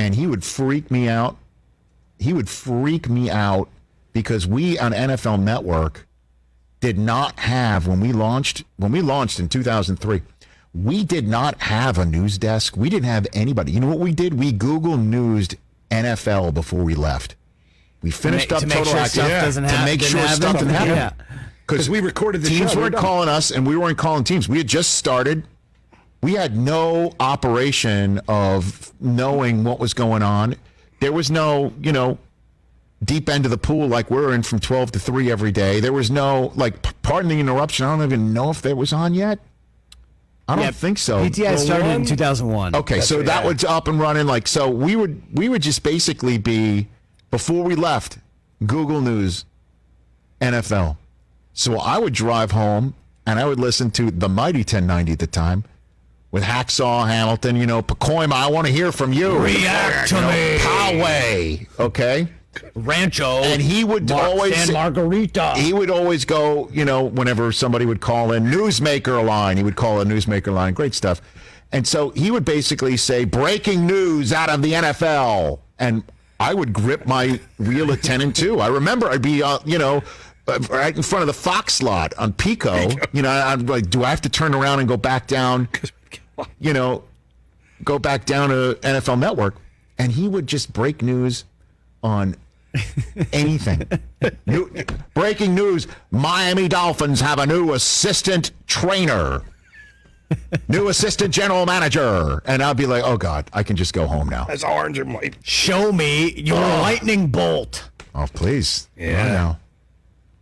and he would freak me out. He would freak me out because we on NFL Network did not have, when we launched in 2003, we did not have a news desk. We didn't have anybody. You know what we did? We Google Newsed NFL before we left. We finished up Total Access to make sure stuff didn't happen. Because we recorded the show. Teams weren't calling us, and we weren't calling teams. We had just started. We had no operation of knowing what was going on. There was no, deep end of the pool like we're in from 12 to 3 every day. There was no, pardon the interruption, I don't even know if that was on yet. I don't think so. PTI started in 2001. Okay, so that was up and running. So we would just basically be, before we left, Google News, NFL. So I would drive home and I would listen to the mighty 1090 at the time with Hacksaw Hamilton, Pacoima, I want to hear from you. React to me. Poway, okay? Rancho. And he would always San Margarita. He would always go, whenever somebody would call in Newsmaker line, he would call a Newsmaker line. Great stuff. And so he would basically say, breaking news out of the NFL. And I would grip my real attendant too. I remember I'd be, right in front of the Fox lot on Pico. I'm like, do I have to turn around and go back down, go back down to NFL Network? And he would just break news on anything. Breaking news, Miami Dolphins have a new assistant trainer. New assistant general manager. And I'll be like, oh, God, I can just go home now. That's orange and white. Show me your lightning bolt. Oh, please. Yeah. Right now.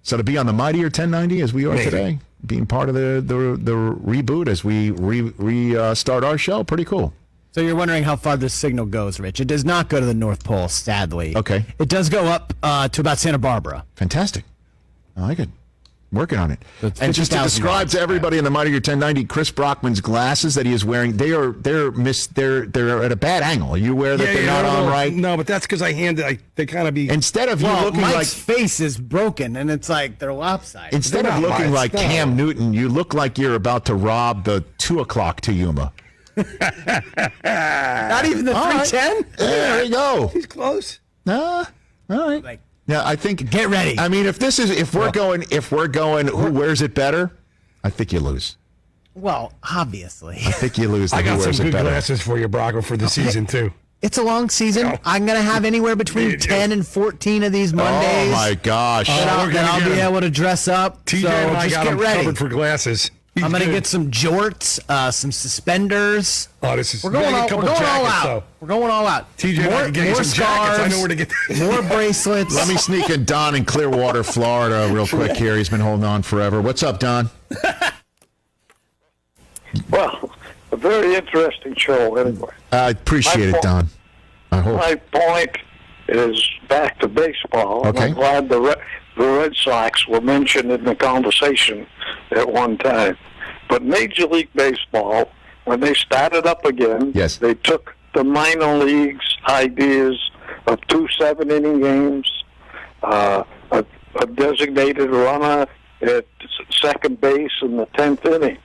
So to be on the mightier 1090 as we are today, being part of the reboot as we restart our show, pretty cool. So you're wondering how far this signal goes, Rich. It does not go to the North Pole, sadly. Okay. It does go up to about Santa Barbara. Fantastic. I like it. Working on it. So and just to describe to everybody in the mightier 1090, Chris Brockman's glasses that he is wearing, they're at a bad angle. Are you aware that they're not on right? No, but that's because they kind of be. Instead of you looking Mike's face is broken, and it's like they're lopsided. Instead of looking like Cam Newton, you look like you're about to rob the 2 o'clock to Yuma. Not even the 310? Right. There you go. He's close. All right. Yeah, I think. Get ready. I mean, if we're going, who wears it better? I think you lose. Well, obviously. I think you lose. I got some good glasses for you, Brocco, for the season too. It's a long season. I'm going to have anywhere between 10 and 14 of these Mondays. Oh my gosh! I'll be able to dress up. TJ so and I just got get him ready. covered for glasses. I'm going to get some jorts, some suspenders. Oh, this is. We're going all out. Though. We're going all out. TJ and I can get you some scarves, jackets. I know where to get. More bracelets. Let me sneak in Don in Clearwater, Florida, real quick here. He's been holding on forever. What's up, Don? Well, a very interesting show, anyway. I appreciate it, Don. I hope. My point is back to baseball. Okay. I'm glad the Red Sox were mentioned in the conversation at one time. But Major League Baseball, when they started up again, yes, they took the minor leagues' ideas of 2 7-inning games, a designated runner at second base in the 10th inning.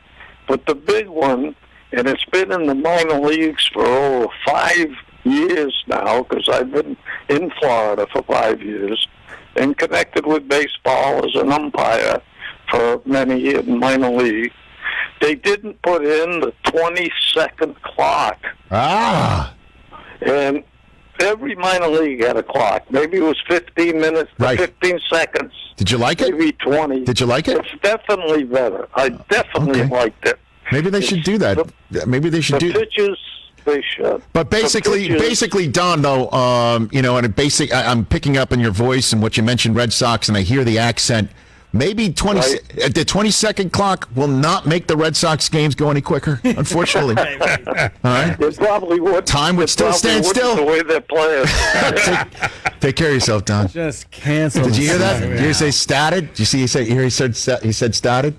But the big one, and it's been in the minor leagues for over 5 years now, because I've been in Florida for 5 years, and connected with baseball as an umpire for many years in minor league. They didn't put in the 20-second clock. And every minor league had a clock. Maybe it was 15 minutes to 15 seconds. Did you like it? Maybe 20. Did you like it? It's definitely better. I definitely liked it. Maybe they should do that. Maybe they should do the pitches. They should. But basically, Don, though, I'm picking up in your voice and what you mentioned, Red Sox, and I hear the accent. Maybe the 20-second clock will not make the Red Sox games go any quicker, unfortunately. All right? It probably would. Time would still stand still. The way they're playing. Take care of yourself, Don. Just cancel. Did you hear that? Did you hear say statted? Did you see he said statted?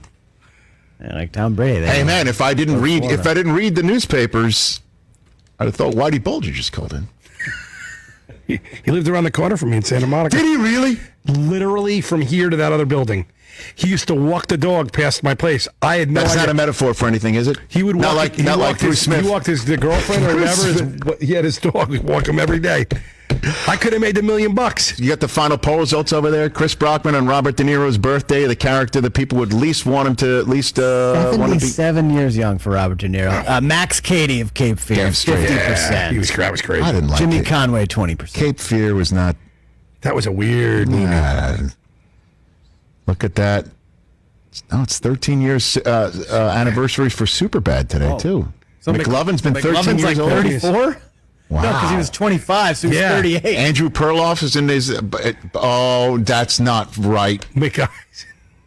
Yeah, like Tom Brady. Hey man, if I didn't read the newspapers, I'd have thought Whitey Bulger just called in. He lived around the corner from me in Santa Monica. Did he really? Literally from here to that other building. He used to walk the dog past my place. I had no That's idea. not a metaphor for anything, is it? He would walk, not like Bruce Smith. He walked the girlfriend or whatever. He had his dog. He walked him every day. I could have made $1 million. You got the final poll results over there. Chris Brockman on Robert De Niro's birthday, the character that people would least want him to want to be. 77 years young for Robert De Niro. Max Cady of Cape Fear, 50%. Yeah, that was crazy. I didn't like Jimmy it. Conway, 20%. Cape Fear was not. That was a weird movie. Look at that. Oh, it's 13 years anniversary for Superbad today, too. So McLovin's been 13 McLovin's years like old. 34? Wow. No, because he was 25, so he was 38. Andrew Perloff is in his. Oh, that's not right. Where did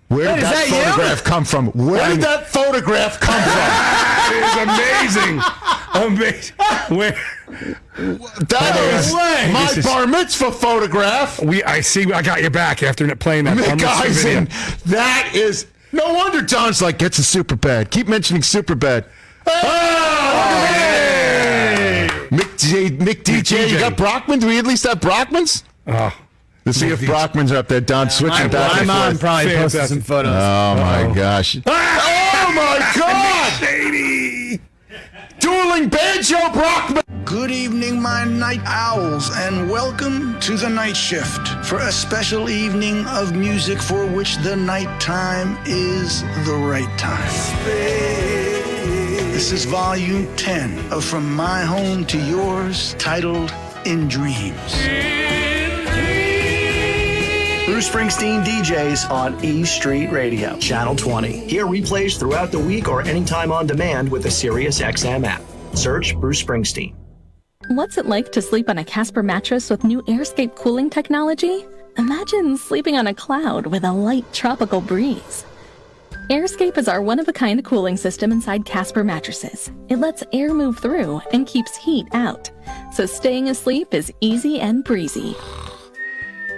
Wait, is that that photograph come from? Where did that photograph come from? It is amazing. Where? That is my bar mitzvah photograph. I got your back after playing that. The guy's in. That is. No wonder John's like, gets a Superbad. Keep mentioning Superbad. Oh, hey! Mick DJ, you got Brockman? Do we at least have Brockmans? Let's see if Brockmans are up there. Don switching back and I'm forth. probably posted some photos. Oh, my gosh. Oh, my God! Dueling Banjo Brockman! Good evening, my night owls, and welcome to the night shift for a special evening of music for which the nighttime is the right time. This is volume 10 of From My Home to Yours, titled In Dreams. Bruce Springsteen DJs on E Street Radio, Channel 20. Hear replays throughout the week or anytime on demand with the SiriusXM app. Search Bruce Springsteen. What's it like to sleep on a Casper mattress with new AirScape cooling technology? Imagine sleeping on a cloud with a light tropical breeze. AirScape is our one-of-a-kind cooling system inside Casper mattresses. It lets air move through and keeps heat out, so staying asleep is easy and breezy.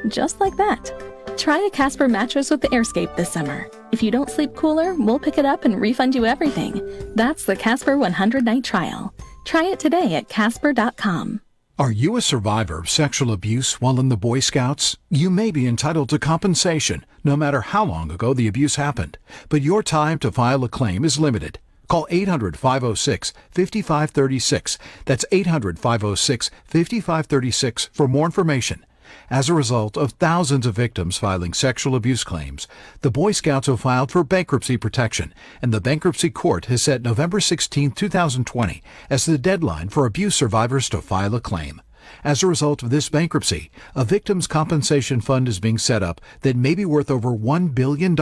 Just like that. Try a Casper mattress with the AirScape this summer. If you don't sleep cooler, we'll pick it up and refund you everything. That's the Casper 100-night trial. Try it today at Casper.com. Are you a survivor of sexual abuse while in the Boy Scouts? You may be entitled to compensation, no matter how long ago the abuse happened. But your time to file a claim is limited. Call 800-506-5536. That's 800-506-5536 for more information. As a result of thousands of victims filing sexual abuse claims, the Boy Scouts have filed for bankruptcy protection, and the bankruptcy court has set November 16, 2020 as the deadline for abuse survivors to file a claim. As a result of this bankruptcy, a victims' compensation fund is being set up that may be worth over $1 billion.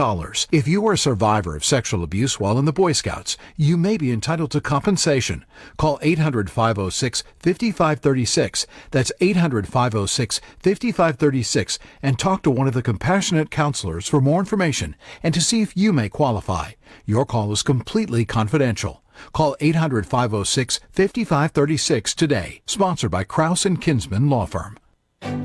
If you are a survivor of sexual abuse while in the Boy Scouts, you may be entitled to compensation. Call 800-506-5536. That's 800-506-5536 and talk to one of the compassionate counselors for more information and to see if you may qualify. Your call is completely confidential. Call 800-506-5536 today. Sponsored by Krause & Kinsman Law Firm.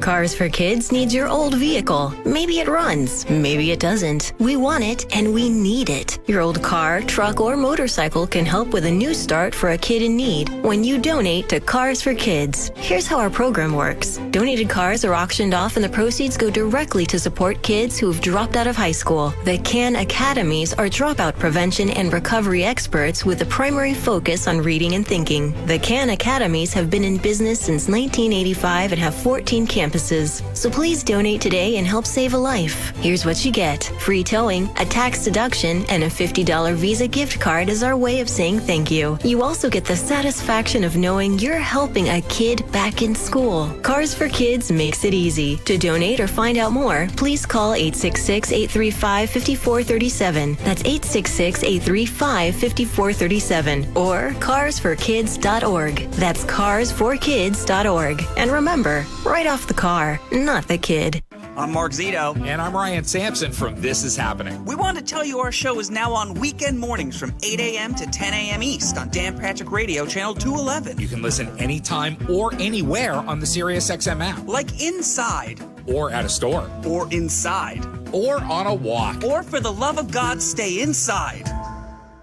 Cars for Kids needs your old vehicle. Maybe it runs, maybe it doesn't. We want it and we need it. Your old car, truck, or motorcycle can help with a new start for a kid in need when you donate to Cars for Kids. Here's how our program works. Donated cars are auctioned off and the proceeds go directly to support kids who've dropped out of high school. The CAN Academies are dropout prevention and recovery experts with a primary focus on reading and thinking. The CAN Academies have been in business since 1985 and have 14 campuses. So please donate today and help save a life. Here's what you get. Free towing, a tax deduction, and a $50 Visa gift card is our way of saying thank you. You also get the satisfaction of knowing you're helping a kid back in school. Cars for Kids makes it easy. To donate or find out more, please call 866-835-5437. That's 866-835-5437 or carsforkids.org. That's carsforkids.org. And remember, right off the car, not the kid. I'm Mark Zito. And I'm Ryan Sampson from This Is Happening. We want to tell you our show is now on weekend mornings from 8 a.m. to 10 a.m. East on Dan Patrick Radio, Channel 211. You can listen anytime or anywhere on the SiriusXM app. Like inside. Or at a store. Or inside. Or on a walk. Or for the love of God, stay inside.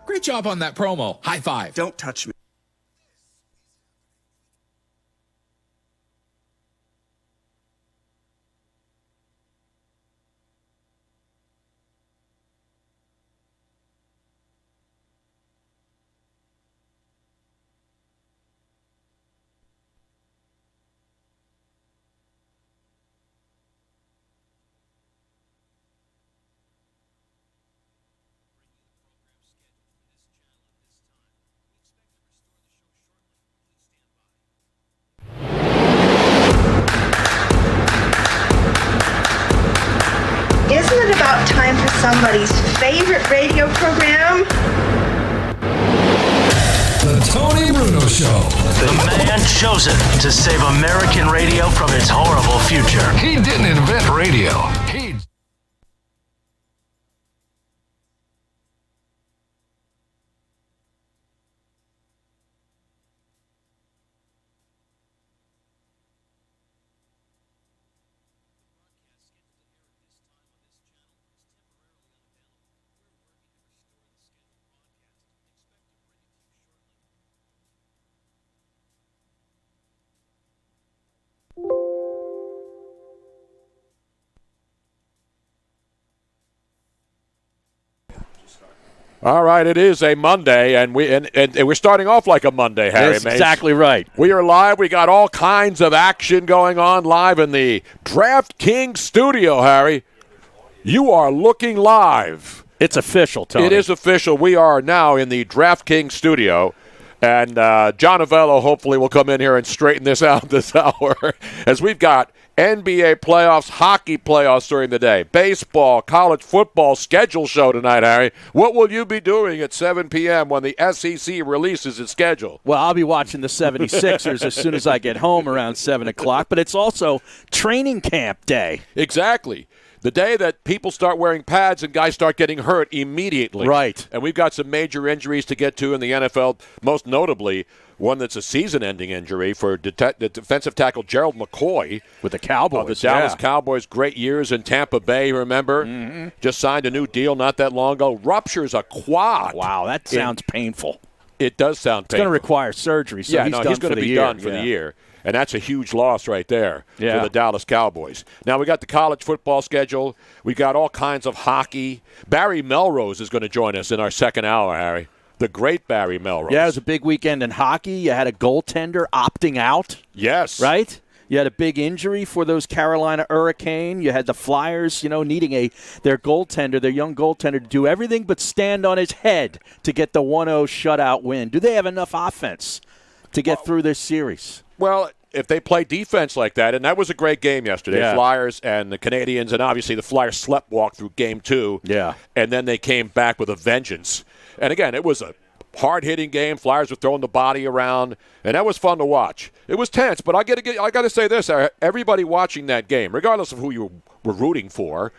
Great job on that promo. High five. Don't touch me. somebody's favorite radio program. The Tony Bruno Show. The man chosen to save American radio from its horrible future. He didn't invent radio. All right, it is a Monday, and we're starting off like a Monday, Harry. That's Mace. exactly right. We are live. We got all kinds of action going on live in the DraftKings studio, Harry. You are looking live. It's official, Tony. It is official. We are now in the DraftKings studio, and John Avello hopefully will come in here and straighten this out this hour, as we've got NBA playoffs, hockey playoffs during the day, baseball, college football schedule show tonight, Harry. What will you be doing at 7 p.m. when the SEC releases its schedule? Well, I'll be watching the 76ers as soon as I get home around 7 o'clock, but it's also training camp day. Exactly. The day that people start wearing pads and guys start getting hurt immediately. Right. And we've got some major injuries to get to in the NFL, most notably one that's a season-ending injury for the defensive tackle Gerald McCoy. With the Cowboys. Of the Dallas Cowboys, great years in Tampa Bay, remember? Mm-hmm. Just signed a new deal not that long ago. Ruptures a quad. Wow, that sounds painful. It does sound painful. It's going to require surgery, so he's going to be done for the year. And that's a huge loss right there for the Dallas Cowboys. Now, we got the college football schedule. We got all kinds of hockey. Barry Melrose is going to join us in our second hour, Harry. The great Barry Melrose. Yeah, it was a big weekend in hockey. You had a goaltender opting out. Yes. Right? You had a big injury for those Carolina Hurricane. You had the Flyers, needing their goaltender, their young goaltender, to do everything but stand on his head to get the 1-0 shutout win. Do they have enough offense to get through this series? Well, if they play defense like that, and that was a great game yesterday, Flyers and the Canadians, and obviously the Flyers sleptwalked through game 2. Yeah. And then they came back with a vengeance. And again, it was a hard-hitting game. Flyers were throwing the body around, and that was fun to watch. It was tense, but I got to say this: everybody watching that game, regardless of who you were rooting for,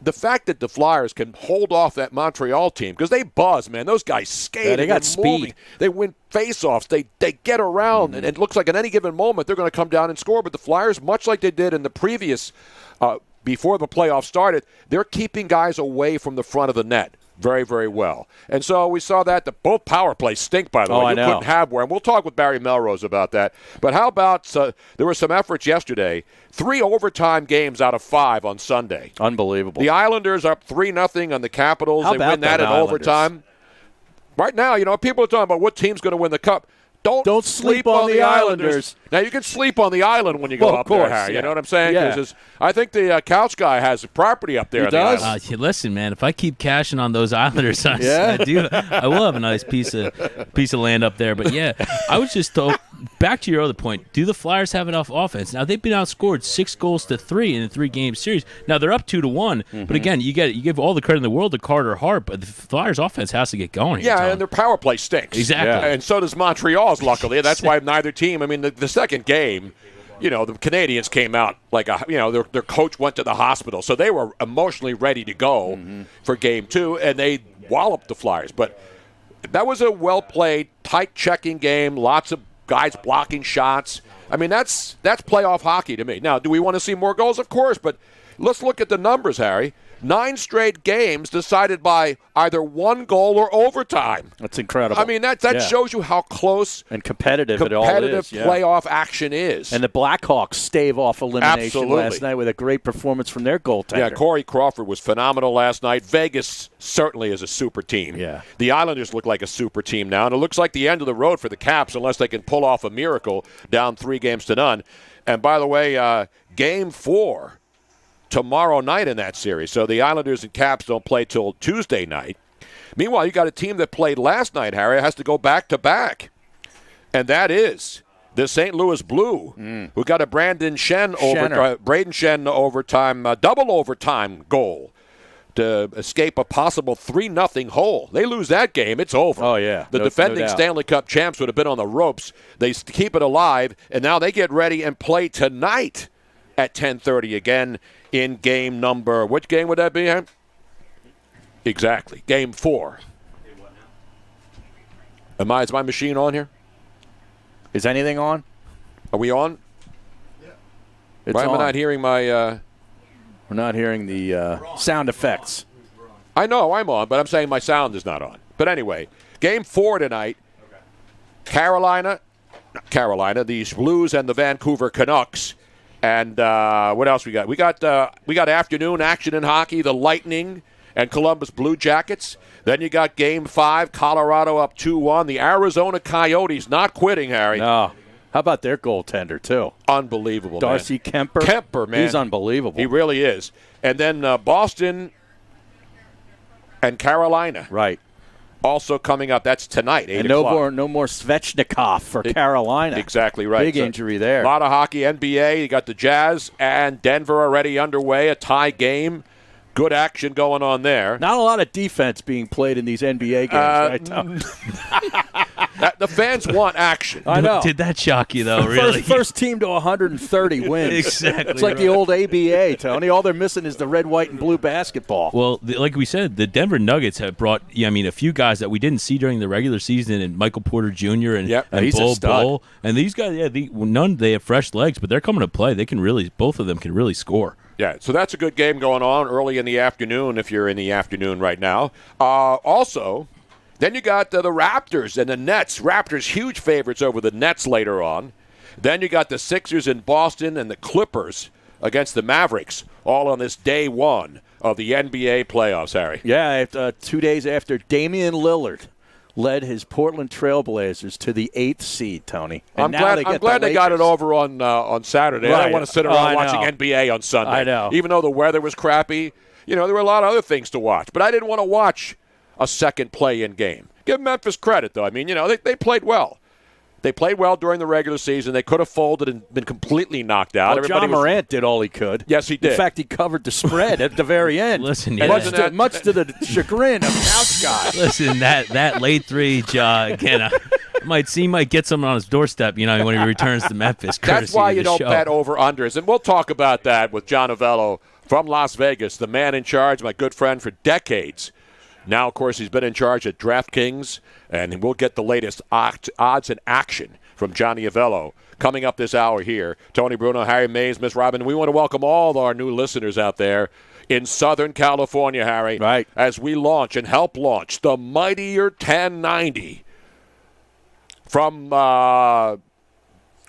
the fact that the Flyers can hold off that Montreal team, because they buzz, man. Those guys skate. Yeah, they got speed. Moving. They win face-offs. They get around, and it looks like at any given moment they're going to come down and score. But the Flyers, much like they did in the previous, before the playoffs started, they're keeping guys away from the front of the net very, very well. And so we saw that. Both power plays stink, by the way. I know. Couldn't have one. And we'll talk with Barry Melrose about that. But how about there were some efforts yesterday. 3 overtime games out of 5 on Sunday. Unbelievable. The Islanders are up 3-0 on the Capitals. How they about win that in Islanders? overtime. Right now, people are talking about what team's going to win the Cup. Don't sleep on the Islanders. Now, you can sleep on the island when you go up there, Harry. You know what I'm saying? Yeah. I think the couch guy has property up there. He does? Listen, man, if I keep cashing on those Islanders, I will have a nice piece of land up there. But, yeah, I was just told, back to your other point, do the Flyers have enough offense? Now, they've been outscored 6-3 in a 3-game series. Now, they're up 2-1. But, again, you give all the credit in the world to Carter Hart, but the Flyers offense has to get going here, Tom. And their power play stinks. Exactly. Yeah. And so does Montreal's, luckily. That's why neither team, the second game, the Canadians came out like their coach went to the hospital. So they were emotionally ready to go for game 2, and they walloped the Flyers. But that was a well-played, tight checking game, lots of guys blocking shots. That's playoff hockey to me. Now, do we want to see more goals? Of course, but let's look at the numbers, Harry. 9 straight games decided by either 1 goal or overtime. That's incredible. That shows you how close and competitive it all is. Playoff action is. And the Blackhawks stave off elimination Absolutely. last night with a great performance from their goaltender. Yeah, Corey Crawford was phenomenal last night. Vegas certainly is a super team. Yeah. The Islanders look like a super team now, and it looks like the end of the road for the Caps unless they can pull off a miracle down 3-0. And by the way, Game 4 tomorrow night in that series. So the Islanders and Caps don't play till Tuesday night. Meanwhile, you got a team that played last night, Harry, has to go back-to-back. And that is the St. Louis Blue, who got a Braden Shen overtime, double overtime goal to escape a possible 3-0 hole. They lose that game, it's over. Oh, yeah. The defending Stanley Cup champs would have been on the ropes. They keep it alive, and now they get ready and play tonight at 10:30 again in game number. Which game would that be, Ham? Exactly. Game 4. Is my machine on here? Is anything on? Are we on? It's Why am I on. not hearing my... We're not hearing the sound effects. I know I'm on, but I'm saying my sound is not on. But anyway, game 4 tonight. Carolina, the Blues and the Vancouver Canucks. And what else we got? We got afternoon action in hockey, the Lightning and Columbus Blue Jackets. Then you got game 5, Colorado up 2-1. The Arizona Coyotes not quitting, Harry. No. How about their goaltender, too? Unbelievable, Darcy man. Kemper? Kemper, man. He's unbelievable. He really is. And then Boston and Carolina. Right. Also coming up. That's tonight, 8 and o'clock. No more Svechnikov for Carolina. Exactly right. Big injury there. A lot of hockey, NBA. You got the Jazz and Denver already underway, a tie game. Good action going on there. Not a lot of defense being played in these NBA games, right, Tom? The fans want action. I know. Did that shock you, though, really? First team to 130 wins. Exactly. It's like the old ABA, Tony. All they're missing is the red, white, and blue basketball. Well, like we said, the Denver Nuggets have brought, a few guys that we didn't see during the regular season, and Michael Porter Jr. and he's a Bull stud. Bull. And these guys, they have fresh legs, but they're coming to play. They can really, both of them can really score. Yeah, so that's a good game going on early in the afternoon if you're in the afternoon right now. Also, then you got the Raptors and the Nets. Raptors huge favorites over the Nets later on. Then you got the Sixers in Boston and the Clippers against the Mavericks, all on this day 1 of the NBA playoffs, Harry. Yeah, 2 days after Damian Lillard led his Portland Trailblazers to the 8th seed, Tony. And I'm glad they got it over on Saturday. I don't want to sit around watching NBA on Sunday. I know. Even though the weather was crappy, there were a lot of other things to watch. But I didn't want to watch a second play-in game. Give Memphis credit, though. They played well. They played well during the regular season. They could have folded and been completely knocked out. Well, John Morant did all he could. Yes, he did. In fact, he covered the spread at the very end. Listen, much to the chagrin of Couch Guy. Listen, that late 3, might get someone on his doorstep, when he returns to Memphis. That's why you don't show. bet over-unders. And we'll talk about that with John Avello from Las Vegas, the man in charge, my good friend for decades. Now, of course, he's been in charge at DraftKings, and we'll get the latest odds and action from Johnny Avello coming up this hour here. Tony Bruno, Harry Mays, Miss Robin. We want to welcome all our new listeners out there in Southern California, Harry, right, as we launch and help launch the mightier 1090 from all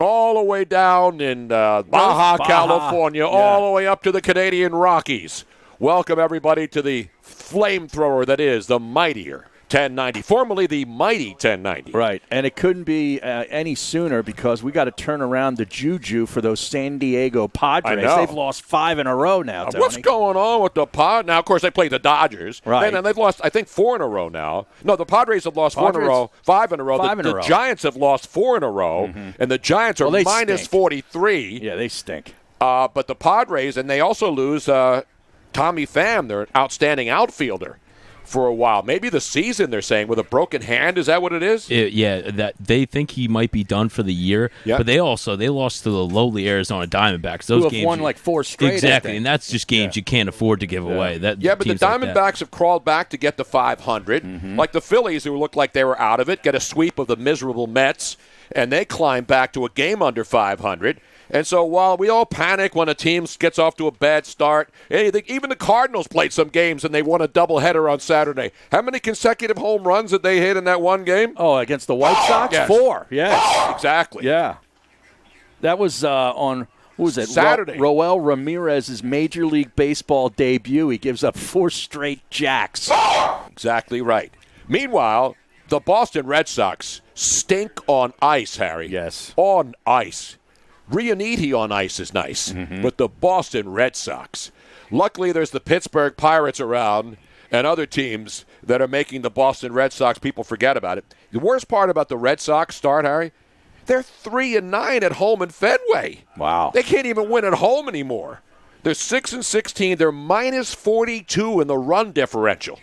the way down in Baja, California, all the way up to the Canadian Rockies. Welcome, everybody, to the flamethrower that is the mightier 1090, formerly the mighty 1090. Right, and it couldn't be any sooner because we got to turn around the juju for those San Diego Padres. I know. They've lost 5 in a row now, Tony. What's going on with the Padres? Now, of course, they played the Dodgers. Right. And they've lost, I think, 4 in a row now. No, the Padres have lost 4 in a row, 5 in a row. The Giants have lost 4 in a row, and the Giants are minus 43. Yeah, they stink. But the Padres, and they also lose Tommy Pham, their outstanding outfielder, for a while. Maybe the season, they're saying, with a broken hand. Is that what it is? That they think he might be done for the year. Yep. But they lost to the lowly Arizona Diamondbacks. Those who have games won like 4 straight. Exactly, and that's just games you can't afford to give away. But the Diamondbacks have crawled back to get to 500. Like the Phillies, who looked like they were out of it, get a sweep of the miserable Mets, and they climb back to a game under 500. And so while we all panic when a team gets off to a bad start, even the Cardinals played some games and they won a doubleheader on Saturday. How many consecutive home runs did they hit in that one game? Oh, against the White Sox? Yes. 4, yes. Exactly. Yeah. That was on, what was it? Saturday. Roel Ramirez's Major League Baseball debut. He gives up 4 straight jacks. Exactly right. Meanwhile, the Boston Red Sox stink on ice, Harry. Yes. On ice. Riunite on ice is nice, but the Boston Red Sox. Luckily, there's the Pittsburgh Pirates around and other teams that are making the Boston Red Sox people forget about it. The worst part about the Red Sox start, Harry, they're 3-9 at home in Fenway. Wow. They can't even win at home anymore. They're 6-16. They're minus 42 in the run differential.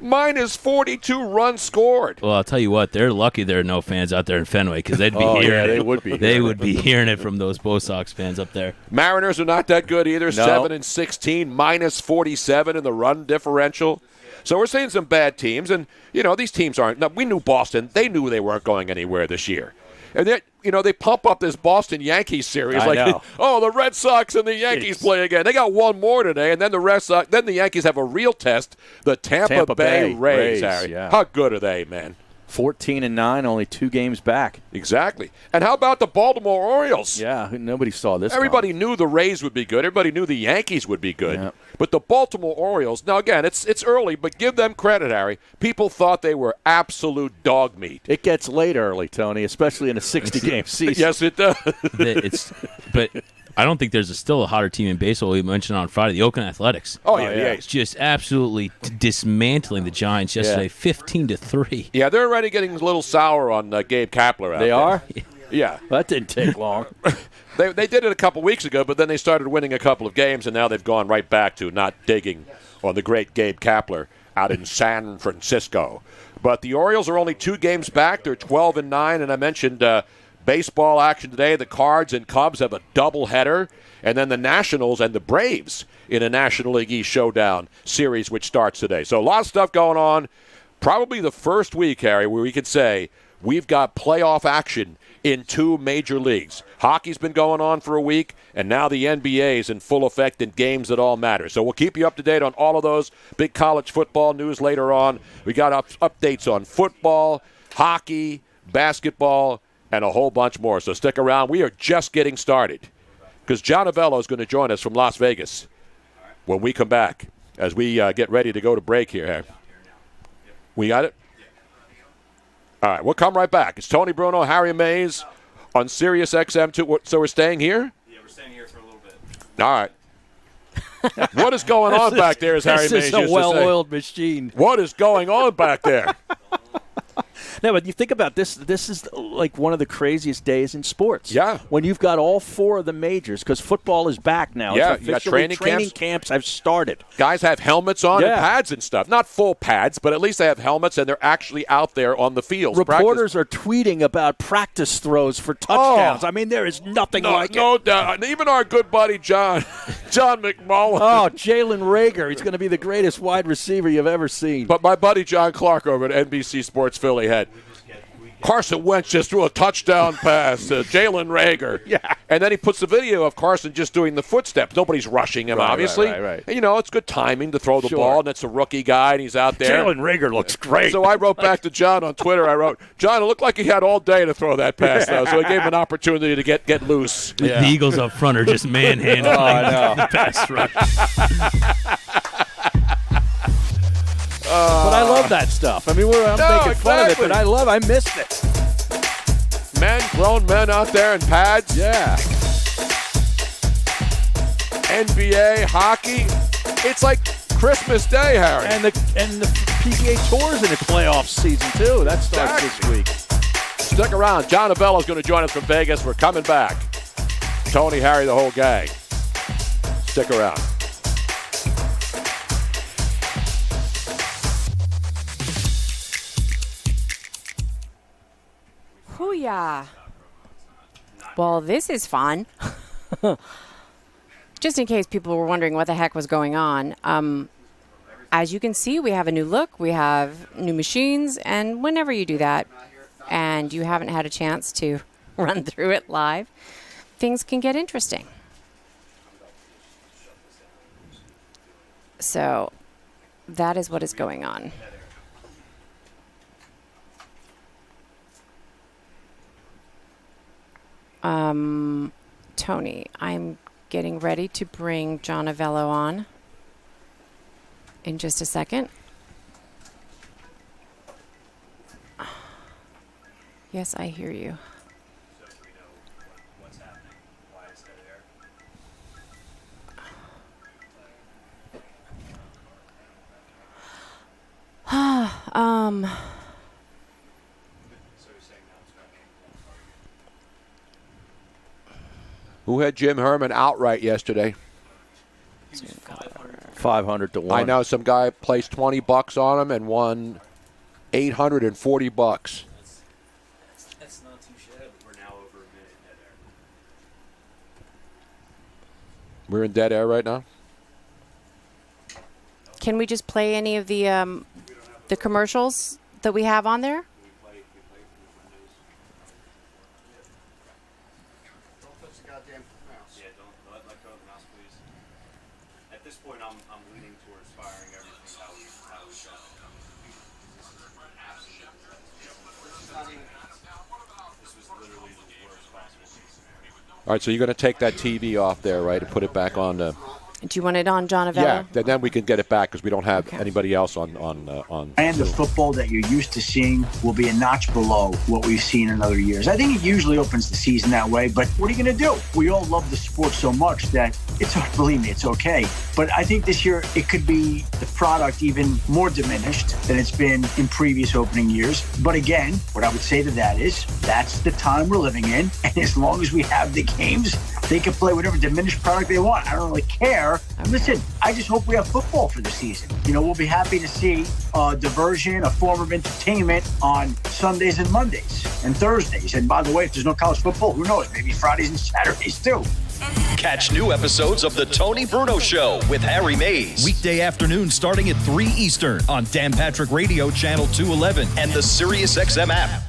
Minus 42 runs scored. Well, I'll tell you what, they're lucky there are no fans out there in Fenway because they'd be hearing it. They would be. They would be hearing it from those Bo Sox fans up there. Mariners are not that good either. No. 7-16, minus 47 in the run differential. So we're seeing some bad teams, and these teams aren't. No, we knew Boston. They knew they weren't going anywhere this year. And they pump up this Boston Yankees series I know. oh, the Red Sox and the Yankees play again. They got one more today, and then then the Yankees have a real test, the Tampa Bay Rays, Harry. Yeah. How good are they, man? 14-9, only 2 games back. Exactly. And how about the Baltimore Orioles? Yeah, nobody saw this. Everybody knew the Rays would be good. Everybody knew the Yankees would be good. Yeah. But the Baltimore Orioles, now again, it's early, but give them credit, Harry. People thought they were absolute dog meat. It gets late early, Tony, especially in a 60-game season. Yes, it does. But I don't think there's still a hotter team in baseball. We mentioned on Friday, the Oakland Athletics. Oh, yeah. It's just absolutely dismantling the Giants yesterday, 15-3. Yeah, they're already getting a little sour on Gabe Kapler out there. They are? Yeah. That didn't take long. They did it a couple weeks ago, but then they started winning a couple of games, and now they've gone right back to not digging on the great Gabe Kapler out in San Francisco. But the Orioles are only 2 games back. They're 12-9, and I mentioned baseball action today. The Cards and Cubs have a doubleheader, and then the Nationals and the Braves in a National League East showdown series, which starts today. So a lot of stuff going on. Probably the first week, Harry, where we could say we've got playoff action in 2 major leagues. Hockey's been going on for a week, and now the NBA is in full effect in games that all matter. So we'll keep you up to date on all of those. Big college football news later on. We got updates on football, hockey, basketball, and a whole bunch more. So stick around. We are just getting started because John Avello is going to join us from Las Vegas when we come back as we get ready to go to break here. We got it? All right, we'll come right back. It's Tony Bruno, Harry Mays on SiriusXM 2. So we're staying here? Yeah, we're staying here for a little bit. All right. What is going on back there, as Harry Mays used to say? This is a well-oiled machine. What is going on back there? No, but you think about this. This is like one of the craziest days in sports. Yeah. When you've got all 4 of the majors, because football is back now. Yeah, it's you got officially training camps have started. Guys have helmets on and Yeah. pads and stuff. Not full pads, but at least they have helmets and they're actually out there on the field. Reporters are tweeting about practice throws for touchdowns. I mean, there is nothing like it. No doubt. And even our good buddy John McMullen. Oh, Jalen Rager. He's going to be the greatest wide receiver you've ever seen. But my buddy John Clark over at NBC Sports Philly had Carson Wentz just threw a touchdown pass to Jalen Rager. Yeah. And then he puts the video of Carson just doing the footsteps. Nobody's rushing him, obviously. Right. And, it's good timing to throw the ball, and it's a rookie guy, and he's out there. Jalen Rager looks great. So I wrote back to John on Twitter. I wrote, John, it looked like he had all day to throw that pass, though. So he gave him an opportunity to get loose. The Eagles up front are just manhandling the pass rush. But I love that stuff. I mean, I'm making fun of it, but I missed it. Grown men out there in pads. Yeah. NBA, hockey. It's like Christmas Day, Harry. And the PGA Tour's in its playoff season, too. That starts this week. Stick around. John Avello is going to join us from Vegas. We're coming back. Tony, Harry, the whole gang. Stick around. Hoo-yah. Well, this is fun. Just in case people were wondering what the heck was going on. As you can see, we have a new look. We have new machines. And whenever you do that and you haven't had a chance to run through it live, things can get interesting. So that is what is going on. Tony, I'm getting ready to bring John Avello on in just a second. Yes, I hear you. Who had Jim Herman outright yesterday? 500 to 1. I know some guy placed $20 on him and won $840. That's not too shabby. We're now over a minute dead air. We're in dead air right now. Can we just play any of the commercials that we have on there? All right, so you're going to take that TV off there, right, and put it back on the... Do you want it on, John Avello? Yeah, then we can get it back because we don't have anybody else on. And the football that you're used to seeing will be a notch below what we've seen in other years. I think it usually opens the season that way, but what are you going to do? We all love the sport so much that believe me, it's okay. But I think this year it could be the product even more diminished than it's been in previous opening years. But again, what I would say to that is that's the time we're living in. And as long as we have the games, they can play whatever diminished product they want. I don't really care. Listen, I just hope we have football for the season. We'll be happy to see a diversion, a form of entertainment on Sundays and Mondays and Thursdays. And by the way, if there's no college football, who knows? Maybe Fridays and Saturdays too. Catch new episodes of The Tony Bruno Show with Harry Mays. Weekday afternoon starting at 3 Eastern on Dan Patrick Radio Channel 211 and the SiriusXM app.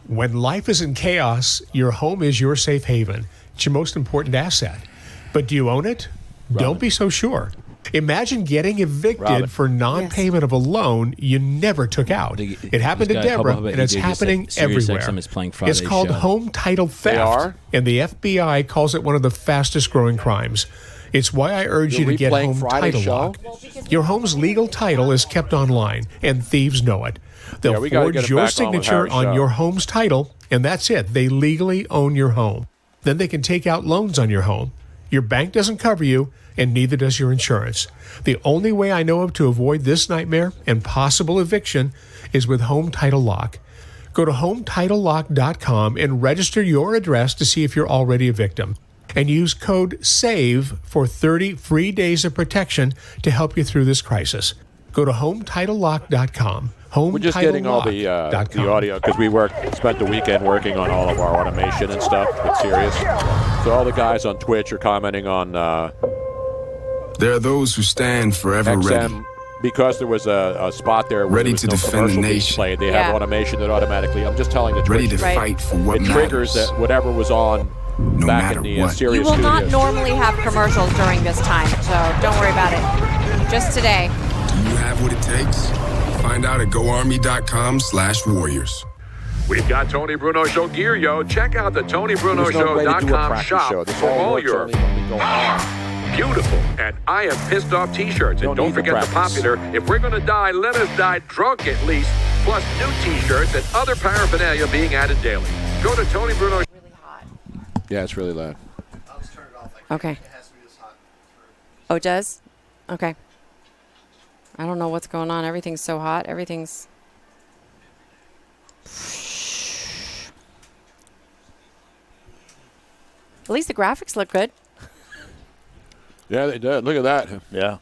When life is in chaos, your home is your safe haven. It's your most important asset. But do you own it? Don't be so sure. Imagine getting evicted for non-payment of a loan you never took out. It happened to Deborah, and it's happening everywhere. It's called home title theft, and the FBI calls it one of the fastest-growing crimes. It's why I urge you to get Home Title Lock. Your home's legal title is kept online, and thieves know it. They'll forge your signature on your home's title, and that's it. They legally own your home. Then they can take out loans on your home. Your bank doesn't cover you, and neither does your insurance. The only way I know of to avoid this nightmare and possible eviction is with Home Title Lock. Go to HomeTitleLock.com and register your address to see if you're already a victim. And use code SAVE for 30 free days of protection to help you through this crisis. Go to HomeTitleLock.com. We're just getting all the audio because we spent the weekend working on all of our automation and stuff with Sirius. So all the guys on Twitch are commenting on there are those who stand forever XM, ready. Because there was a spot there where ready there was to no defend the commercial being nation. played. They have automation that automatically, I'm just telling the Twitch. Ready to fight for what it triggers matters. that whatever was on back in the Sirius You will not studios. normally have commercials during this time, so don't worry about it. Just today. Do you have what it takes? Find out at GoArmy.com/warriors. We've got Tony Bruno Show gear, yo. Check out the TonyBrunoShow.com shop for all your beautiful and I am pissed off t-shirts. And don't forget the popular, if we're going to die, let us die drunk at least, plus new t-shirts and other paraphernalia being added daily. Go to Tony Bruno. It's really hot. Yeah, it's really loud. Okay. Oh, it does? Okay. I don't know what's going on. Everything's so hot. Everything's... At least the graphics look good. Yeah, they did. Look at that. Yeah.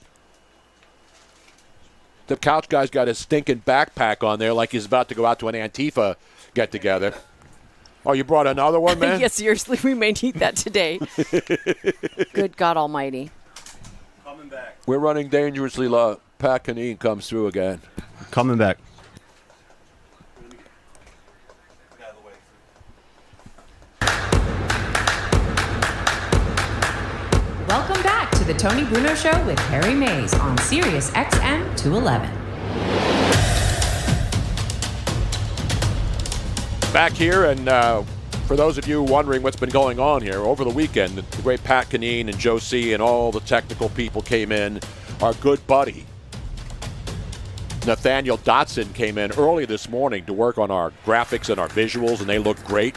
The couch guy's got his stinking backpack on there like he's about to go out to an Antifa get-together. Oh, you brought another one, man? Yeah, seriously, we may need that today. Good God Almighty. Coming back. We're running dangerously low. Pat Canine comes through again. Coming back. Welcome back to the Tony Bruno Show with Harry Mays on SiriusXM 211. Back here, and for those of you wondering what's been going on here, over the weekend, the great Pat Canine and Joe C. and all the technical people came in. Our good buddy, Nathaniel Dotson, came in early this morning to work on our graphics and our visuals, and they look great.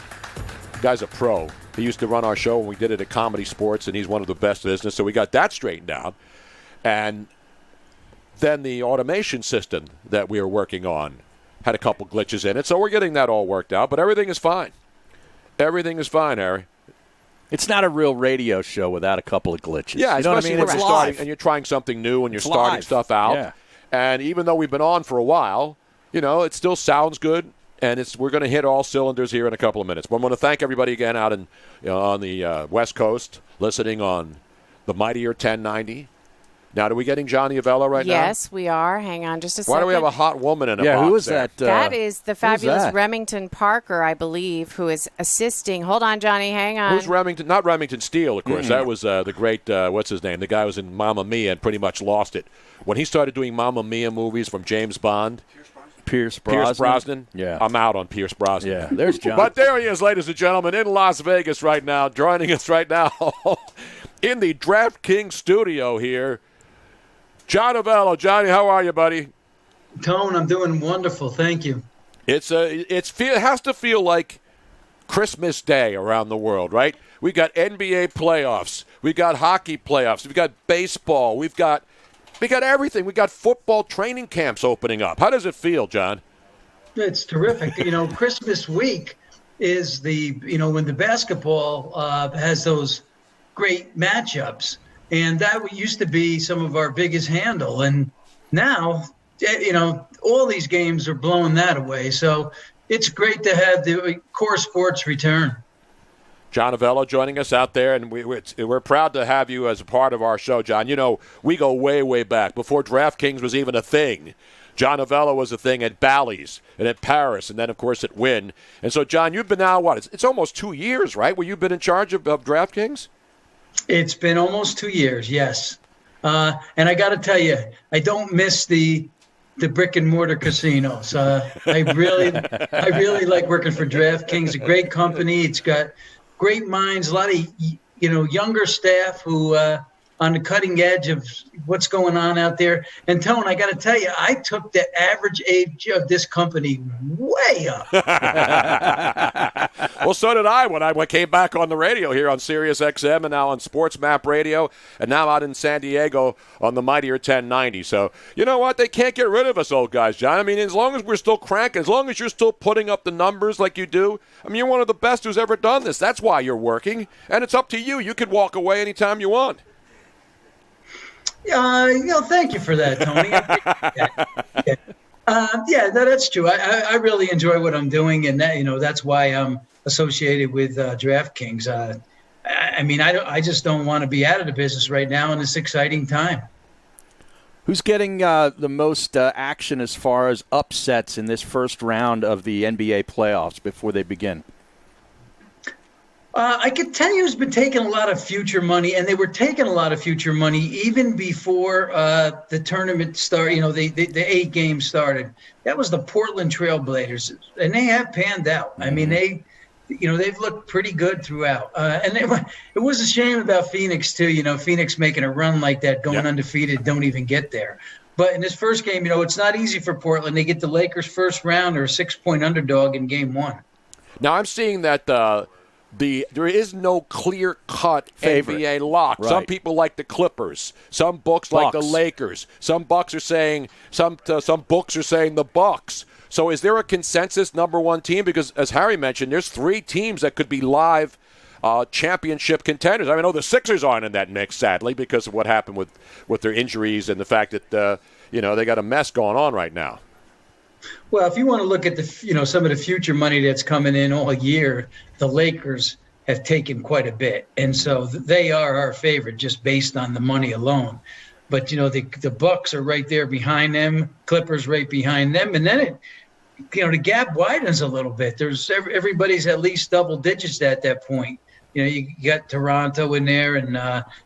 The guy's a pro. He used to run our show when we did it at Comedy Sports, and he's one of the best in business, so we got that straightened out. And then the automation system that we were working on had a couple glitches in it, so we're getting that all worked out, but everything is fine. Everything is fine, Harry. It's not a real radio show without a couple of glitches. Yeah, you know what I especially mean? when It's you're starting live. and you're trying something new and you're It's starting live. stuff out. Yeah. And even though we've been on for a while, it still sounds good. And we're going to hit all cylinders here in a couple of minutes. But I want to thank everybody again out on the West Coast listening on the Mightier 1090. Now, are we getting Johnny Avello right now? Yes, we are. Hang on just a second. Why do we have a hot woman in a box? Yeah, who is there? that? That is the fabulous that? Remington Parker, I believe, who is assisting. Hold on, Johnny. Hang on. Who's Remington? Not Remington Steele, of course. That was the great, what's his name? The guy who was in Mamma Mia and pretty much lost it. When he started doing Mamma Mia movies from James Bond. Pierce Brosnan. Yeah. I'm out on Pierce Brosnan. Yeah, there's John. But there he is, ladies and gentlemen, in Las Vegas right now, joining us right now in the DraftKings studio here. John Avello. Johnny, how are you, buddy? Tone, I'm doing wonderful. Thank you. It has to feel like Christmas Day around the world, right? We got NBA playoffs. We got hockey playoffs. We got baseball. We got everything. We got football training camps opening up. How does it feel, John? It's terrific. Christmas week is when the basketball has those great matchups. And that used to be some of our biggest handle. And now, all these games are blowing that away. So it's great to have the core sports return. John Avello joining us out there, and we're proud to have you as a part of our show, John. We go way, way back. Before DraftKings was even a thing, John Avello was a thing at Bally's and at Paris, and then, of course, at Wynn. And so, John, you've been now, it's almost 2 years, right, where you've been in charge of DraftKings? It's been almost 2 years, yes. And I got to tell you, I don't miss the brick and mortar casinos. I really like working for DraftKings. A great company. It's got great minds. A lot of younger staff who on the cutting edge of what's going on out there. And Tone, I got to tell you, I took the average age of this company way up. Well, so did I when I came back on the radio here on SiriusXM and now on Sports Map Radio and now out in San Diego on the Mightier 1090. So, you know what? They can't get rid of us old guys, John. I mean, as long as we're still cranking, as long as you're still putting up the numbers like you do, I mean, you're one of the best who's ever done this. That's why you're working, and it's up to you. You can walk away anytime you want. Thank you for that, Tony. That's true. I really enjoy what I'm doing, and that's why I'm associated with DraftKings. I just don't want to be out of the business right now in this exciting time. Who's getting the most action as far as upsets in this first round of the NBA playoffs before they begin? I could tell you who's been taking a lot of future money, and they were taking a lot of future money even before the tournament started. The 8 games started. That was the Portland Trailblazers, and they have panned out. I mean, they've looked pretty good throughout. And it was a shame about Phoenix too. Phoenix making a run like that, going undefeated, don't even get there. But in this first game, it's not easy for Portland. They get the Lakers first round or a 6-point underdog in game 1. Now I'm seeing that. There is no clear-cut NBA lock. Right. Some people like the Clippers. Some books like the Lakers. Some books are saying the Bucks. So is there a consensus number one team? Because as Harry mentioned, there's 3 teams that could be live championship contenders. I know the Sixers aren't in that mix, sadly, because of what happened with their injuries and the fact that they got a mess going on right now. Well, if you want to look at some of the future money that's coming in all year, the Lakers have taken quite a bit, and so they are our favorite just based on the money alone. But the Bucks are right there behind them, Clippers right behind them, and then the gap widens a little bit. There's everybody's at least double digits at that point. You got Toronto in there, and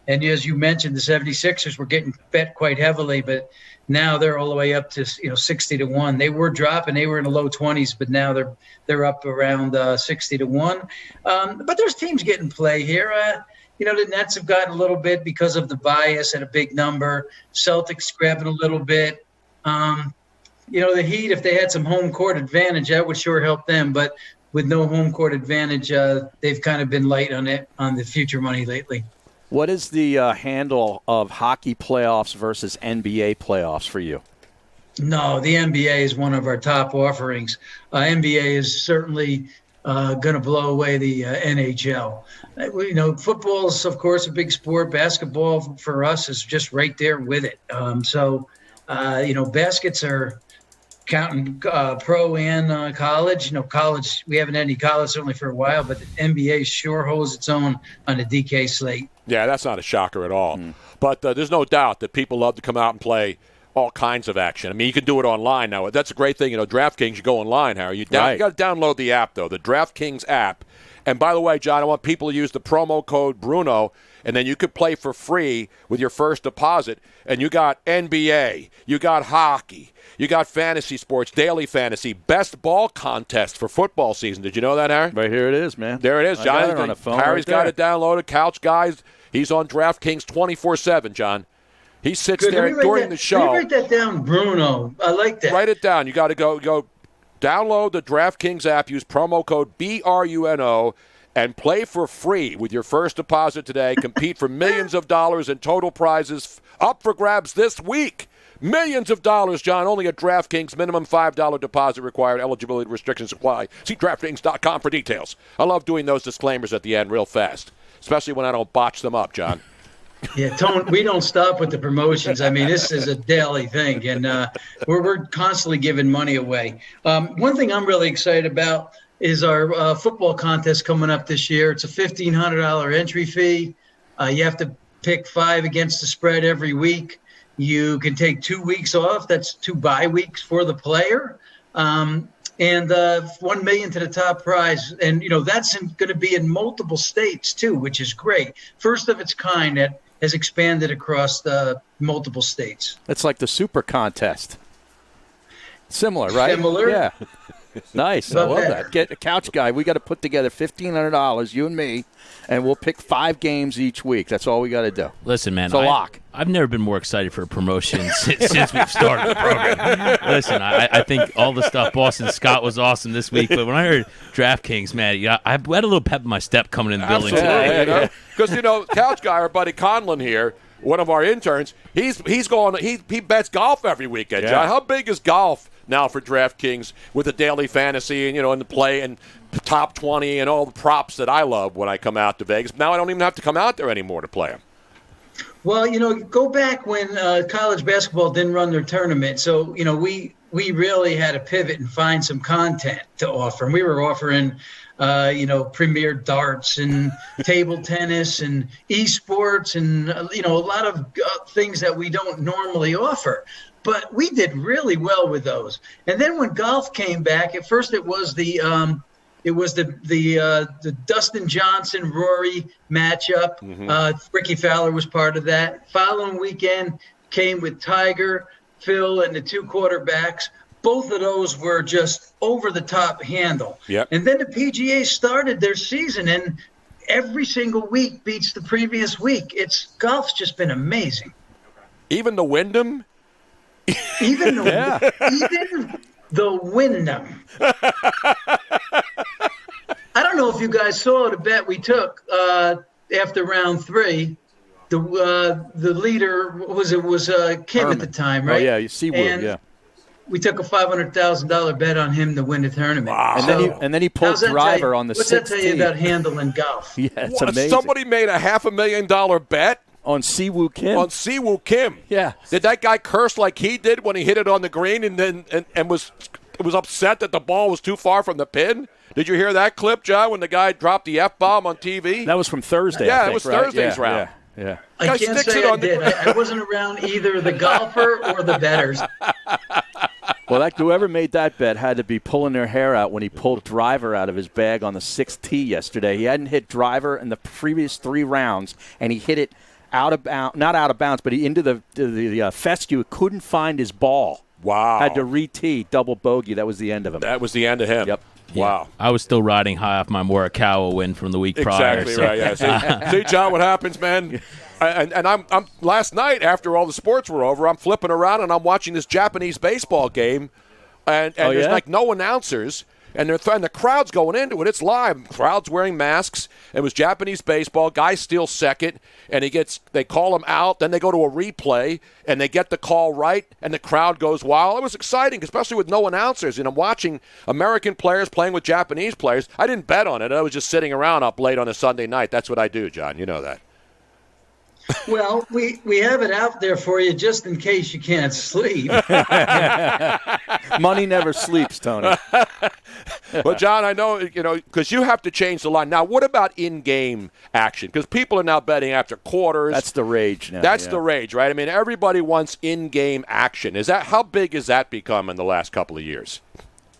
as you mentioned, the 76ers were getting bet quite heavily, but now they're all the way up to 60-1. They were dropping; they were in the low 20s, but now they're up around 60-1. But there's teams getting play here. The Nets have gotten a little bit because of the bias at a big number. Celtics grabbing a little bit. The Heat, if they had some home court advantage, that would sure help them. But with no home court advantage, they've kind of been light on the future money lately. What is the handle of hockey playoffs versus NBA playoffs for you? No, the NBA is one of our top offerings. NBA is certainly going to blow away the NHL. Football is, of course, a big sport. Basketball for us is just right there with it. Baskets are counting pro and college. College, we haven't had any college certainly for a while, but the NBA sure holds its own on the DK slate. Yeah, that's not a shocker at all. But there's no doubt that people love to come out and play all kinds of action. I mean, you can do it online now. That's a great thing. DraftKings, you go online, Harry. You got to download the app, though, the DraftKings app. And by the way, John, I want people to use the promo code Bruno, and then you could play for free with your first deposit. And you got NBA, you got hockey, you got fantasy sports, daily fantasy, best ball contest for football season. Did you know that, Harry? Right here it is, man. There it is, John. I got it on the phone. Harry's got it downloaded. Couch Guys, he's on DraftKings 24/7, John. He sits there during the show. Let me write that down, Bruno. I like that. Write it down. You got to go download the DraftKings app, use promo code BRUNO, and play for free with your first deposit today. Compete for millions of dollars in total prizes up for grabs this week. Millions of dollars, John, only at DraftKings. Minimum $5 deposit required. Eligibility restrictions apply. See DraftKings.com for details. I love doing those disclaimers at the end real fast, especially when I don't botch them up, John. Yeah, Tone, we don't stop with the promotions. I mean, this is a daily thing, and we're constantly giving money away. One thing I'm really excited about is our football contest coming up this year. It's a $1,500 entry fee. You have to pick 5 against the spread every week. You can take 2 weeks off. That's 2 bye weeks for the player. And $1 million to the top prize. And, that's going to be in multiple states, too, which is great. First of its kind that has expanded across the multiple states. It's like the super contest. Similar, right? Similar. Yeah. Nice. I love that. Get a Couch Guy. We got to put together $1,500, you and me, and we'll pick 5 games each week. That's all we got to do. Listen, man. It's a lock. I've never been more excited for a promotion since we've started the program. Listen, I think all the stuff Boston Scott was awesome this week, but when I heard DraftKings, man, I had a little pep in my step coming in the building today. Because, Couch Guy, our buddy Conlon here, one of our interns, he bets golf every weekend, Yeah. John. How big is golf now for DraftKings with the daily fantasy and, and the play and the top 20 and all the props that I love when I come out to Vegas? Now I don't even have to come out there anymore to play them. Well, go back when college basketball didn't run their tournament. So, we really had to pivot and find some content to offer. And we were offering, premier darts and table tennis and esports and, a lot of things that we don't normally offer. But we did really well with those. And then when golf came back, at first it was the Dustin Johnson Rory matchup. Ricky Fowler was part of that. Following weekend came with Tiger, Phil, and the 2 quarterbacks. Both of those were just over the top handle. Yep. And then the PGA started their season, and every single week beats the previous week. Golf's just been amazing. Even the Wyndham. Even the Wyndham. I don't know if you guys saw the bet we took after round 3. The leader was Kim at the time, right? Oh yeah, Seawood, yeah. We took a $500,000 bet on him to win the tournament. Wow. And then he pulled driver on the 16th. What's that tell you about handling golf? Yeah, it's amazing. Somebody made a $500,000 bet on Siwoo Kim. On Siwoo Kim. Yeah. Did that guy curse like he did when he hit it on the green and was upset that the ball was too far from the pin? Did you hear that clip, John, when the guy dropped the F-bomb on TV? That was from Thursday. Yeah, I think, it was right? Thursday's round. Yeah. I can't say I did. I wasn't around either the golfer or the bettors. Well, whoever made that bet had to be pulling their hair out when he pulled driver out of his bag on the 6th tee yesterday. He hadn't hit driver in the previous 3 rounds, and he hit it out of bounds, not out of bounds, but into the fescue. Couldn't find his ball. Wow. Had to re-tee, double bogey. That was the end of him. That was the end of him. Yep. Wow. I was still riding high off my Morikawa win from the week prior. Exactly right. Yeah. See, John, what happens, man? And I'm last night after all the sports were over, I'm flipping around and I'm watching this Japanese baseball game, and there's like no announcers. And the crowd's going into it. It's live. Crowd's wearing masks. It was Japanese baseball. Guy steals second, and they call him out. Then they go to a replay, and they get the call right, and the crowd goes wild. It was exciting, especially with no announcers. And I'm watching American players playing with Japanese players. I didn't bet on it. I was just sitting around up late on a Sunday night. That's what I do, John. You know that. Well, we have it out there for you just in case you can't sleep. Money never sleeps, Tony. Well, John, I know, because you have to change the line. Now, what about in-game action? Because people are now betting after quarters. That's the rage now. That's the rage, right? I mean, everybody wants in-game action. How big has that become in the last couple of years?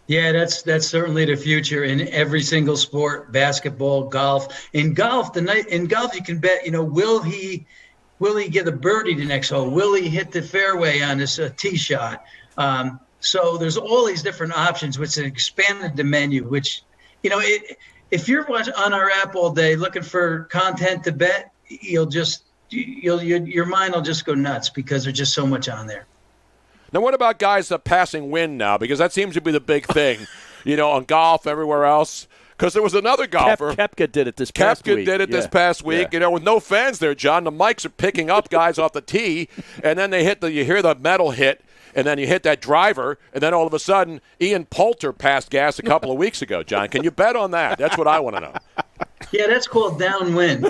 Yeah, that's certainly the future in every single sport, basketball, golf. In golf, you can bet, will he get a birdie the next hole? Will he hit the fairway on this tee shot? So there's all these different options, which expanded the menu, which, if you're on our app all day looking for content to bet, your mind will just go nuts because there's just so much on there. Now, what about guys passing wind now? Because that seems to be the big thing, on golf, everywhere else. Because there was another golfer. Koepka did it this past week. This past week. With no fans there, John. The mics are picking up guys off the tee, and then you hear the metal hit, and then you hit that driver, and then all of a sudden, Ian Poulter passed gas a couple of weeks ago, John. Can you bet on that? That's what I want to know. Yeah, that's called downwind.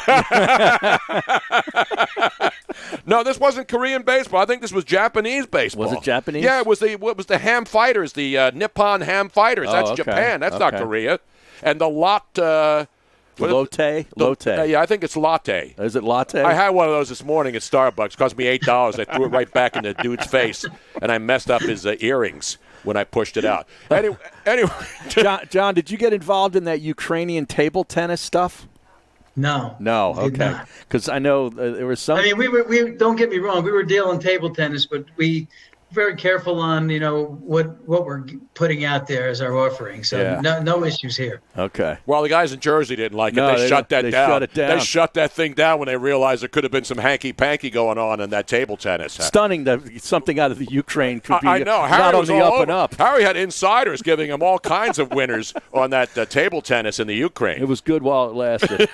No, this wasn't Korean baseball. I think this was Japanese baseball. Was it Japanese? Yeah, it was the Ham Fighters, the Nippon Ham Fighters. That's okay. Japan. That's not Korea. And the latte. Yeah, I think it's latte. Is it latte? I had one of those this morning at Starbucks. It cost me $8. I threw it right back in the dude's face, and I messed up his earrings when I pushed it out. Anyway. John, did you get involved in that Ukrainian table tennis stuff? No. Okay. Because I know there was some. I mean, we don't get me wrong. We were dealing table tennis, but we very careful on what we're putting out there as our offering. So no issues here. Okay. Well, the guys in Jersey didn't like it. They shut that down. Shut it down. They shut that thing down when they realized there could have been some hanky-panky going on in that table tennis. Stunning that something out of the Ukraine could be I know. Harry not on was the all up over. and up. Harry had insiders giving him all kinds of winners on that table tennis in the Ukraine. It was good while it lasted.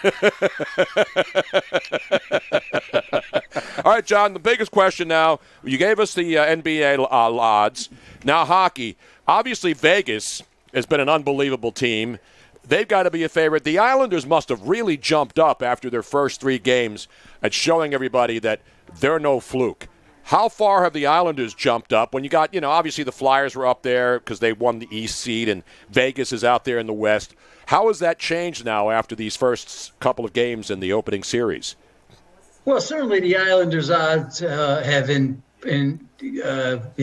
All right, John, the biggest question now, you gave us the NBA odds. Now hockey. Obviously, Vegas has been an unbelievable team. They've got to be a favorite. The Islanders must have really jumped up after their first 3 games at showing everybody that they're no fluke. How far have the Islanders jumped up when you got, obviously the Flyers were up there because they won the East seed and Vegas is out there in the West. How has that changed now after these first couple of games in the opening series? Well, certainly the Islanders' odds have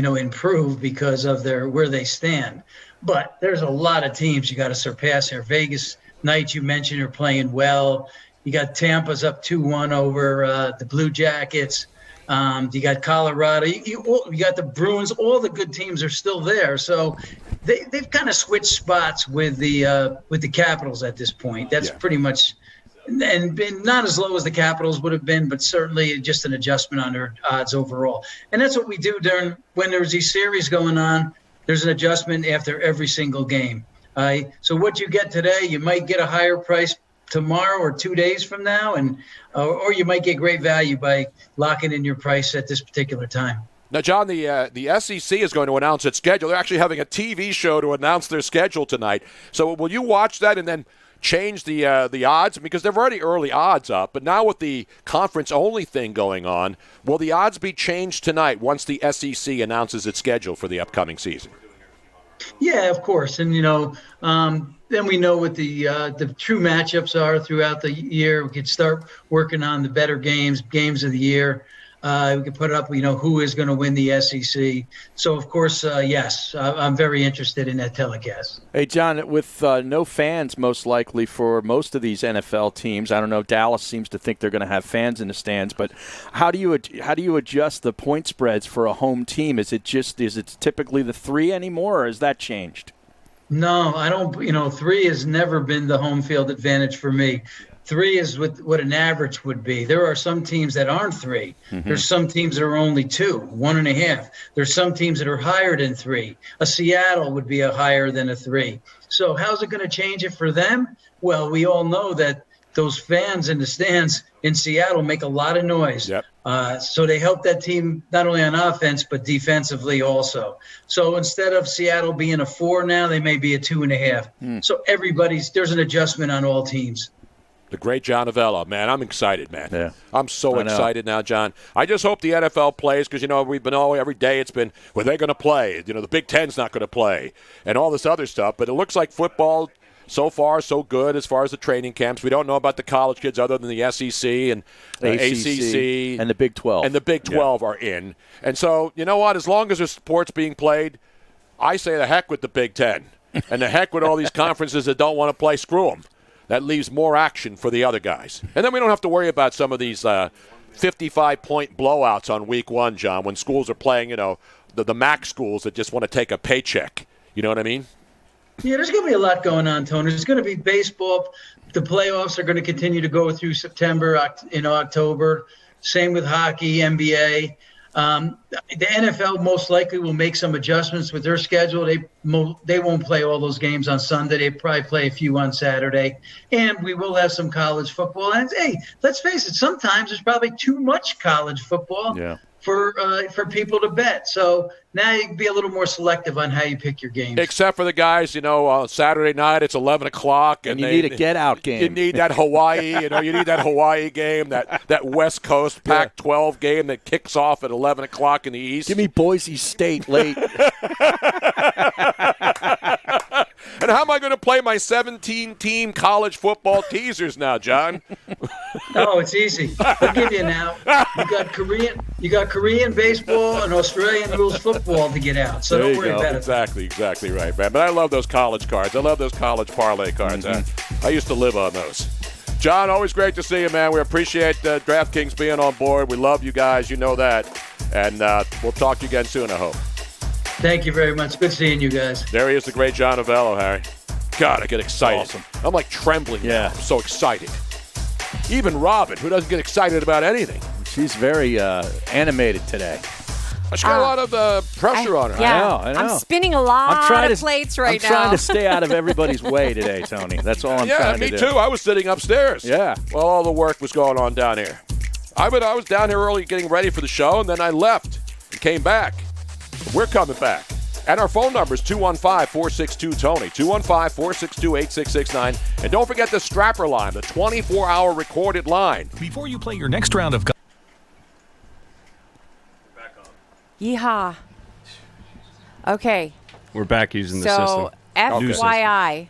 improved because of where they stand. But there's a lot of teams you got to surpass here. Vegas Knights, you mentioned, are playing well. You got Tampa's up 2-1 over the Blue Jackets. You got Colorado. You got the Bruins. All the good teams are still there. So they've kind of switched spots with the Capitals at this point. That's pretty much. And been not as low as the Capitals would have been, but certainly just an adjustment on their odds overall. And that's what we do when there's these series going on. There's an adjustment after every single game. So what you get today, you might get a higher price tomorrow or 2 days from now, or you might get great value by locking in your price at this particular time. Now, John, the SEC is going to announce its schedule. They're actually having a TV show to announce their schedule tonight. So will you watch that and then change the odds? Because they're already early odds up, but now with the conference-only thing going on, will the odds be changed tonight once the SEC announces its schedule for the upcoming season? Yeah, of course. And, then we know what the true matchups are throughout the year. We could start working on the better games of the year. We could put up, who is going to win the SEC. So, of course, yes, I'm very interested in that telecast. Hey, John, with no fans most likely for most of these NFL teams, I don't know, Dallas seems to think they're going to have fans in the stands, but how do you adjust the point spreads for a home team? Is it typically the 3 anymore, or has that changed? No, I don't. 3 has never been the home field advantage for me. 3 is what an average would be. There are some teams that aren't 3. Mm-hmm. There's some teams that are only 2, 1.5. There's some teams that are higher than 3. A Seattle would be higher than a 3. So how's it going to change it for them? Well, we all know that those fans in the stands in Seattle make a lot of noise. Yep. So they help that team not only on offense, but defensively also. So instead of Seattle being a 4 now, they may be a 2.5. So there's an adjustment on all teams. The great John Avello, man. I'm excited, man. Yeah. I'm so excited now, John. I just hope the NFL plays because, we've been every day it's been, well, they're going to play. The Big Ten's not going to play and all this other stuff. But it looks like football so far so good as far as the training camps. We don't know about the college kids other than the SEC and ACC. And the Big 12. And the Big 12 are in. And so, you know what? As long as there's sports being played, I say the heck with the Big Ten. And the heck with all these conferences that don't want to play. Screw them. That leaves more action for the other guys. And then we don't have to worry about some of these 55-point blowouts on week 1, John, when schools are playing, the MAC schools that just want to take a paycheck. You know what I mean? Yeah, there's going to be a lot going on, Tony. There's going to be baseball. The playoffs are going to continue to go through September, October. Same with hockey, NBA. The NFL most likely will make some adjustments with their schedule. They won't play all those games on Sunday. They probably play a few on Saturday. And we will have some college football. And, hey, let's face it, sometimes there's probably too much college football for people to bet. So now you can be a little more selective on how you pick your games. Except for the guys, on Saturday night it's 11 o'clock. And you need a get-out game. You need that Hawaii, you need that Hawaii game, that West Coast Pac-12 game that kicks off at 11 o'clock in the East. Give me Boise State late. And how am I going to play my 17-team college football teasers now, John? Oh, it's easy. I'll give you now. You got Korean baseball and Australian rules football to get out. So don't worry about it. Exactly right, man. But I love those college cards. I love those college parlay cards. I used to live on those. John, always great to see you, man. We appreciate DraftKings being on board. We love you guys. You know that. And we'll talk to you again soon, I hope. Thank you very much. Good seeing you guys. There he is, the great John Avello, Harry. God, I get excited. Awesome. I'm like trembling now. I'm so excited. Even Robin, who doesn't get excited about anything. She's very animated today. She's got a lot of pressure on her. Yeah, I know. I'm spinning a lot of plates right now. I'm trying to stay out of everybody's way today, Tony. That's all I'm trying to do. Yeah, me too. I was sitting upstairs. Yeah. While all the work was going on down here. I was down here early getting ready for the show, and then I left and came back. We're coming back. And our phone number is 215-462-TONY, 215-462-8669. And don't forget the Strapper line, the 24-hour recorded line. Before you play your next round of... Yeehaw. Okay. We're back using the system. So, FYI,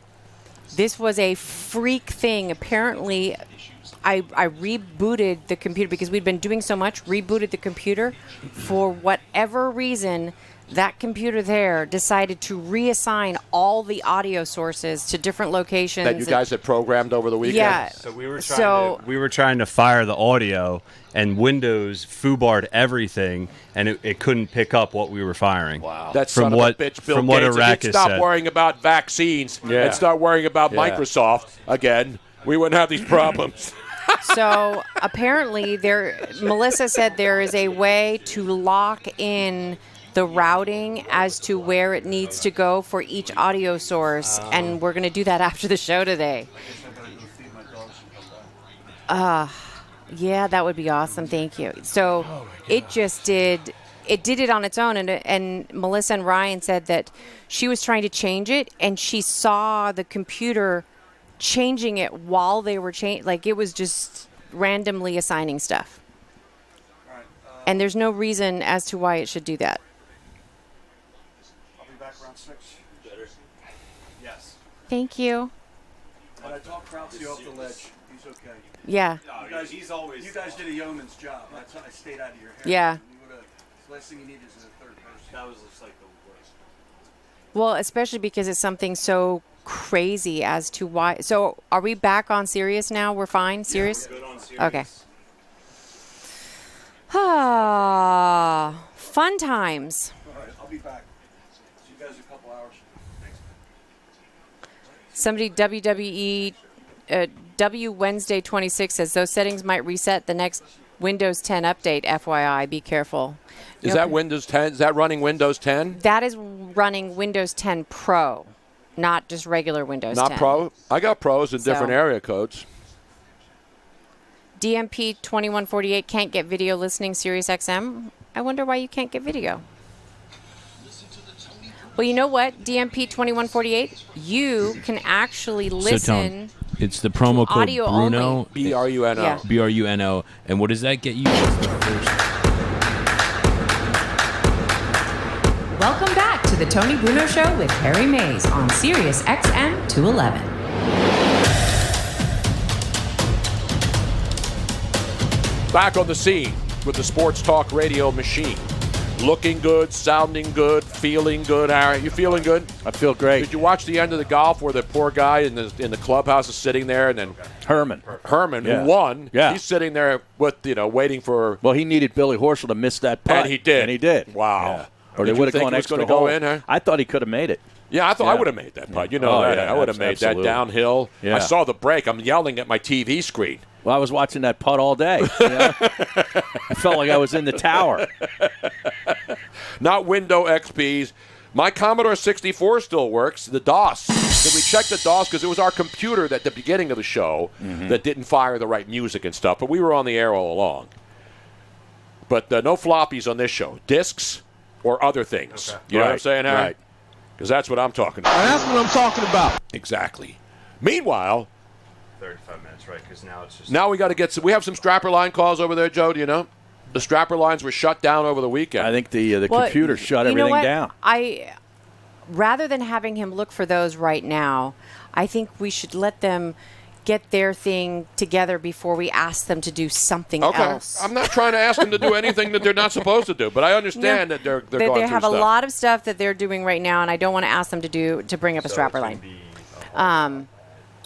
this was a freak thing. Apparently, I rebooted the computer because we'd been doing so much, rebooted the computer. For whatever reason, that computer there decided to reassign all the audio sources to different locations. That you guys had programmed over the weekend? Yeah. So we were trying to fire the audio, and Windows foobarred everything, and it couldn't pick up what we were firing. Wow. That son of a bitch, Bill from what Gates. Arrakis If he'd stop said. worrying about vaccines and start worrying about Microsoft again, we wouldn't have these problems. So apparently, Melissa said there is a way to lock in the routing as to where it needs to go for each audio source, and we're going to do that after the show today. Yeah, that would be awesome. Thank you. So it just did. It did it on its own, and Melissa and Ryan said that she was trying to change it, and she saw the computer changing it while they were changing. Like, it was just randomly assigning stuff. And there's no reason as to why it should do that. I'll be back around 6. Yes. Thank you. And I talked Krause off the ledge. He's okay. Yeah. You guys did a yeoman's job. I stayed out of your hair. Yeah. The last thing you need is a third person. That was just like the worst. Well, especially because it's something so crazy as to why. So are we back on Sirius now? We're fine? Sirius? Yeah, we're good on Sirius. Okay. Ah, fun times. All right, I'll be back. See you guys in a couple hours. Thanks. Somebody WWE W Wednesday 26 says those settings might reset the next Windows 10 update. FYI, be careful. Is that Windows 10? Is that running Windows 10? That is running Windows 10 Pro, not just regular Windows 10. Not Pro? I got Pros in different area codes. DMP 2148 can't get video listening SiriusXM. I wonder why you can't get video. Well, you know what, DMP 2148, you can actually listen. It's the promo code audio Bruno. only. B-R-U-N-O. Yeah. B-R-U-N-O. And what does that get you? Welcome back to the Tony Bruno Show with Harry Mays on SiriusXM 211. Back on the scene with the Sports Talk Radio machine. Looking good, sounding good, feeling good. Harry, you feeling good? I feel great. Did you watch the end of the golf where the poor guy in the clubhouse is sitting there, and then Herman, who won? Yeah. He's sitting there with waiting for. Well, he needed Billy Horschel to miss that putt, and he did. And he did. Wow. Yeah. Or Did they you would have think gone he was extra gonna go hole. in, huh? I thought he could have made it. Yeah, I thought I would have made that putt. You know that. Yeah, I would have made absolutely. that downhill. Yeah. I saw the break. I'm yelling at my TV screen. Well, I was watching that putt all day. I felt like I was in the tower. Not Window XPs. My Commodore 64 still works. The DOS. Did we check the DOS? Because it was our computer at the beginning of the show that didn't fire the right music and stuff. But we were on the air all along. But no floppies on this show. Discs or other things. Okay. You know what I'm saying, Harry? Right. Because that's what I'm talking about. That's what I'm talking about. Exactly. Meanwhile, 35 minutes, right? Because now it's just. now we got to get some. We have some strapper line calls over there, Joe. Do you know? The strapper lines were shut down over the weekend. I think the computer shut everything down. Rather than having him look for those right now, I think we should let them get their thing together before we ask them to do something else. I'm not trying to ask them to do anything that they're not supposed to do, but I understand that they're going They through have a stuff. lot of stuff that they're doing right now, and I don't want to ask them to bring up a strapper line.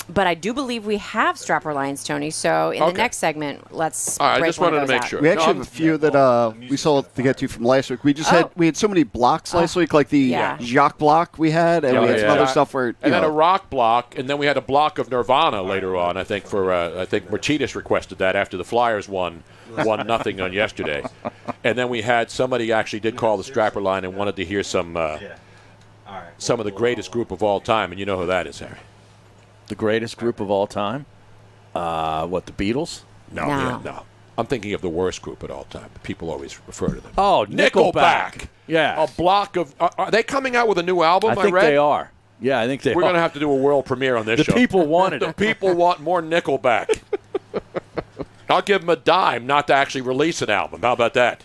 But I do believe we have strapper lines, Tony. So in the next segment, let's. All right, I break just one wanted of to those make out. sure. We actually have a few that we still have to get to from last week. We just had so many blocks last week, like the Jacques block we had, and we had some other stuff where and then a rock block, and then we had a block of Nirvana later on. I think Martinez requested that after the Flyers won 1-0 on yesterday, and then we had somebody actually did call the strapper line and wanted to hear some of the greatest group of all time, and you know who that is, Harry. The greatest group of all time? What, the Beatles? No. I'm thinking of the worst group at all time. People always refer to them. Oh, Nickelback. Yeah. A block of... Are they coming out with a new album, I think they are. Yeah, I think they are. We're going to have to do a world premiere on this show. The people wanted it. The people want more Nickelback. I'll give them a dime not to actually release an album. How about that?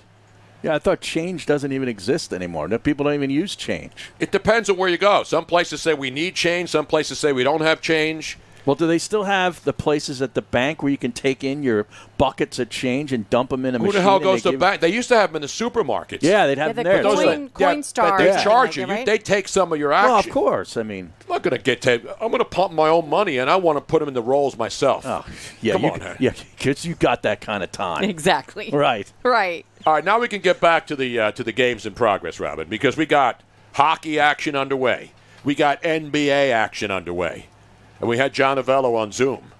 Yeah, I thought change doesn't even exist anymore. People don't even use change. It depends on where you go. Some places say we need change. Some places say we don't have change. Well, do they still have the places at the bank where you can take in your buckets of change and dump them in a machine? Who the hell goes to the bank? They used to have them in the supermarkets. Yeah, they'd have them there. But they charge you. Right? They take some of your action. Well, of course. I mean, I'm not going to I'm going to pump my own money, and I want to put them in the rolls myself. Oh, yeah, Come on, yeah, because you got that kind of time. Exactly. Right. Right. All right, now we can get back to the games in progress, Robin, because we got hockey action underway. We got NBA action underway. And we had John Avello on Zoom.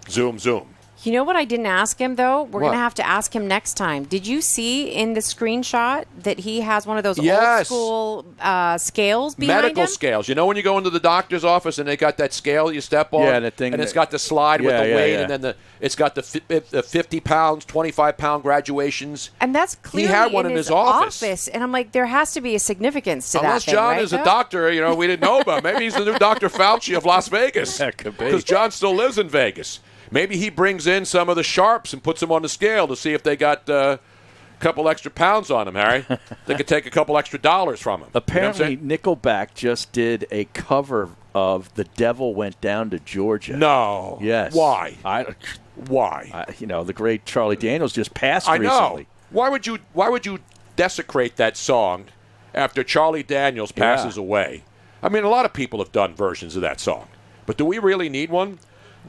Zoom. You know what I didn't ask him, though? We're going What? to have to ask him next time. Did you see in the screenshot that he has one of those Yes. old school scales behind Medical him? scales. You know when you go into the doctor's office and they got that scale you step on? Yeah, the thing and it's that- got the slide with the Yeah, weight, yeah. and then it's got the 50 pounds, 25-pound graduations. And that's clearly He had one in his office. And I'm like, there has to be a significance to Unless that thing, John right, is a Joe? doctor, we didn't know about. Maybe he's the new Dr. Fauci of Las Vegas. That could be. Because John still lives in Vegas. Maybe he brings in some of the sharps and puts them on the scale to see if they got a couple extra pounds on them, Harry. They could take a couple extra dollars from him. Apparently, Nickelback just did a cover of "The Devil Went Down to Georgia." No. Yes. Why? Why? The great Charlie Daniels just passed I recently. know. Why would you desecrate that song after Charlie Daniels passes away? I mean, a lot of people have done versions of that song, but do we really need one?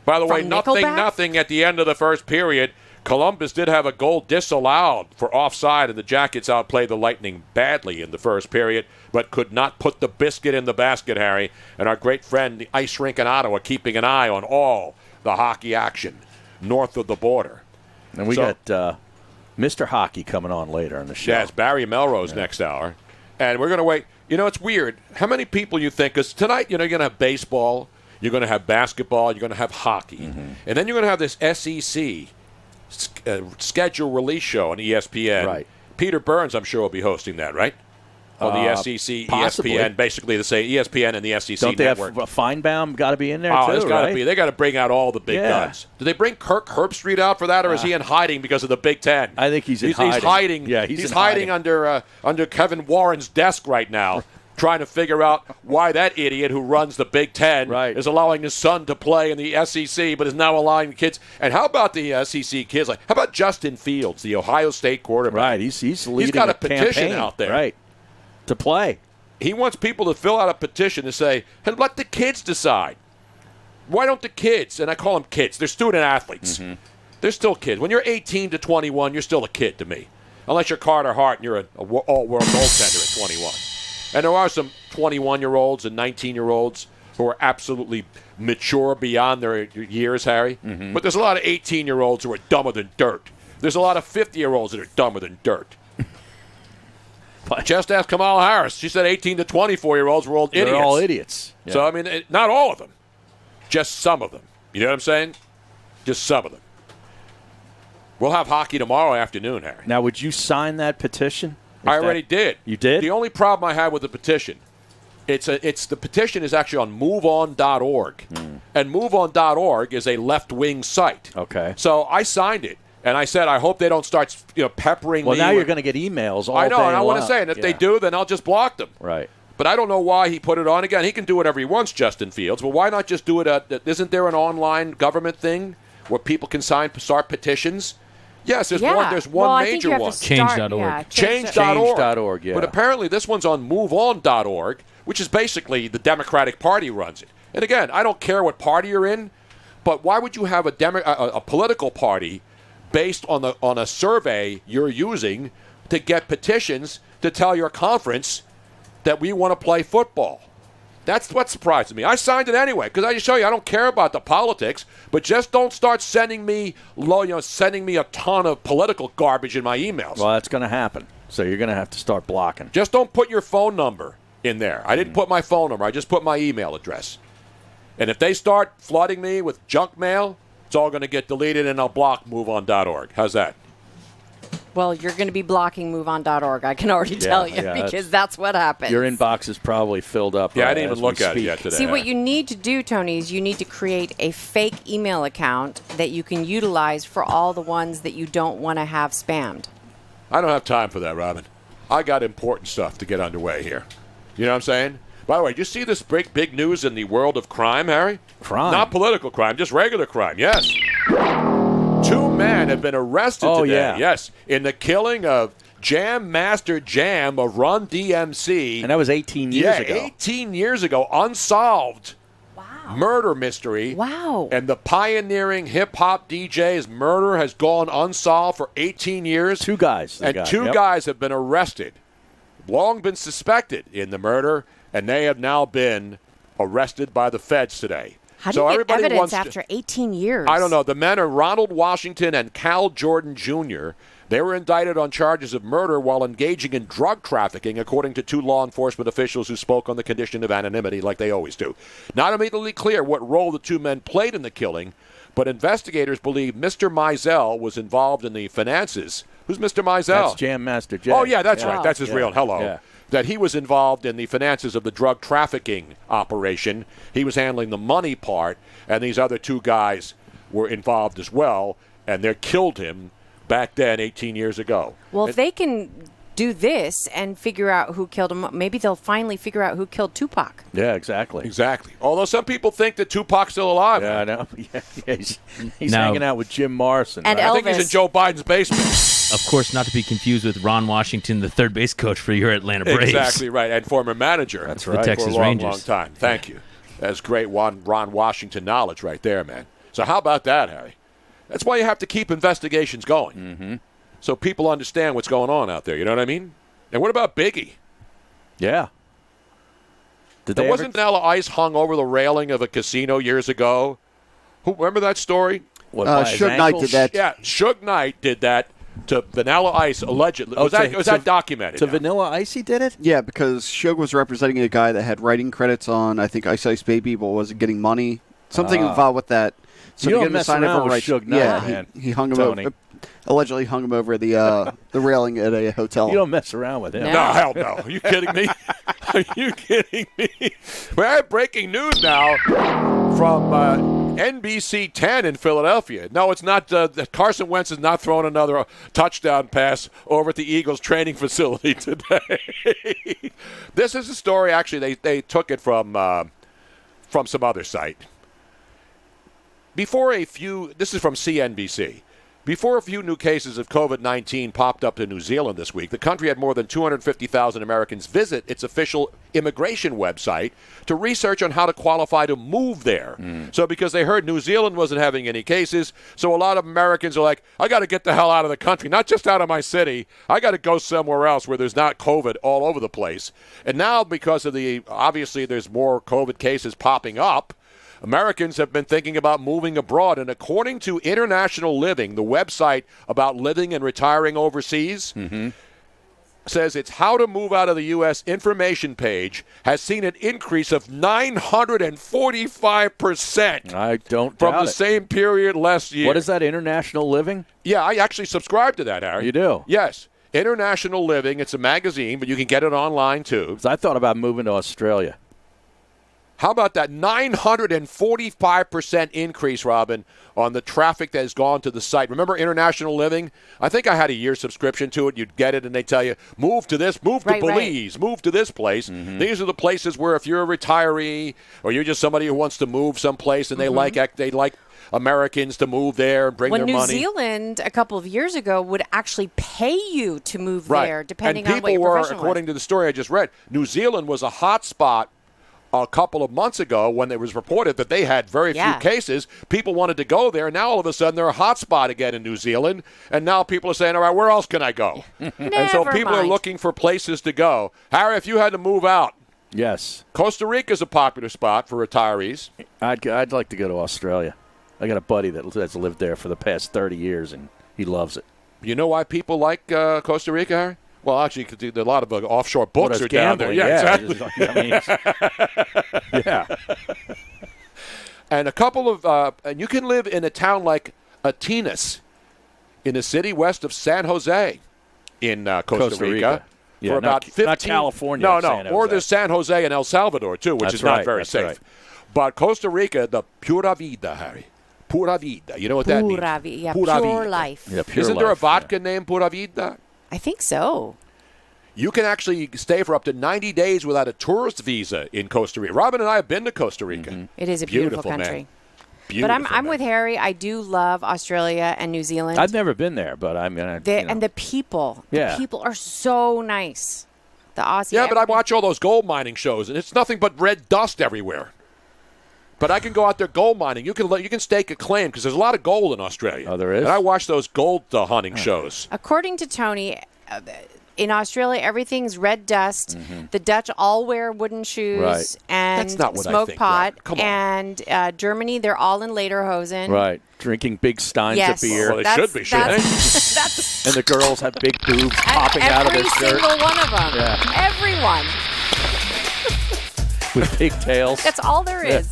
By the way, From nothing Nickelback? at the end of the first period. Columbus did have a goal disallowed for offside, and the Jackets outplayed the Lightning badly in the first period, but could not put the biscuit in the basket, Harry. And our great friend, the ice rink in Ottawa, keeping an eye on all the hockey action north of the border. And we got Mr. Hockey coming on later in the show. Yeah, it's Barry Melrose next hour. And we're going to wait. You know, it's weird. How many people you think? Because tonight, you're going to have baseball, you're going to have basketball, you're going to have hockey. And then you're going to have this SEC schedule release show on ESPN. Right. Peter Burns, I'm sure, will be hosting that, right? On the SEC, possibly. ESPN, basically to say ESPN and the SEC Don't they network. have Feinbaum got to be in there too? There's got to right? be. They got to bring out all the big guns. Do they bring Kirk Herbstreit out for that, or is he in hiding because of the Big Ten? I think he's in hiding. He's hiding. Yeah, he's hiding under Kevin Warren's desk right now, trying to figure out why that idiot who runs the Big Ten is allowing his son to play in the SEC, but is now allowing kids. And how about the SEC kids? Like, how about Justin Fields, the Ohio State quarterback? Right, he's leading. He's got a petition campaign, out there, right, to play. He wants people to fill out a petition to say, hey, let the kids decide. Why don't the kids, and I call them kids, they're student athletes. They're still kids. When you're 18 to 21, you're still a kid to me. Unless you're Carter Hart and you're an all-world goaltender at 21. And there are some 21-year-olds and 19-year-olds who are absolutely mature beyond their years, Harry. But there's a lot of 18-year-olds who are dumber than dirt. There's a lot of 50-year-olds that are dumber than dirt. Just ask Kamala Harris. She said 18 to 24-year-olds were all idiots. They're all idiots. Yeah. So, I mean, not all of them. Just some of them. You know what I'm saying? Just some of them. We'll have hockey tomorrow afternoon, Harry. Now, would you sign that petition? I already did. You did? The only problem I had with the petition, the petition is actually on MoveOn.org. And MoveOn.org is a left-wing site. Okay. So I signed it. And I said, I hope they don't start, peppering me. Well, now you're going to get emails all I know, day and I want to long. say, and if they do, then I'll just block them. Right. But I don't know why he put it on. Again, he can do whatever he wants, Justin Fields. But why not just do it isn't there an online government thing where people can start petitions? Yes, there's one major one. Change.org. Yeah, Change.org. Yeah. But apparently this one's on MoveOn.org, which is basically the Democratic Party runs it. And again, I don't care what party you're in, but why would you have a political party based on a survey you're using to get petitions to tell your conference that we want to play football? That's what surprised me. I signed it anyway because I just show you I don't care about the politics, but just don't start sending me a ton of political garbage in my emails. Well, that's going to happen. So you're going to have to start blocking. Just don't put your phone number in there. I didn't put my phone number. I just put my email address. And if they start flooding me with junk mail, it's all going to get deleted, and I'll block MoveOn.org. How's that? Well, you're going to be blocking MoveOn.org, I can already tell you, because that's what happens. Your inbox is probably filled up. Yeah, I didn't even look at it yet today. See, what you need to do, Tony, is you need to create a fake email account that you can utilize for all the ones that you don't want to have spammed. I don't have time for that, Robin. I got important stuff to get underway here. You know what I'm saying? By the way, did you see this big news in the world of crime, Harry? Crime? Not political crime, just regular crime, yes. 2 men have been arrested today, yes, in the killing of Jam Master Jam of Run DMC. And that was 18 years ago. 18 years ago, unsolved murder mystery. Wow. And the pioneering hip-hop DJ's murder has gone unsolved for 18 years. 2 guys. And 2 guys have been arrested, long been suspected in the murder, and they have now been arrested by the feds today. How do you get evidence after 18 years? I don't know. The men are Ronald Washington and Cal Jordan Jr. They were indicted on charges of murder while engaging in drug trafficking, according to 2 law enforcement officials who spoke on the condition of anonymity, like they always do. Not immediately clear what role the 2 men played in the killing, but investigators believe Mr. Mizell was involved in the finances. Who's Mr. Mizell? That's Jam Master Jam. Oh, yeah, that's right. That's his real. Hello. Yeah. That he was involved in the finances of the drug trafficking operation. He was handling the money part, and these other 2 guys were involved as well, and they killed him back then 18 years ago. Well, if they can do this and figure out who killed him, maybe they'll finally figure out who killed Tupac. Yeah, exactly. Exactly. Although some people think that Tupac's still alive. Yeah, I know. Yeah, he's hanging out with Jim Morrison. And I think he's in Joe Biden's basement. Of course, not to be confused with Ron Washington, the third base coach for your Atlanta Braves. Exactly right, and former manager. That's right. The Texas for a long, Rangers. long time. Thank you. That's great Ron Washington knowledge right there, man. So how about that, Harry? That's why you have to keep investigations going, so people understand what's going on out there. You know what I mean? And what about Biggie? Yeah. Wasn't Vanilla Ice hung over the railing of a casino years ago, Remember that story? Suge Knight did that. Yeah, Suge Knight did that to Vanilla Ice, allegedly. Was that documented? To Vanilla Ice he did it? Yeah, because Suge was representing a guy that had writing credits on, I think, Ice Ice Baby, but wasn't getting money. Something involved with that. So you to don't get him to mess sign around over with Suge Knight, man. he hung him Tony. over. Allegedly hung him over the railing at a hotel. You don't mess around with him. No, hell no. Are you kidding me? Are you kidding me? We have breaking news now from NBC 10 in Philadelphia. No, it's not. Carson Wentz is not throwing another touchdown pass over at the Eagles training facility today. This is a story, actually, they took it from some other site. This is from CNBC. Before a few new cases of COVID-19 popped up in New Zealand this week, the country had more than 250,000 Americans visit its official immigration website to research on how to qualify to move there. So because they heard New Zealand wasn't having any cases, so a lot of Americans are like, I got to get the hell out of the country, not just out of my city. I got to go somewhere else where there's not COVID all over the place. And now because of obviously there's more COVID cases popping up, Americans have been thinking about moving abroad, and according to International Living, the website about living and retiring overseas, says its How to Move Out of the U.S. information page has seen an increase of 945%. I don't from doubt the it. same period last year. What is that, International Living? Yeah, I actually subscribe to that, Harry. You do? Yes. International Living. It's a magazine, but you can get it online, too. I thought about moving to Australia. How about that 945% increase, Robin, on the traffic that has gone to the site? Remember International Living? I think I had a year subscription to it. You'd get it, and they tell you, move to this, move to Belize, move to this place. These are the places where if you're a retiree or you're just somebody who wants to move someplace and they like Americans to move there and bring their money. When New Zealand, a couple of years ago, would actually pay you to move there, depending on what your profession was. According to the story I just read, New Zealand was a hot spot a couple of months ago when it was reported that they had very few cases. People wanted to go there. Now all of a sudden they're a hot spot again in New Zealand. And now people are saying, all right, where else can I go? And so people are looking for places to go. Harry, if you had to move out, yes, Costa Rica is a popular spot for retirees. I'd like to go to Australia. I got a buddy that's lived there for the past 30 years, and he loves it. You know why people like Costa Rica, Harry? Well, actually, a lot of offshore books are down there. Yeah, exactly. And a couple of, and you can live in a town like Atenas, in a city west of San Jose, in Costa Rica. Yeah, for about 15. Not California. No. San Or there's San Jose and El Salvador too, which is not very safe. Right. But Costa Rica, the pura vida, Harry. Pura vida. You know what that means? Pure life. Yeah, pure Isn't there a life, vodka named Pura Vida? I think so. You can actually stay for up to 90 days without a tourist visa in Costa Rica. Robin and I have been to Costa Rica. It is a beautiful country. Man. Beautiful, but I'm with Harry. I do love Australia and New Zealand. I've never been there, but I'm going to. And the people. The people are so nice. The Aussie. Yeah, but I watch all those gold mining shows, and it's nothing but red dust everywhere. But I can go out there gold mining. You can stake a claim because there's a lot of gold in Australia. Oh, there is? And I watch those gold hunting shows. According to Tony, in Australia, everything's red dust. The Dutch all wear wooden shoes and smoke pot. And Germany, they're all in lederhosen. Right. Drinking big steins of beer. Well, they should be, shouldn't they? And the girls have big boobs popping out of their shirt. Every single one of them. Yeah. Everyone. With pigtails. That's all there is.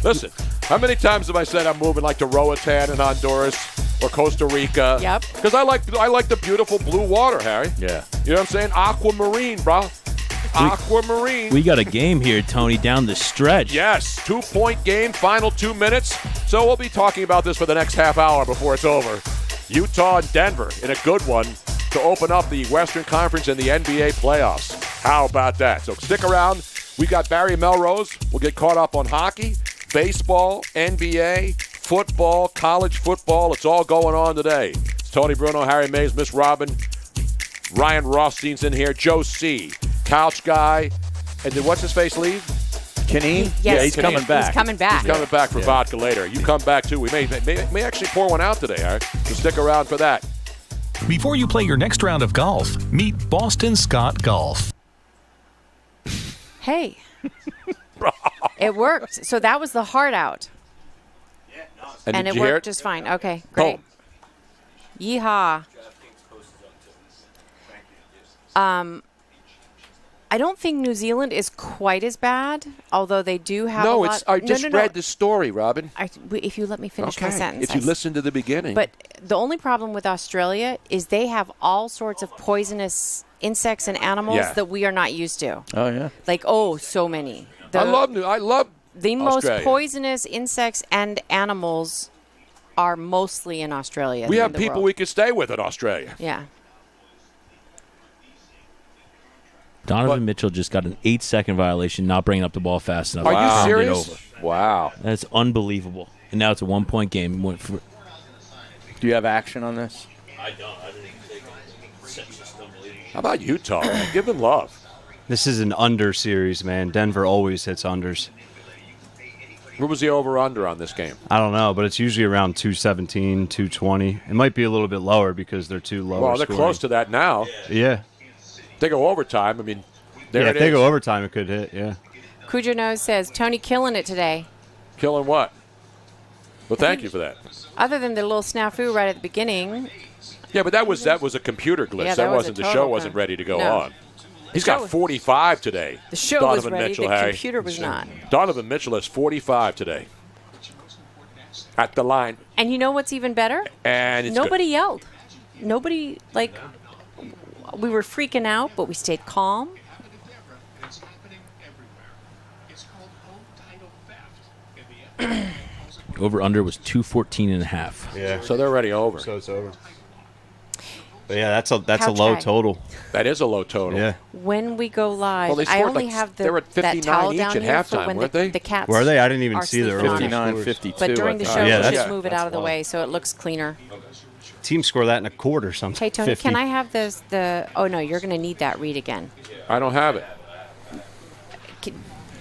Listen, how many times have I said I'm moving like to Roatan in Honduras or Costa Rica? Yep. Because I like the beautiful blue water, Harry. Yeah. You know what I'm saying? Aquamarine, bro. Aquamarine. We got a game here, Tony, down the stretch. Yes, 2-point game, final 2 minutes. So we'll be talking about this for the next half hour before it's over. Utah and Denver in a good one to open up the Western Conference and the NBA playoffs. How about that? So stick around. We got Barry Melrose. We'll get caught up on hockey, baseball, NBA, football, college football. It's all going on today. It's Tony Bruno, Harry Mays, Miss Robin, Ryan Rothstein's in here, Joe C., Couch Guy, and did what's his face leave? Kenny? Yes. Yeah, he's coming back. He's coming back. He's coming back for vodka later. You come back too. We may actually pour one out today, all right? So stick around for that. Before you play your next round of golf, meet Boston Scott Golf. Hey. It worked. So that was the hard out. And it worked just fine. Okay, great. Boom. Yeehaw. I don't think New Zealand is quite as bad, although they do have a lot. I just read the story, Robin. If you let me finish my sentence. If you listen to the beginning. But the only problem with Australia is they have all sorts of poisonous insects and animals that we are not used to. Oh, yeah. Like, so many. I love the Australia. most poisonous insects and animals are mostly in Australia. We have people we could stay with in Australia. Yeah. Donovan Mitchell just got an 8-second violation, not bringing up the ball fast enough. Are you serious? Over. Wow. That's unbelievable. And now it's a 1-point game. Do you have action on this? I don't. I didn't even take it. How about Utah? Man? Give them love. This is an under series, man. Denver always hits unders. What was the over-under on this game? I don't know, but it's usually around 217, 220. It might be a little bit lower because they're too low. Well, they're close to that now. Yeah. They go overtime. I mean, there it if they is. go overtime, it could hit, yeah. Cujo Nose says, Tony killing it today. Killing what? Well, thank you for that. Other than the little snafu right at the beginning. Yeah, but that was a computer glitch. Yeah, that wasn't the show wasn't ready to go on. He's got 45 today. The show Donovan was ready. Mitchell, the Harry. computer was not. Donovan Mitchell has 45 today. At the line. And you know what's even better? And it's nobody yelled. Nobody, we were freaking out, but we stayed calm. Over-under was 214.5. Yeah. So they're already over. So it's over. But yeah, that's a low total. That is a low total. Yeah. When we go live, Well, they I scored only have they were at 59 that towel each down at here halftime, for when weren't they? the cats Were they? I didn't even are see the sleeping on it. 59-52. But during the show, Yeah, we'll just move it out of the way so it looks cleaner. Team score that in a quarter or something. Hey, Tony, 50. can I have oh, no, you're going to need that read again. I don't have it.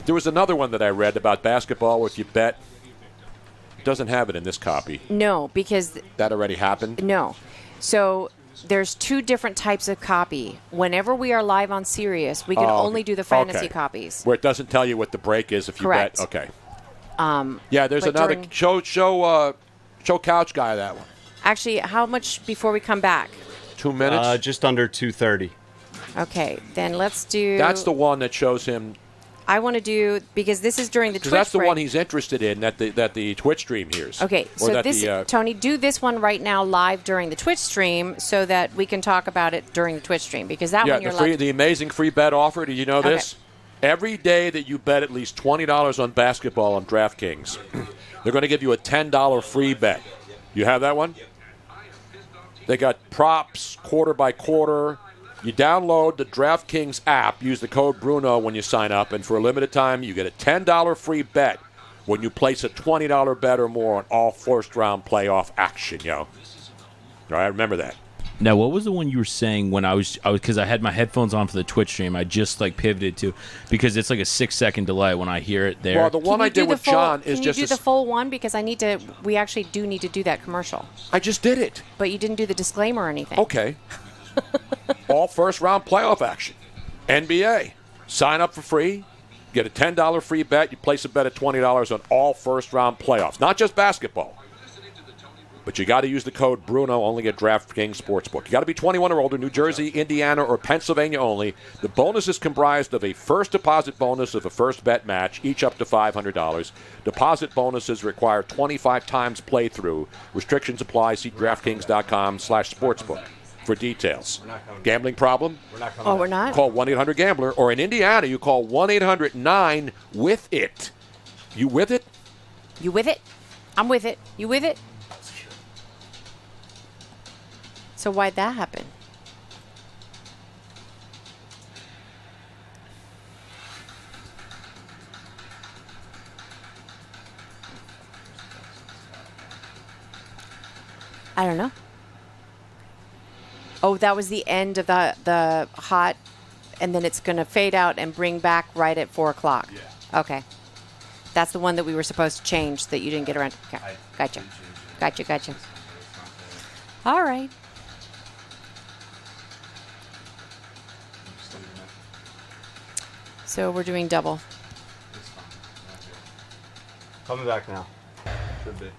There was another one that I read about basketball where if you bet. It doesn't have it in this copy. No, because that already happened? No. So there's two different types of copy. Whenever we are live on Sirius, we can only do the fantasy copies. Where it doesn't tell you what the break is if you Correct. bet. Okay. Yeah, there's another show couch guy, that one. Actually, how much before we come back? 2 minutes? Just under 2:30. Okay, then let's do... That's the one that shows him... I want to do, because this is during the Twitch that's the break. one he's interested in that the Twitch stream hears. Okay, so this, Tony, do this one right now live during the Twitch stream so that we can talk about it during the Twitch stream, because that one you're the amazing free bet offer. Did you know this? Every day that you bet at least $20 on basketball on DraftKings, they're going to give you a $10 free bet. You have that one? They got props, quarter by quarter. You download the DraftKings app, use the code Bruno when you sign up, and for a limited time, you get a $10 free bet when you place a $20 bet or more on all first-round playoff action, yo. All right, remember that. Now, what was the one you were saying when I was because I had my headphones on for the Twitch stream? I just pivoted to, because it's like a 6-second delay when I hear it there. Well, the one I did with John is just Can you do the full one, because we actually do need to do that commercial. I just did it. But you didn't do the disclaimer or anything. Okay. All first-round playoff action. NBA. Sign up for free. Get a $10 free bet. You place a bet of $20 on all first-round playoffs. Not just basketball. But you got to use the code Bruno only at DraftKings Sportsbook. You got to be 21 or older, New Jersey, Indiana, or Pennsylvania only. The bonus is comprised of a first deposit bonus of a first bet match, each up to $500. Deposit bonuses require 25 times playthrough. Restrictions apply. See DraftKings.com/sportsbook for details. Gambling problem? We're not? Call 1-800-GAMBLER. Or in Indiana, you call 1-800-9-WITH-IT. You with it? You with it? I'm with it. You with it? So why'd that happen? I don't know. Oh, that was the end of the hot, and then it's going to fade out and bring back right at 4 o'clock. Yeah. Okay. That's the one that we were supposed to change that you didn't get around. Okay. Gotcha. All right. So we're doing double. Coming back now. Should be.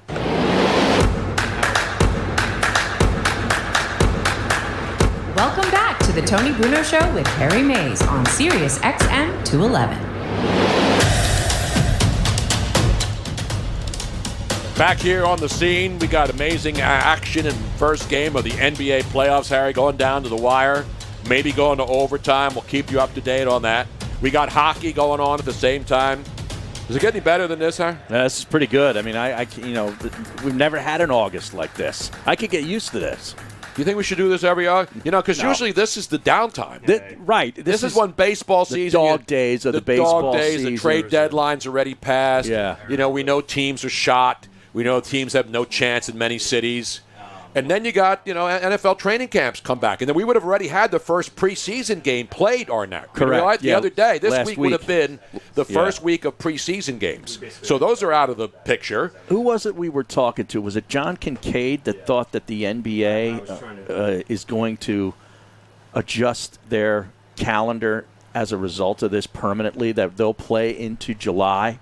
Welcome back to the Tony Bruno Show with Harry Mays on SiriusXM 211. Back here on the scene, we got amazing action in first game of the NBA playoffs, Harry, going down to the wire, maybe going to overtime. We'll keep you up to date on that. We got hockey going on at the same time. Does it get any better than this, huh? Yeah, this is pretty good. I mean, we've never had an August like this. I could get used to this. You think we should do this every August? Because usually this is the downtime. Right. This is when baseball season. The dog days of the baseball season. The trade deadline's already passed. Yeah. We know teams are shot. We know teams have no chance in many cities. And then you got, NFL training camps come back. And then we would have already had the first preseason game played, Arnett. Correct. The other day. This Last week would have been the first week of preseason games. So those are out of the picture. Who was it we were talking to? Was it John Kincaid that thought that the NBA is going to adjust their calendar as a result of this permanently, that they'll play into July?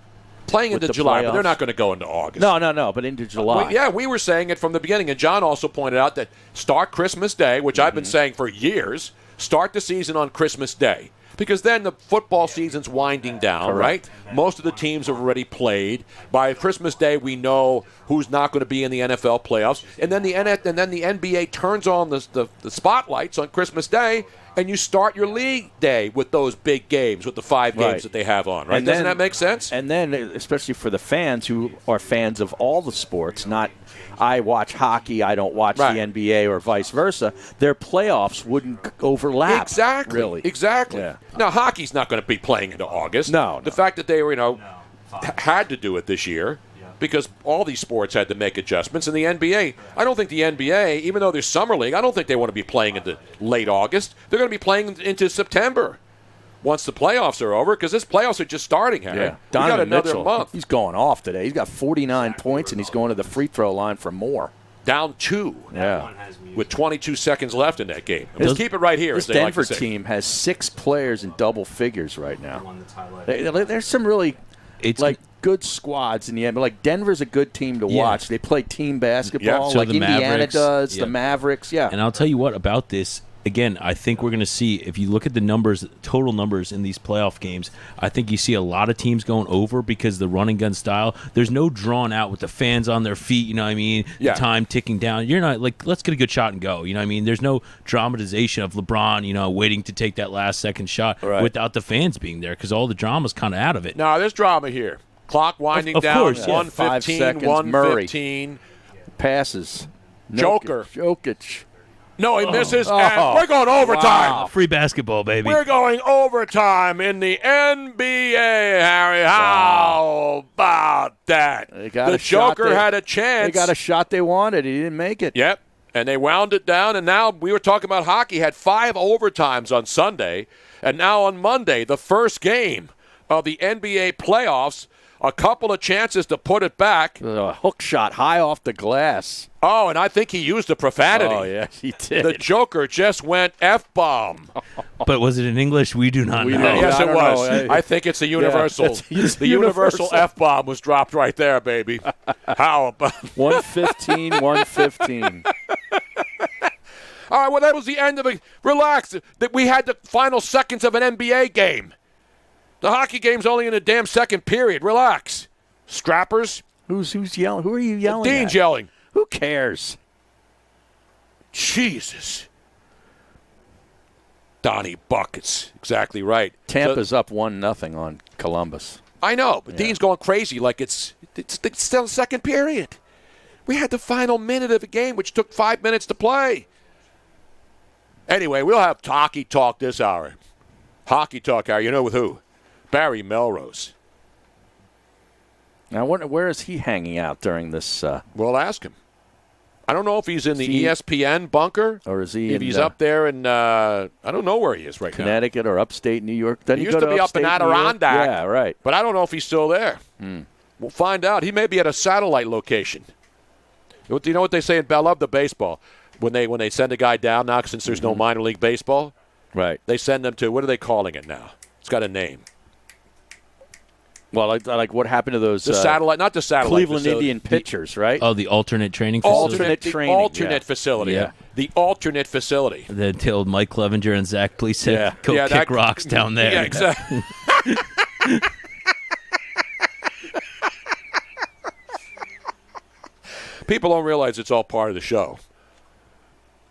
Playing into July, but they're not going to go into August. No, but into July. We were saying it from the beginning, and John also pointed out that start Christmas Day, which I've been saying for years, start the season on Christmas Day. Because then the football season's winding down, right? Most of the teams have already played. By Christmas Day, we know who's not going to be in the NFL playoffs. And then the NBA turns on the spotlights on Christmas Day, and you start your league day with those big games, with the 5 games that they have on, right? Doesn't that make sense? And then, especially for the fans who are fans of all the sports, not I watch hockey, I don't watch the NBA or vice versa, their playoffs wouldn't overlap. Exactly. Really. Exactly. Yeah. Now, hockey's not going to be playing into August. No. The fact that they were, had to do it this year, because all these sports had to make adjustments. And the NBA, I don't think the NBA, even though there's Summer League, I don't think they want to be playing into late August. They're going to be playing into September once the playoffs are over, because this playoffs are just starting, Harry. Yeah. We got another Mitchell, month. He's going off today. He's got 49 points, and he's going to the free throw line for more. Down 2. Yeah. With 22 seconds left in that game. Let's keep it right here. This as they Denver like to say. team has 6 players in double figures right now. There's some really good squads in the end. Like Denver's a good team to watch. They play team basketball like Indiana Mavericks, does, the Mavericks. Yeah. And I'll tell you what about this. Again, I think we're going to see, if you look at the numbers, total numbers in these playoff games, I think you see a lot of teams going over because the run and gun style, there's no drawn out with the fans on their feet, you know what I mean? Yeah. The time ticking down. You're not like, let's get a good shot and go, you know what I mean? There's no dramatization of LeBron, waiting to take that last second shot without the fans being there, because all the drama's kind of out of it. No, there's drama here. Clock winding of down, course, 1:15, 1:15. Passes. Jokic. No, he misses, and we're going overtime. Wow. Free basketball, baby. We're going overtime in the NBA, Harry. How about that? The Joker had a chance. They got a shot they wanted. He didn't make it. Yep, and they wound it down, and now we were talking about hockey. Had 5 overtimes on Sunday, and now on Monday, the first game of the NBA playoffs, a couple of chances to put it back. A hook shot high off the glass. Oh, and I think he used a profanity. Oh, yeah, he did. The Joker just went F-bomb. But was it in English? We do not know. Yes, it was. I think it's a universal. The universal F-bomb was dropped right there, baby. How about 1:15, 1:15. All right, well, that was the end of it. Relax. We had the final seconds of an NBA game. The hockey game's only in the damn second period. Relax. Strappers. Who's yelling? Who are you yelling Dean's at? yelling. Who cares? Jesus. Donnie Buckets. Exactly right. Tampa's up 1-0 on Columbus. I know, but Dean's going crazy like it's still the second period. We had the final minute of the game, which took 5 minutes to play. Anyway, we'll have hockey talk this hour. Hockey talk hour. You know with who? Barry Melrose. Now, where is he hanging out during this? We'll ask him. I don't know if he's in the ESPN bunker. Or is he if he's up there in, I don't know where he is right Connecticut now. or upstate New York. He used to be up in Adirondack. Yeah, right. But I don't know if he's still there. We'll find out. He may be at a satellite location. You know what they say in Bell of the baseball? When they send a guy down now, since there's no minor league baseball, right? They send them to, what are they calling it now? It's got a name. Well, like what happened to those not the satellite Cleveland facility. Indian pitchers, right? Oh, the alternate training facility. Alternate facility. Yeah. The alternate facility. The old Mike Clevenger and Zach Police said, go kick rocks down there. Yeah, exactly. People don't realize it's all part of the show.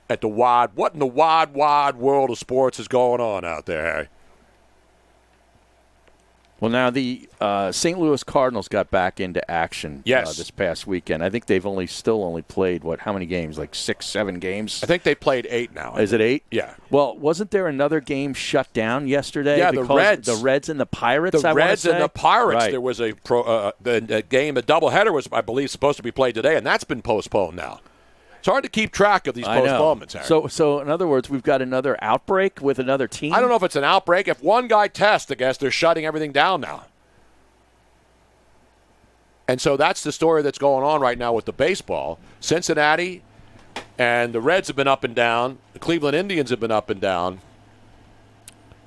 What in the wide world of sports is going on out there, Harry? Well, now the St. Louis Cardinals got back into action this past weekend. I think they've still only played, how many games? Like 6-7 games? I think they played 8 now. Is it 8? Yeah. Well, wasn't there another game shut down yesterday? Yeah, because the Reds and the Pirates, The Reds and the Pirates. Right. There was the game, a doubleheader was, I believe, supposed to be played today, and that's been postponed now. It's hard to keep track of these postponements, Harry. So in other words, we've got another outbreak with another team? I don't know if it's an outbreak. If one guy tests, I guess they're shutting everything down now. And so that's the story that's going on right now with the baseball. Cincinnati and the Reds have been up and down. The Cleveland Indians have been up and down.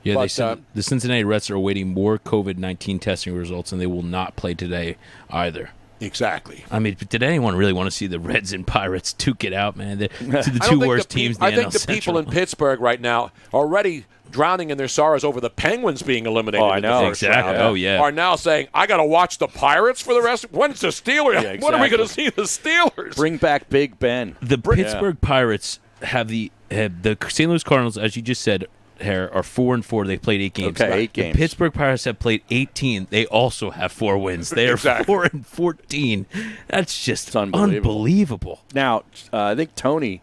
Yeah, the Cincinnati Reds are awaiting more COVID-19 testing results, and they will not play today either. Exactly. I mean, did anyone really want to see the Reds and Pirates duke it out, man? They're the two worst teams in the NL I think the Central. people in Pittsburgh right now are already drowning in their sorrows over the Penguins being eliminated in the first round. Oh, yeah. Are now saying, I got to watch the Pirates for the rest of when's the Steelers? Yeah, exactly. When are we going to see the Steelers? Bring back Big Ben. The Pittsburgh Pirates have the St. Louis Cardinals, as you just said, are 4-4. They played 8 games. Okay, 8 games. The Pittsburgh Pirates have played 18. They also have 4 wins. They are 4-14. That's just unbelievable. Now, I think Tony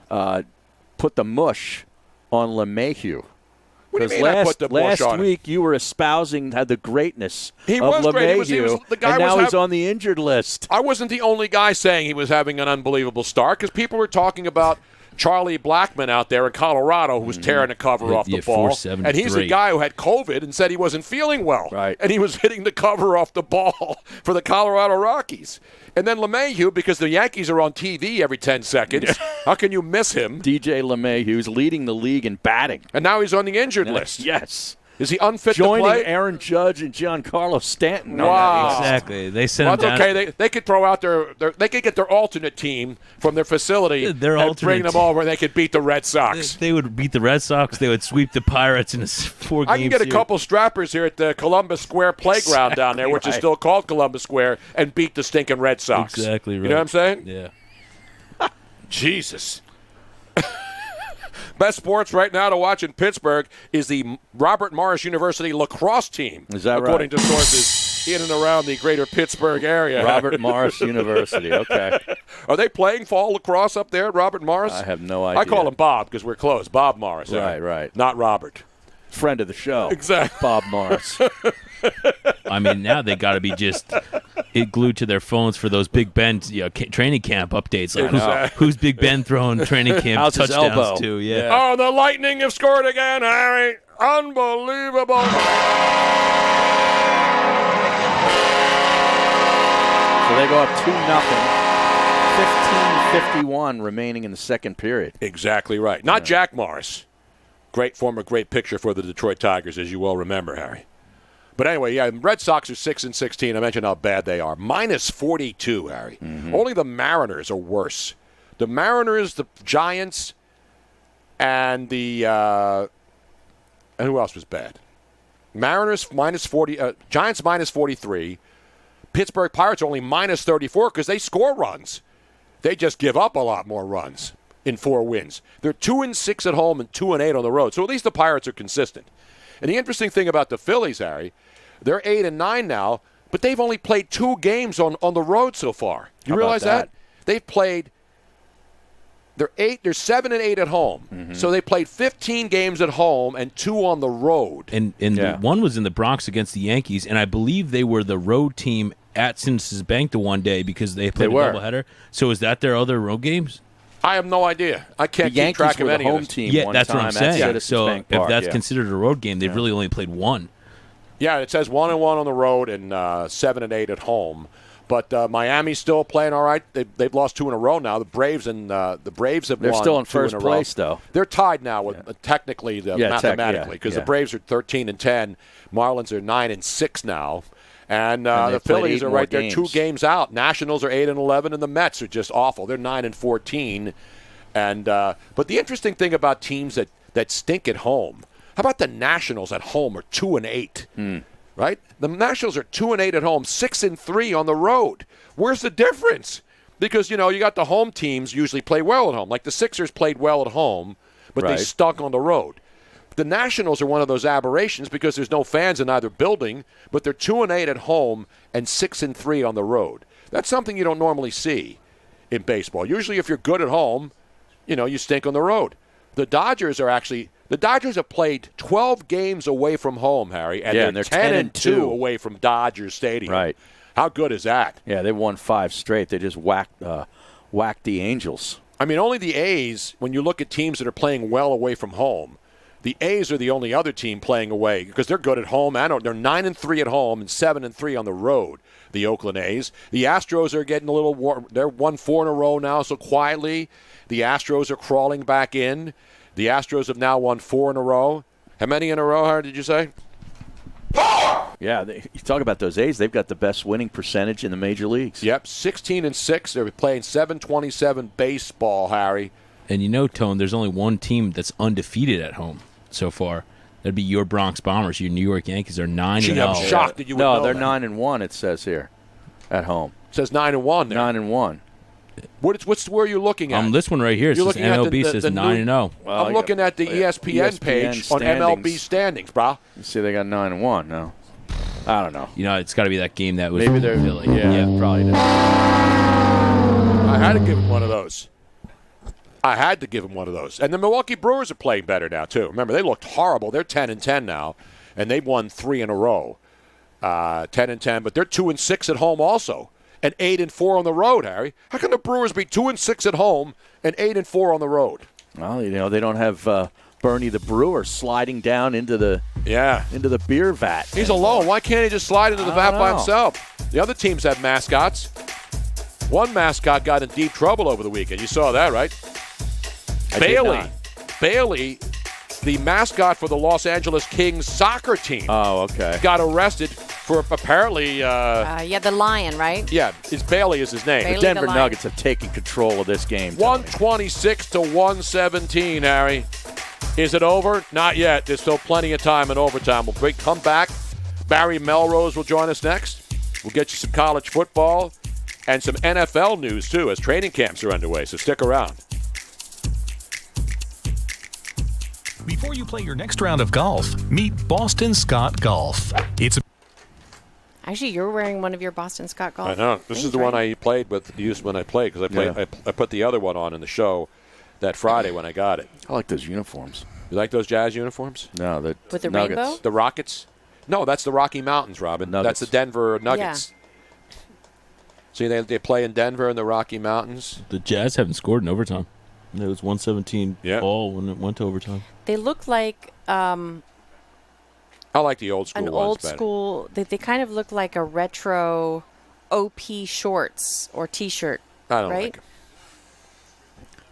put the mush on LeMahieu. What do you mean I put the mush on last week you were espousing the greatness He of was great. LeMahieu, The guy and now was he's on the injured list. I wasn't the only guy saying he was having an unbelievable start because people were talking about Charlie Blackmon out there in Colorado who was tearing the cover off the ball. And he's a guy who had COVID and said he wasn't feeling well. Right. And he was hitting the cover off the ball for the Colorado Rockies. And then LeMahieu, because the Yankees are on TV every 10 seconds, how can you miss him? DJ LeMahieu's leading the league in batting. And now he's on the injured list. Yes. Is he unfit Joining to play? Aaron Judge and Giancarlo Stanton. Wow. Exactly. They sent him down. Okay, they could throw out they could get their alternate team from their facility and bring them over and they could beat the Red Sox. They would beat the Red Sox. They would sweep the Pirates in a 4-game I can get a series. couple strappers here at the Columbus Square playground down there, which is still called Columbus Square, and beat the stinking Red Sox. Exactly right. You know what I'm saying? Yeah. Jesus. Best sports right now to watch in Pittsburgh is the Robert Morris University lacrosse team. Is that according right? to sources in and around the greater Pittsburgh area. Robert Morris University, okay. Are they playing fall lacrosse up there at Robert Morris? I have no idea. I call him Bob because we're close. Bob Morris. Right. Not Robert. Friend of the show. Exactly. Bob Morris. I mean, now they got to be just glued to their phones for those Big Ben training camp updates. Like who's Big Ben throwing training camp How's his touchdowns elbow? to? Yeah. Oh, the Lightning have scored again, Harry. Unbelievable. So they go up 2-0. 15:51 remaining in the second period. Exactly right. Not Jack Morris. Great picture for the Detroit Tigers, as you well remember, Harry. But anyway, yeah, Red Sox are 6-16. I mentioned how bad they are. Minus 42, Harry. Only the Mariners are worse. The Mariners, the Giants, and the and who else was bad? Mariners minus 40. Giants minus 43. Pittsburgh Pirates only minus 34 because they score runs. They just give up a lot more runs in 4 wins. They're 2-6 at home and 2-8 on the road. So at least the Pirates are consistent. And the interesting thing about the Phillies, Harry, they're 8-9 now, but they've only played 2 games on the road so far. You realize that? They've played. They're 7-8 at home. So they played 15 games at home and 2 on the road. And the one was in the Bronx against the Yankees, and I believe they were the road team at Citizens Bank the one day because they played a doubleheader. So is that their other road games? I have no idea. I can't keep track of any home of this. team. Yeah, that's what I'm saying. So Bank if Park, that's considered a road game, they've really only played 1. Yeah, it says 1-1 on the road and 7-8 at home. But Miami's still playing all right. They've lost 2 in a row now. The Braves have won. They're still in 2 first in a place, row. though. They're tied now with mathematically because the Braves are 13-10. Marlins are 9-6 now, And the Phillies are right there 2 games out. Nationals are 8-11, and the Mets are just awful. They're 9-14. And but the interesting thing about teams that stink at home, how about the Nationals at home are 2-8, right? The Nationals are 2-8 at home, 6-3 on the road. Where's the difference? Because, you got the home teams usually play well at home. Like the Sixers played well at home, but they stunk on the road. The Nationals are one of those aberrations because there's no fans in either building, but they're 2-8 at home and 6-3 on the road. That's something you don't normally see in baseball. Usually if you're good at home, you stink on the road. The Dodgers have played 12 games away from home, Harry, and they're 10-2 away from Dodgers Stadium. Right. How good is that? Yeah, they won 5 straight. They just whacked the Angels. I mean, only the A's, when you look at teams that are playing well away from home, the A's are the only other team playing away because they're good at home. They're 9-3 at home and 7-3 on the road, the Oakland A's. The Astros are getting a little warm. They're won 4 in a row now, so quietly the Astros are crawling back in. The Astros have now won 4 in a row. How many in a row, Harry, did you say? 4! Yeah, you talk about those A's. They've got the best winning percentage in the major leagues. Yep, 16-6. They're playing .727 baseball, Harry. And Tone, there's only one team that's undefeated at home so far. That'd be your Bronx Bombers. Your New York Yankees are 9-0. I'm shocked that you would know No, they're that. 9-1. It says here, at home. It says 9-1 there. 9-1. Where are you looking at? This one right here says MLB says 9-0. Well, I'm looking at the ESPN page standings. on MLB standings, bro. You see, they got 9-1 now. I don't know. It's got to be that game that was maybe they're Philly. Yeah, probably. I had to give him one of those. And the Milwaukee Brewers are playing better now, too. Remember, they looked horrible. They're 10-10 now, and they've won 3 in a row. 10-10, but they're 2-6 at home also, and 8-4 on the road, Harry. How can the Brewers be 2-6 at home and 8-4 on the road? Well, they don't have Bernie the Brewer sliding down into the beer vat. He's alone. Why can't he just slide into the vat by himself? The other teams have mascots. One mascot got in deep trouble over the weekend. You saw that, right? Bailey, the mascot for the Los Angeles Kings soccer team. Oh, okay. Got arrested for apparently. The Lion, right? Yeah, Bailey is his name. Bailey the Denver the Nuggets have taken control of this game. 126-117, Harry. Is it over? Not yet. There's still plenty of time in overtime. We'll come back. Barry Melrose will join us next. We'll get you some college football and some NFL news, too, as training camps are underway. So stick around. Before you play your next round of golf, meet Boston Scott Golf. Actually, you're wearing one of your Boston Scott golf. I know. This is the one I used when I played because I put the other one on in the show that Friday when I got it. I like those uniforms. You like those Jazz uniforms? No, the with the Nuggets. rainbow? The Rockets? No, that's the Rocky Mountains, Robin. Nuggets. That's the Denver Nuggets. Yeah. See, they play in Denver in the Rocky Mountains. The Jazz haven't scored in overtime. It was 117 all when it went to overtime. They look like I like the old school an ones old better. school. They kind of look like a retro OP shorts or T-shirt. I don't right? like them.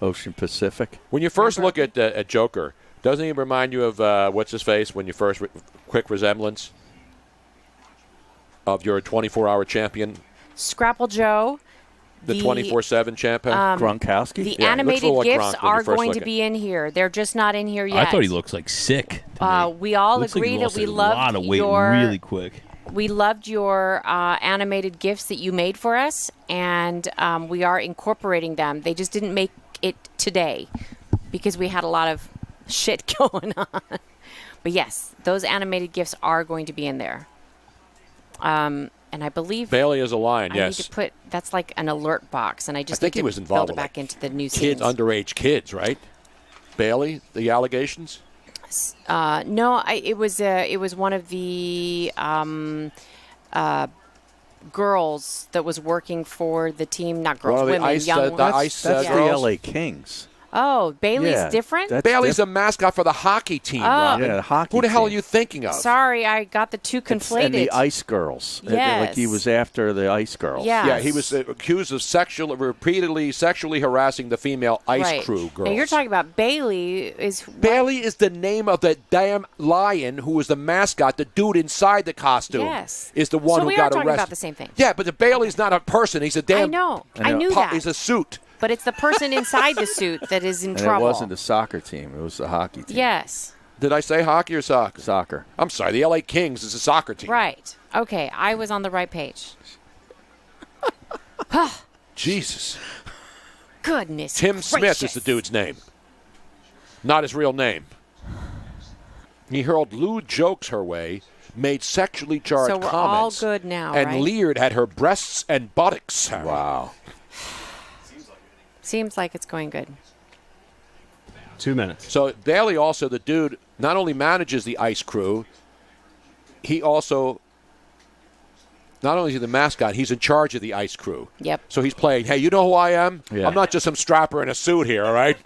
Ocean Pacific. When you first look at Joker, doesn't he remind you of what's his face? When you first quick resemblance of your 24-hour champion, Scrapple Joe. the 24/7 champion, Gronkowski. The animated gifs are going to be in here. They're just not in here yet. I thought he looks like sick. We all Looks agree like he that lost we a lot of loved weight your really quick. We loved your animated gifs that you made for us, and we are incorporating them. They just didn't make it today because we had a lot of shit going on. But yes, those animated gifs are going to be in there. And I believe Bailey is a lion. I Yes, need to put that's like an alert box, and I just I think need he to was involved build it with back into the new kids, scenes. underage kids, right? Bailey, the allegations. No, it was one of the girls that was working for the team. Not girls, women, young ones. That's the LA Kings. Oh, Bailey's different? Bailey's a mascot for the hockey team, Robin. Yeah, the hockey Who the hell team. are you thinking of? Sorry, I got the two conflated. And the Ice Girls. Yes. Like he was after the Ice Girls. Yes. Yeah, he was accused of repeatedly sexually harassing the female Ice Crew girls. Now you're talking about Bailey Bailey is the name of the damn lion who was the mascot. The dude inside the costume is the one so who we got are talking arrested. about the same thing. Yeah, but the Bailey's not a person. He's a damn. I know. I knew that. He's a suit. But it's the person inside the suit that is in And trouble. it wasn't the soccer team. It was the hockey team. Yes. Did I say hockey or soccer? Soccer. I'm sorry. The LA Kings is a soccer team. Right. Okay, I was on the right page. Jesus. Goodness Tim gracious. Smith is the dude's name. Not his real name. He hurled lewd jokes her way, made sexually charged So we're comments. all good now, and right? leered at her breasts and buttocks. Wow. Seems like it's going good. 2 minutes. So Bailey also, the dude, not only manages the Ice Crew, he also, not only is he the mascot, he's in charge of the Ice Crew. Yep. So he's playing, hey, you know who I am? Yeah. I'm not just some strapper in a suit here, all right?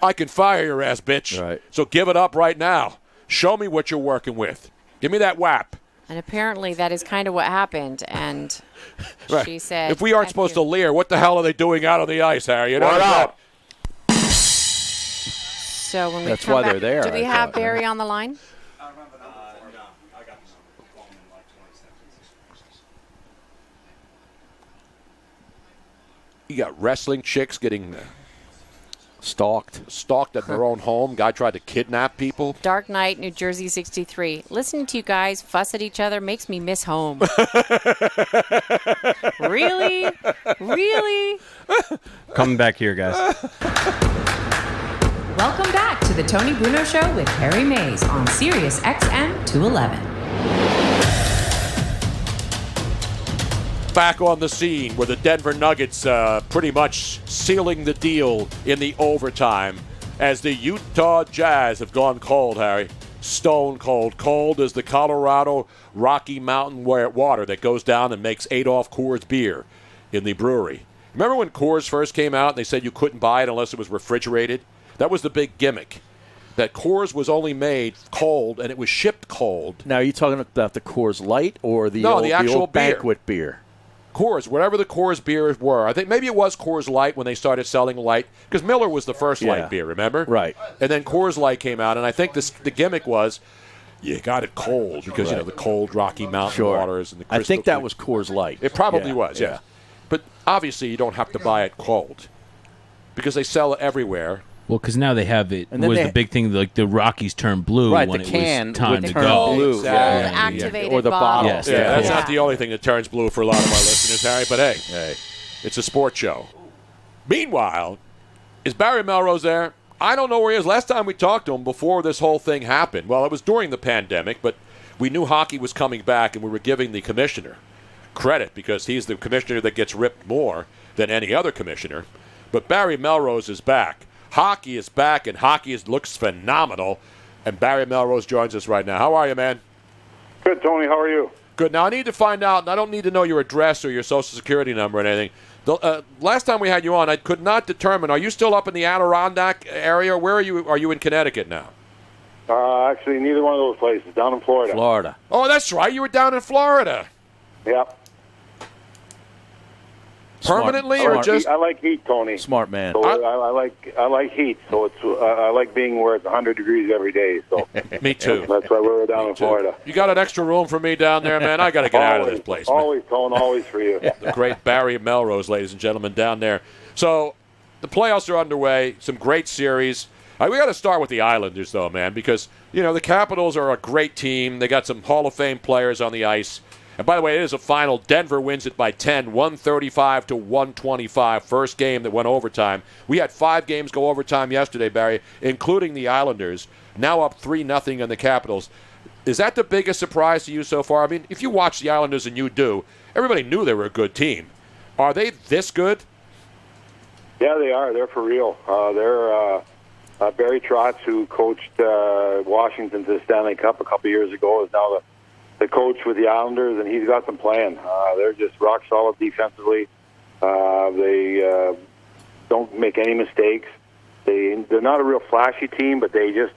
I can fire your ass, bitch. Right. So give it up right now. Show me what you're working with. Give me that whap. And apparently that is kind of what happened. And Right. she said, if we aren't "F supposed you." to leer, what the hell are they doing out on the ice, Harry? You know What up? So when we That's come why back, they're there, do we I have thought, Barry on the line? You got wrestling chicks getting stalked at their own home. Guy tried to kidnap people. Dark Knight, New Jersey 63. Listening to you guys fuss at each other makes me miss home. Really? Really? Coming back here, guys. Welcome back to the Tony Bruno Show with Harry Mays on SiriusXM 211. Back on the scene where the Denver Nuggets pretty much sealing the deal in the overtime as the Utah Jazz have gone cold, Harry. Stone cold. Cold as the Colorado Rocky Mountain water that goes down and makes Adolph Coors beer in the brewery. Remember when Coors first came out and they said you couldn't buy it unless it was refrigerated? That was the big gimmick. That Coors was only made cold and it was shipped cold. Now, are you talking about the Coors Light or the the actual old beer. banquet beer? Coors, whatever the Coors beers were. I think maybe it was Coors Light when they started selling light, because Miller was the first light beer, remember? Right. And then Coors Light came out, and I think the gimmick was you got it cold because, you know, the cold Rocky Mountain waters and the crystal I think that clear. was Coors Light. It probably was, yeah. But obviously you don't have to buy it cold because they sell it everywhere. Well, because now they have it. And then Was they- the big thing like the Rockies turned blue Right, when the it can was time would to turn go. blue. Exactly. The activated Or the bottle. Yes, Yeah, that's Yeah. not the only thing that turns blue for a lot of our listeners, Harry, but hey, it's a sports show. Meanwhile, is Barry Melrose there? I don't know where he is. Last time we talked to him before this whole thing happened, well, it was during the pandemic, but we knew hockey was coming back, and we were giving the commissioner credit because he's the commissioner that gets ripped more than any other commissioner. But Barry Melrose is back. Hockey is back, and hockey looks phenomenal. And Barry Melrose joins us right now. How are you, man? Good, Tony. How are you? Good. Now, I need to find out, and I don't need to know your address or your Social Security number or anything. Last time we had you on, I could not determine, are you still up in the Adirondack area? Where are you? Are you in Connecticut now? Actually, neither one of those places. Down in Florida. Florida. Oh, that's right. You were down in Florida. Yep. Permanently or just? I like heat, Tony. Smart man. So I like heat. So it's I like being where it's 100 degrees every day. So Me too. That's why we're down in Florida. You got an extra room for me down there, man? I got to get out of this place, man. Always, Tone. Always for you. The great Barry Melrose, ladies and gentlemen, down there. So the playoffs are underway. Some great series. We got to start with the Islanders, though, man, because, you know, the Capitals are a great team. They got some Hall of Fame players on the ice. And by the way, it is a final. Denver wins it by 10, 135 to 125. First game that went overtime. We had 5 games go overtime yesterday, Barry, including the Islanders. Now up 3-0 on the Capitals. Is that the biggest surprise to you so far? I mean, if you watch the Islanders, and you do, everybody knew they were a good team. Are they this good? Yeah, they are. They're for real. They're Barry Trotz, who coached Washington to the Stanley Cup a couple years ago, is now the coach with the Islanders, and he's got them playing. They're just rock solid defensively. They don't make any mistakes. They're not a real flashy team, but they just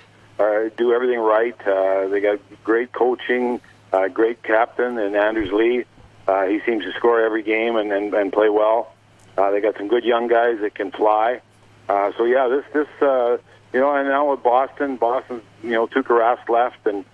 do everything right. They got great coaching, great captain, and Anders Lee. He seems to score every game and play well. They got some good young guys that can fly. So yeah, this and now with Boston's Tuukka Rask left and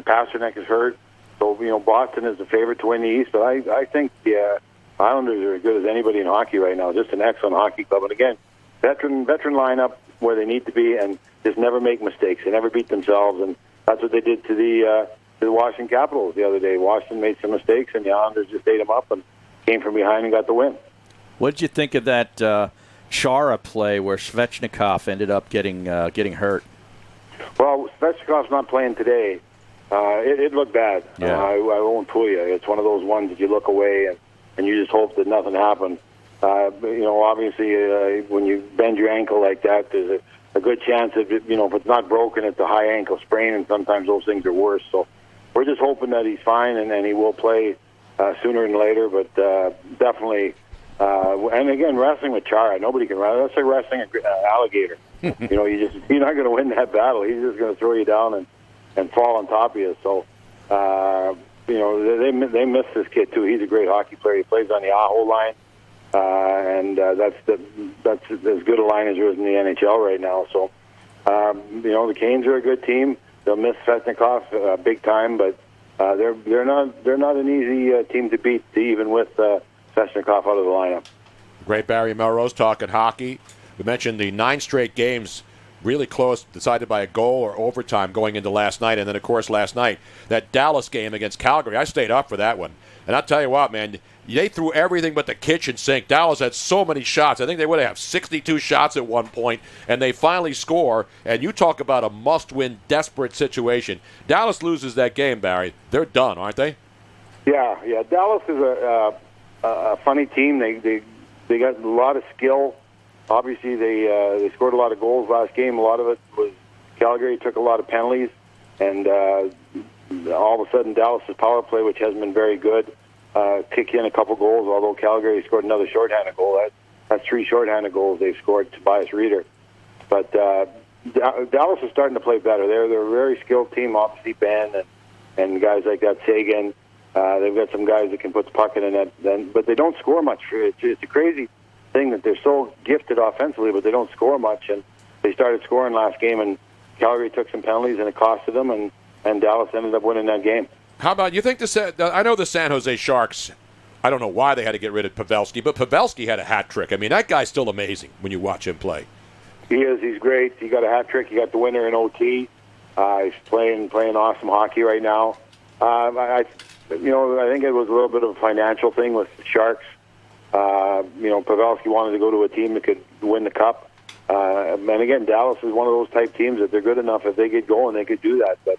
Pasternak is hurt. So Boston is the favorite to win the East. But I think the Islanders are as good as anybody in hockey right now. Just an excellent hockey club. And again, veteran lineup where they need to be, and just never make mistakes. They never beat themselves, and that's what they did to the Washington Capitals the other day. Washington made some mistakes, and the Islanders just ate them up and came from behind and got the win. What did you think of that Chara play where Svechnikov ended up getting hurt? Well, Svechnikov's not playing today. It looked bad. Yeah. I won't fool you. It's one of those ones that you look away and you just hope that nothing happened. Obviously, when you bend your ankle like that, there's a good chance that, if it's not broken, it's a high ankle sprain, and sometimes those things are worse. So we're just hoping that he's fine and he will play sooner than later, but definitely. And again, wrestling with Chara, nobody can wrestle. That's like wrestling an alligator. You're not going to win that battle. He's just going to throw you down and fall on top of you. So, they miss this kid too. He's a great hockey player. He plays on the Aho line. And that's as good a line as there is in the NHL right now. So, the Canes are a good team. They'll miss Svechnikov big time, but they're not an easy team to beat, even with Svechnikov out of the lineup. Great Barry Melrose talking hockey. We mentioned the 9 straight games really close, decided by a goal or overtime going into last night, and then of course last night that Dallas game against Calgary. I stayed up for that one, and I'll tell you what, man. They threw everything but the kitchen sink. Dallas had so many shots. I think they would have 62 shots at one point, and they finally score. And you talk about a must-win, desperate situation. Dallas loses that game, Barry. They're done, aren't they? Yeah. Dallas is a funny team. They got a lot of skill. Obviously, they scored a lot of goals last game. A lot of it was Calgary took a lot of penalties, and all of a sudden Dallas's power play, which hasn't been very good, kick in a couple goals, although Calgary scored another shorthanded goal. That's 3 shorthanded goals they've scored, Tobias Reeder. But Dallas is starting to play better. They're a very skilled team, obviously, Ben and guys like that, Sagan. They've got some guys that can put the puck in the net, but they don't score much. It's a crazy thing that they're so gifted offensively, but they don't score much. And they started scoring last game, and Calgary took some penalties, and it costed them, and Dallas ended up winning that game. How about, you think I know the San Jose Sharks, I don't know why they had to get rid of Pavelski, but Pavelski had a hat trick. I mean, that guy's still amazing when you watch him play. He is. He's great. He got a hat trick. He got the winner in OT. He's playing awesome hockey right now. I think it was a little bit of a financial thing with the Sharks. Pavelski wanted to go to a team that could win the cup. And again, Dallas is one of those type teams that they're good enough. If they get going, they could do that. But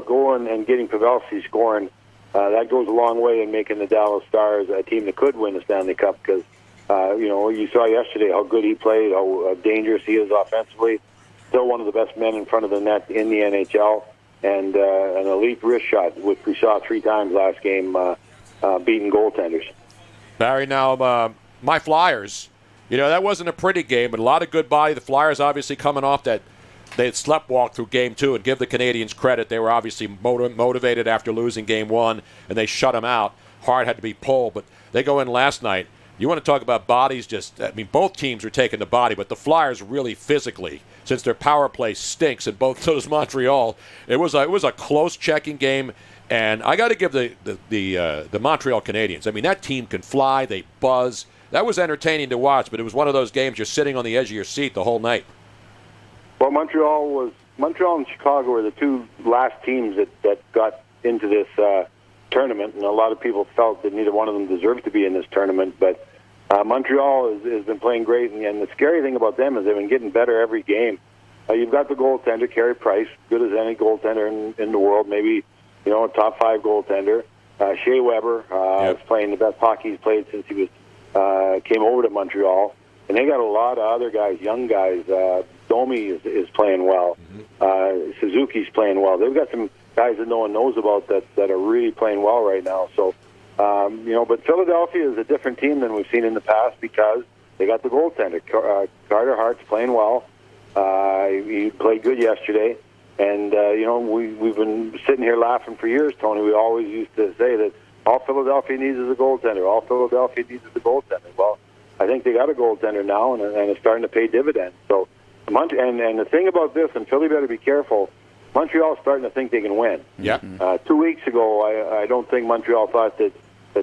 going and getting Pavelski scoring, that goes a long way in making the Dallas Stars a team that could win the Stanley Cup, because you saw yesterday how good he played, how dangerous he is offensively. Still one of the best men in front of the net in the NHL, and an elite wrist shot, which we saw 3 times last game, beating goaltenders. Barry, now my Flyers, that wasn't a pretty game, but a lot of good body. The Flyers obviously coming off that. They had sleptwalked through Game 2, and give the Canadians credit. They were obviously motivated after losing Game 1, and they shut them out. Hard had to be pulled, but they go in last night. You want to talk about bodies, both teams are taking the body, but the Flyers really physically, since their power play stinks, and so does Montreal. It was a close checking game, and I got to give the Montreal Canadiens. I mean, that team can fly, they buzz. That was entertaining to watch, but it was one of those games you're sitting on the edge of your seat the whole night. Well, Montreal and Chicago were the 2 last teams that got into this tournament, and a lot of people felt that neither one of them deserved to be in this tournament. But Montreal has been playing great, and the scary thing about them is they've been getting better every game. You've got the goaltender, Carey Price, good as any goaltender in the world, maybe a top 5 goaltender. Shea Weber is playing the best hockey he's played since he came over to Montreal. And they got a lot of other guys, young guys. Domi is playing well. Suzuki's playing well. They've got some guys that no one knows about that are really playing well right now. So, but Philadelphia is a different team than we've seen in the past, because they got the goaltender. Carter Hart's playing well. He played good yesterday. And, we've been sitting here laughing for years, Tony. We always used to say that all Philadelphia needs is a goaltender. All Philadelphia needs is a goaltender. Well, I think they got a goaltender now, and it's starting to pay dividends. So, and the thing about this, and Philly better be careful, Montreal's starting to think they can win. Yeah. 2 weeks ago, I don't think Montreal thought that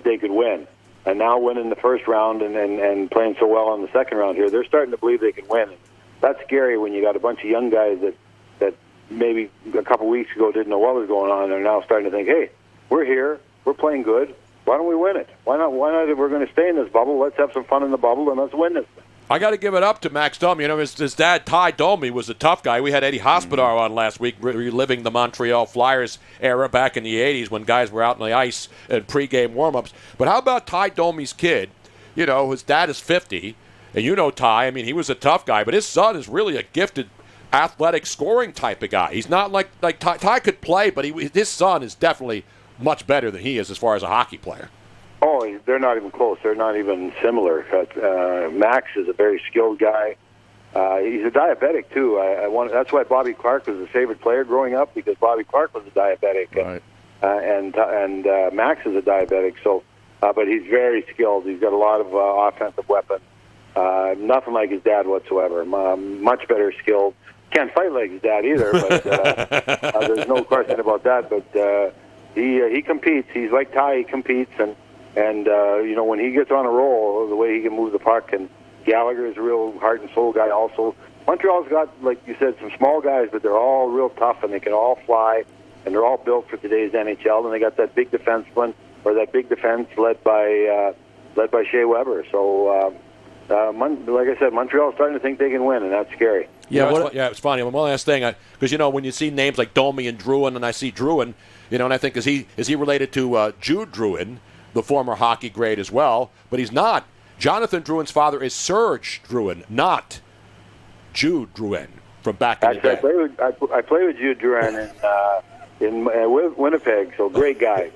they could win. And now winning the first round and playing so well in the second round here, they're starting to believe they can win. And that's scary when you got a bunch of young guys that maybe a couple weeks ago didn't know what was going on, and they're now starting to think, hey, we're here, we're playing good, why don't we win it? Why not? If we're going to stay in this bubble, let's have some fun in the bubble, and let's win this thing. I got to give it up to Max Domi. His dad, Ty Domi, was a tough guy. We had Eddie Hospodar on last week, reliving the Montreal Flyers era back in the 80s when guys were out on the ice in pregame warm-ups. But how about Ty Domi's kid? His dad is 50, and Ty, he was a tough guy, but his son is really a gifted athletic scoring type of guy. He's not like Ty. Ty could play, but his son is definitely much better than he is as far as a hockey player. Oh, they're not even close. They're not even similar. Max is a very skilled guy. He's a diabetic too. That's why Bobby Clark was a favorite player growing up, because Bobby Clark was a diabetic, right. and Max is a diabetic. So, but he's very skilled. He's got a lot of offensive weapons. Nothing like his dad whatsoever. Much better skilled. Can't fight like his dad either, but there's no question about that. But he competes. He's like Ty. He competes, and when he gets on a roll, the way he can move the puck, and Gallagher is a real heart and soul guy. Also, Montreal's got, like you said, some small guys, but they're all real tough, and they can all fly, and they're all built for today's NHL. And they got that big defenseman, or that big defense led by Shea Weber. So. Like I said, Montreal's starting to think they can win, and that's scary. Yeah, it's funny. One last thing, because when you see names like Domi and Drouin, and I see Drouin, and I think is he related to Jude Drouin, the former hockey great as well? But he's not. Jonathan Drouin's father is Serge Drouin, not Jude Drouin from back in the day. I played with Jude Drouin in Winnipeg, so great guy.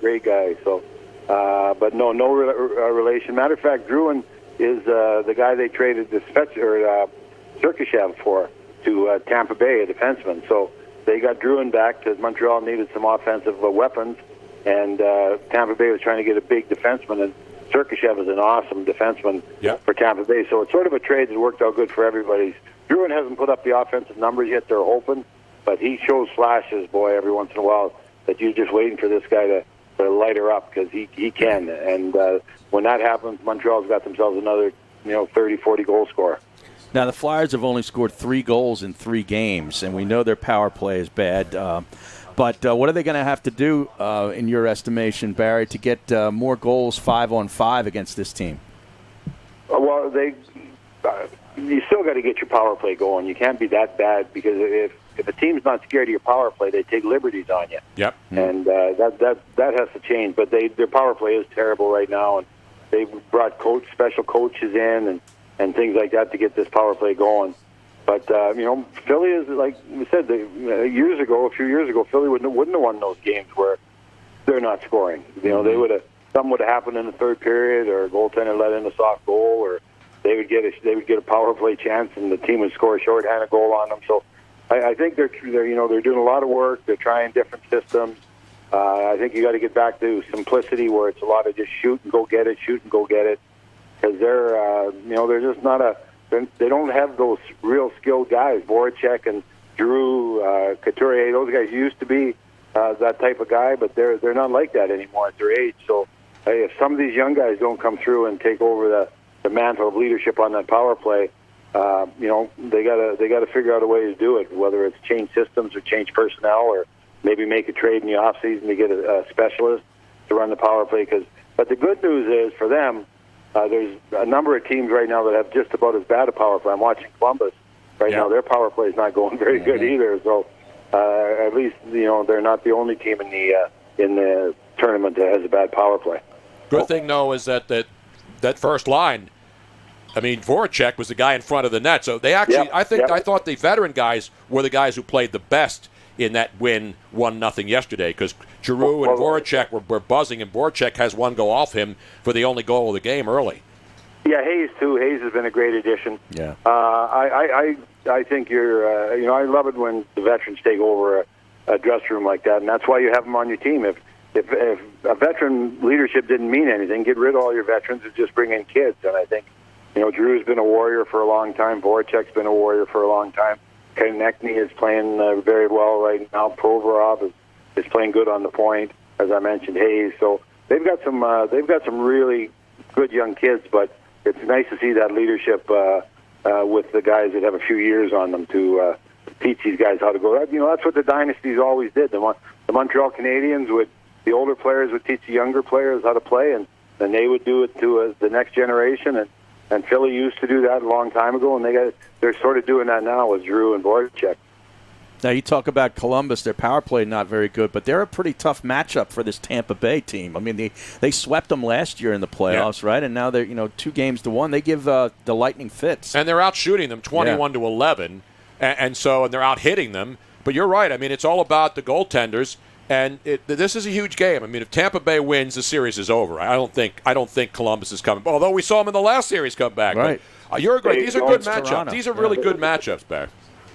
So, but no relation. Matter of fact, Drouin is the guy they traded Sergachev for to Tampa Bay, a defenseman. So they got Drouin back because Montreal needed some offensive weapons, and Tampa Bay was trying to get a big defenseman, and Sergachev is an awesome defenseman for Tampa Bay. So it's sort of a trade that worked out good for everybody. Drouin hasn't put up the offensive numbers yet. They're hoping, but he shows flashes, every once in a while, that you're just waiting for this guy to light her up, because he can. And when that happens, Montreal's got themselves another 30, 40 goal scorer. Now, the Flyers have only scored 3 goals in 3 games, and we know their power play is bad. But what are they going to have to do, in your estimation, Barry, to get more goals 5-on-5 against this team? Well, you still got to get your power play going. You can't be that bad, because if a team's not scared of your power play, they take liberties on you. Yep. And that has to change. But their power play is terrible right now, and they've brought special coaches in and things like that to get this power play going. But Philly is, like we said, a few years ago, Philly wouldn't have won those games where they're not scoring. Something would have happened in the third period, or a goaltender let in a soft goal, or they would get a power play chance, and the team would score a shorthanded goal on them. So I think they're doing a lot of work. They're trying different systems. I think you got to get back to simplicity, where it's a lot of just shoot and go get it, because they're just not they don't have those real skilled guys. Voracek and Drew, Couturier, those guys used to be that type of guy, but they're not like that anymore at their age. So if some of these young guys don't come through and take over the mantle of leadership on that power play, they gotta figure out a way to do it, whether it's change systems or change personnel, or maybe make a trade in the offseason to get a specialist to run the power play. But the good news is for them, there's a number of teams right now that have just about as bad a power play. I'm watching Columbus right now. Their power play is not going very good either. So at least they're not the only team in the tournament that has a bad power play. Good thing though is that first line. I mean, Voracek was the guy in front of the net. So they actually, I thought the veteran guys were the guys who played the best in that win 1-0 yesterday, because Giroux and Voracek were buzzing, and Voracek has one go off him for the only goal of the game early. Yeah, Hayes too. Hayes has been a great addition. Yeah. I think you're. I love it when the veterans take over a dressing room like that, and that's why you have them on your team. If a veteran leadership didn't mean anything, get rid of all your veterans and just bring in kids. And I think, Drew's been a warrior for a long time. Voracek's been a warrior for a long time. Konechny is playing very well right now. Provorov is playing good on the point, as I mentioned. Hayes. So they've got some really good young kids, but it's nice to see that leadership with the guys that have a few years on them to teach these guys how to go. That's what the dynasties always did. The Montreal Canadiens the older players would teach the younger players how to play, and then they would do it to the next generation. And Philly used to do that a long time ago, and they're sort of doing that now with Drew and Voracek. Now, you talk about Columbus, their power play not very good, but they're a pretty tough matchup for this Tampa Bay team. I mean, they swept them last year in the playoffs, right? And now they're 2-1. They give the Lightning fits. And they're out shooting them 21-11, and they're out hitting them. But you're right. I mean, it's all about the goaltenders, and this is a huge game. I mean, if Tampa Bay wins, the series is over. I don't think Columbus is coming. Although we saw them in the last series come back. Right. But, you're great. These are good matchups. Toronto. These are really good matchups, Bear.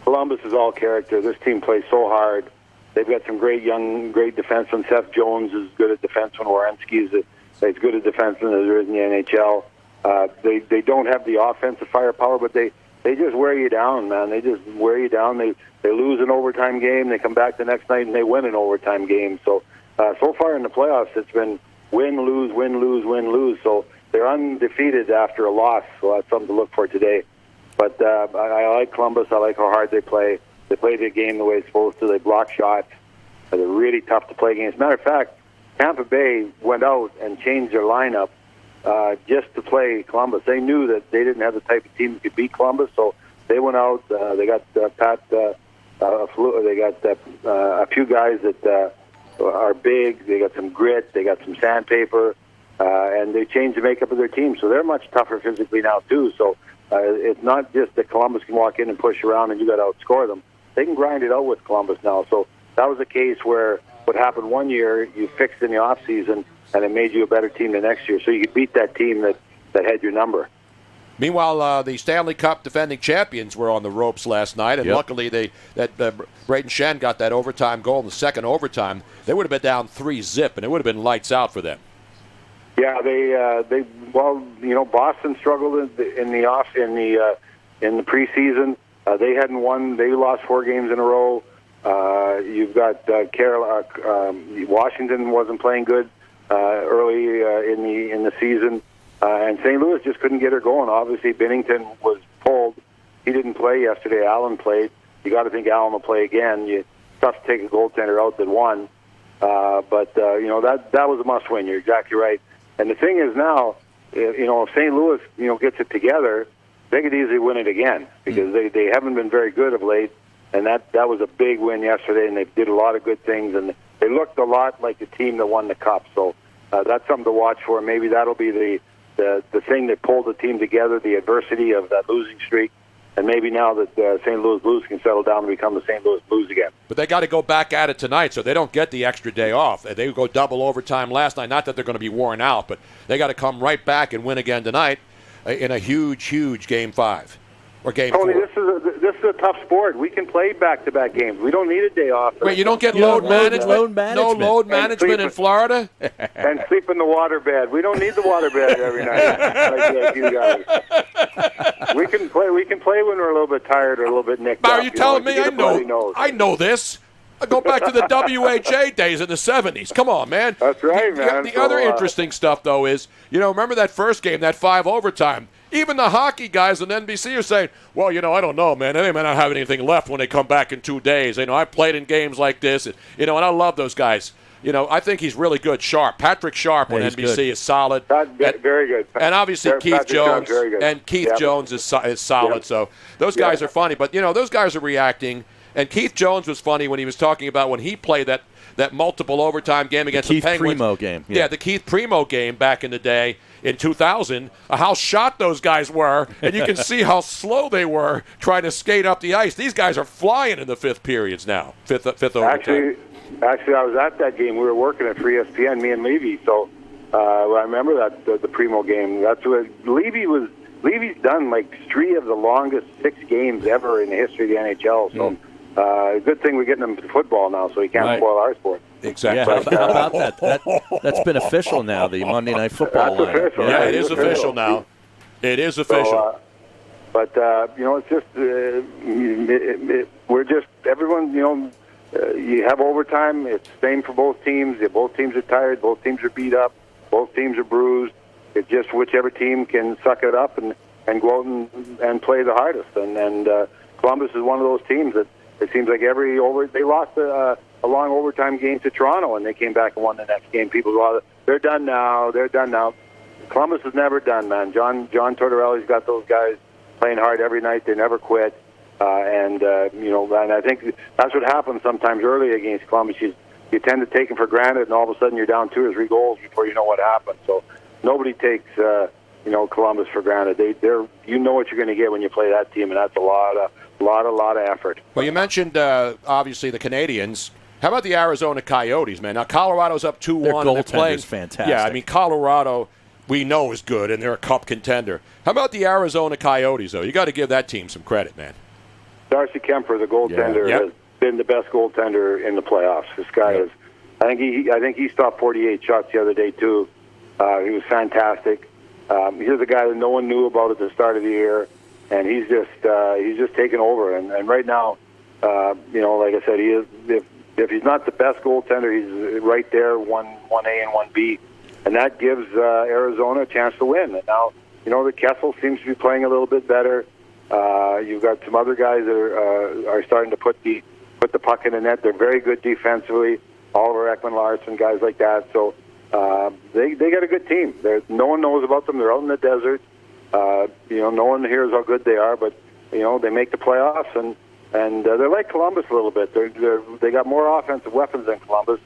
Columbus is all character. This team plays so hard. They've got some great defensemen. Seth Jones is good at defenseman. Werenski is as good a defenseman as there is in the NHL. They don't have the offensive firepower, but they just wear you down, man. They just wear you down. They lose an overtime game. They come back the next night and they win an overtime game. So far in the playoffs, it's been win, lose, win, lose, win, lose. So they're undefeated after a loss. So that's something to look for today. But I like Columbus. I like how hard they play. They play the game the way it's supposed to. They block shots. They're really tough to play against. Matter of fact, Tampa Bay went out and changed their lineup just to play Columbus. They knew that they didn't have the type of team that could beat Columbus, so they went out. They got they got a few guys that are big. They got some grit. They got some sandpaper, and they changed the makeup of their team. So they're much tougher physically now too. So it's not just that Columbus can walk in and push around and you got to outscore them. They can grind it out with Columbus now. So that was a case where what happened one year you fixed in the off season, and it made you a better team the next year. So you could beat that team that had your number. Meanwhile, the Stanley Cup defending champions were on the ropes last night, and luckily Braden Shen got that overtime goal in the second overtime. They would have been down 3-0, and it would have been lights out for them. Yeah, Boston struggled in the preseason. They hadn't won. They lost 4 games in a row. You've got Washington wasn't playing good early in the season. And St. Louis just couldn't get her going. Obviously, Binnington was pulled. He didn't play yesterday. Allen played. You got to think Allen will play again. It's tough to take a goaltender out that won. But that was a must-win. You're exactly right. And the thing is now, if St. Louis gets it together, they could easily win it again because they haven't been very good of late. And that was a big win yesterday, and they did a lot of good things. And they looked a lot like the team that won the Cup. So that's something to watch for. Maybe that'll be the thing that pulled the team together, the adversity of that losing streak, and maybe now that St. Louis Blues can settle down and become the St. Louis Blues again. But they got to go back at it tonight, so they don't get the extra day off. They go double overtime last night. Not that they're going to be worn out, but they got to come right back and win again tonight in a huge, huge Game 5 or Game 4. Tony, this is a tough sport. We can play back-to-back games. We don't need a day off. Wait, you don't get load management? No load management in Florida? And sleep in the waterbed. We don't need the waterbed every night like you guys. We can play when we're a little bit tired or a little bit nicked up. Are you telling me? I know this. I go back to the WHA days in the 70s. Come on, man. That's right, man. The other interesting stuff, though, is, remember that first game, that 5 overtime? Even the hockey guys on NBC are saying, well, I don't know, man. They may not have anything left when they come back in 2 days. I've played in games like this, and I love those guys. I think he's really good. Sharp. Patrick Sharp on NBC is solid. Very good. And obviously Keith Jones. And Keith Jones is solid. Yep. So those guys are funny. But, those guys are reacting. And Keith Jones was funny when he was talking about when he played that multiple overtime game against the Penguins. Keith Primo game. Yeah, the Keith Primo game back in the day in 2000, how shot those guys were, and you can see how slow they were trying to skate up the ice. These guys are flying in the fifth periods now, fifth overtime. Actually, I was at that game. We were working at Free ESPN, me and Levy, so I remember that the Primo game. That's what Levy's done like 3 of the longest 6 games ever in the history of the NHL. So good thing we're getting him to football now, so he can't spoil our sport. Exactly. Yeah, how about that? That's been official now. The Monday Night Football line. Official, yeah, it is official now. It is official. So, but it's just we're just everyone. You have overtime. It's the same for both teams. Both teams are tired. Both teams are beat up. Both teams are bruised. It's just whichever team can suck it up and go out and play the hardest. And Columbus is one of those teams that it seems like they lost a long overtime game to Toronto, and they came back and won the next game. People go, they're done now. They're done now. Columbus is never done, man. John Tortorella's got those guys playing hard every night. They never quit. And I think that's what happens sometimes early against Columbus. You tend to take them for granted, and all of a sudden you're down 2 or 3 goals before you know what happened. So nobody takes Columbus for granted. You know what you're going to get when you play that team, and that's a lot of effort. Well, you mentioned obviously the Canadians. How about the Arizona Coyotes, man? Now Colorado's up 2-1. Their and they're playing fantastic. Yeah, I mean Colorado we know is good, and they're a cup contender. How about the Arizona Coyotes, though? You got to give that team some credit, man. Darcy Kemper, the goaltender, has been the best goaltender in the playoffs. This guy is. I think he stopped 48 shots the other day too. He was fantastic. He's a guy that no one knew about at the start of the year, and he's just taken over. And right now, like I said, he is. If he's not the best goaltender, he's right there, 1A and 1B, and that gives Arizona a chance to win. And now, the Kessel seems to be playing a little bit better. You've got some other guys that are starting to put the puck in the net. They're very good defensively. Oliver Ekman-Larsson, guys like that. So they got a good team. No one knows about them. They're out in the desert. No one hears how good they are, but they make the playoffs, and they're like Columbus a little bit. They got more offensive weapons than Columbus.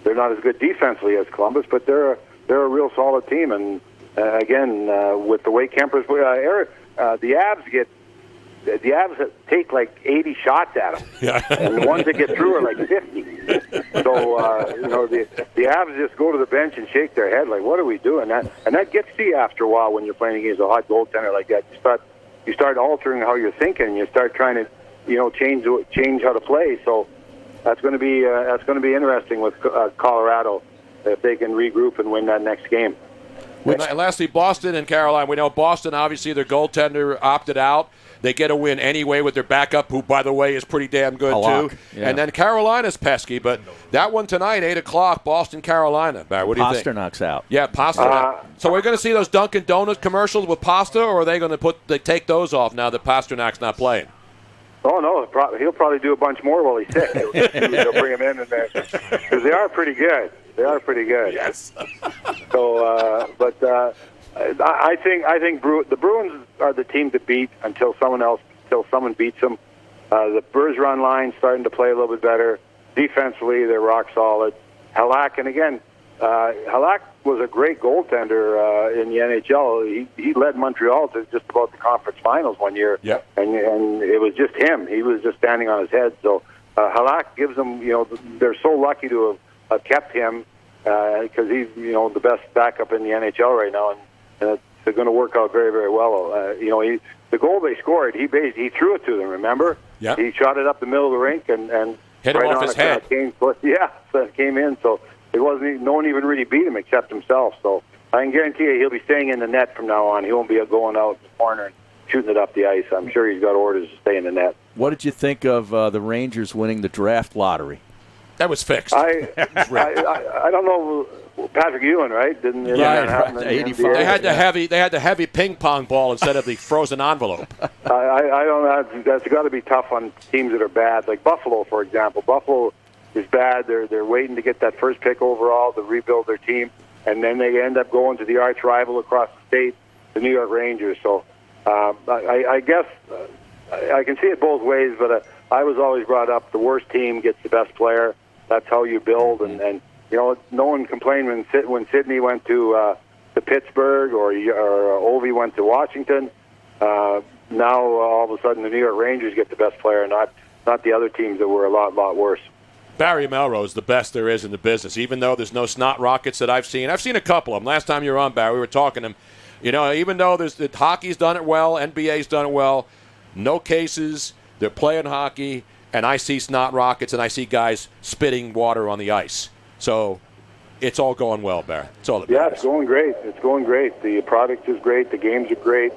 They're not as good defensively as Columbus, but they're a real solid team. And again, with the way Kemper's the Avs take like 80 shots at them, and the ones that get through are like 50. So the Avs just go to the bench and shake their head like, "What are we doing?" And that gets to you after a while when you're playing against a hot goaltender like that. You start altering how you're thinking. And you start trying to change how to play. So that's going to be interesting with Colorado if they can regroup and win that next game. And lastly, Boston and Carolina. We know Boston, obviously, their goaltender opted out. They get a win anyway with their backup, who, by the way, is pretty damn good, too. Yeah. And then Carolina's pesky, but that one tonight, 8 o'clock, Boston, Carolina. Barry, what do you think? Pasternak's out. Yeah, Pasternak. So we're going to see those Dunkin' Donuts commercials with Pasta, or are they going to take those off now that Pasternak's not playing? Oh, no, he'll probably do a bunch more while he's sick. They'll bring him in there. Because they are pretty good. Yes. So, I think the Bruins are the team to beat until someone beats them. The Bergeron line starting to play a little bit better. Defensively, they're rock solid. Halak, and again, Halak was a great goaltender in the NHL. He led Montreal to just about the conference finals one year. Yep. And it was just him. He was just standing on his head. So Halak gives them, they're so lucky to have kept him because he's, the best backup in the NHL right now. And they're going to work out very, very well. The goal they scored, he threw it to them, remember? Yeah. He shot it up the middle of the rink and hit him right off on his head. So it came in. So it wasn't. No one even really beat him except himself. So I can guarantee you he'll be staying in the net from now on. He won't be going out the corner and shooting it up the ice. I'm sure he's got orders to stay in the net. What did you think of the Rangers winning the draft lottery? That was fixed. I don't know. Patrick Ewing, right? Didn't it happen in 85. They had the heavy ping pong ball instead of the frozen envelope. I don't know. That's got to be tough on teams that are bad, like Buffalo, for example. Buffalo is bad. They're waiting to get that first pick overall to rebuild their team, and then they end up going to the arch rival across the state, the New York Rangers. So I guess I can see it both ways, but I was always brought up the worst team gets the best player. That's how you build, and no one complained when Sidney went to Pittsburgh or Ovi went to Washington. Now all of a sudden the New York Rangers get the best player, not the other teams that were a lot worse. Barry Melrose, the best there is in the business, even though there's no snot rockets that I've seen. I've seen a couple of them. Last time you were on, Barry, we were talking to him. You know, even though hockey's done it well, NBA's done it well, no cases, they're playing hockey, and I see snot rockets and I see guys spitting water on the ice. So it's all going well, Barry. It's all that matters. It's going great. It's going great. The product is great. The games are great.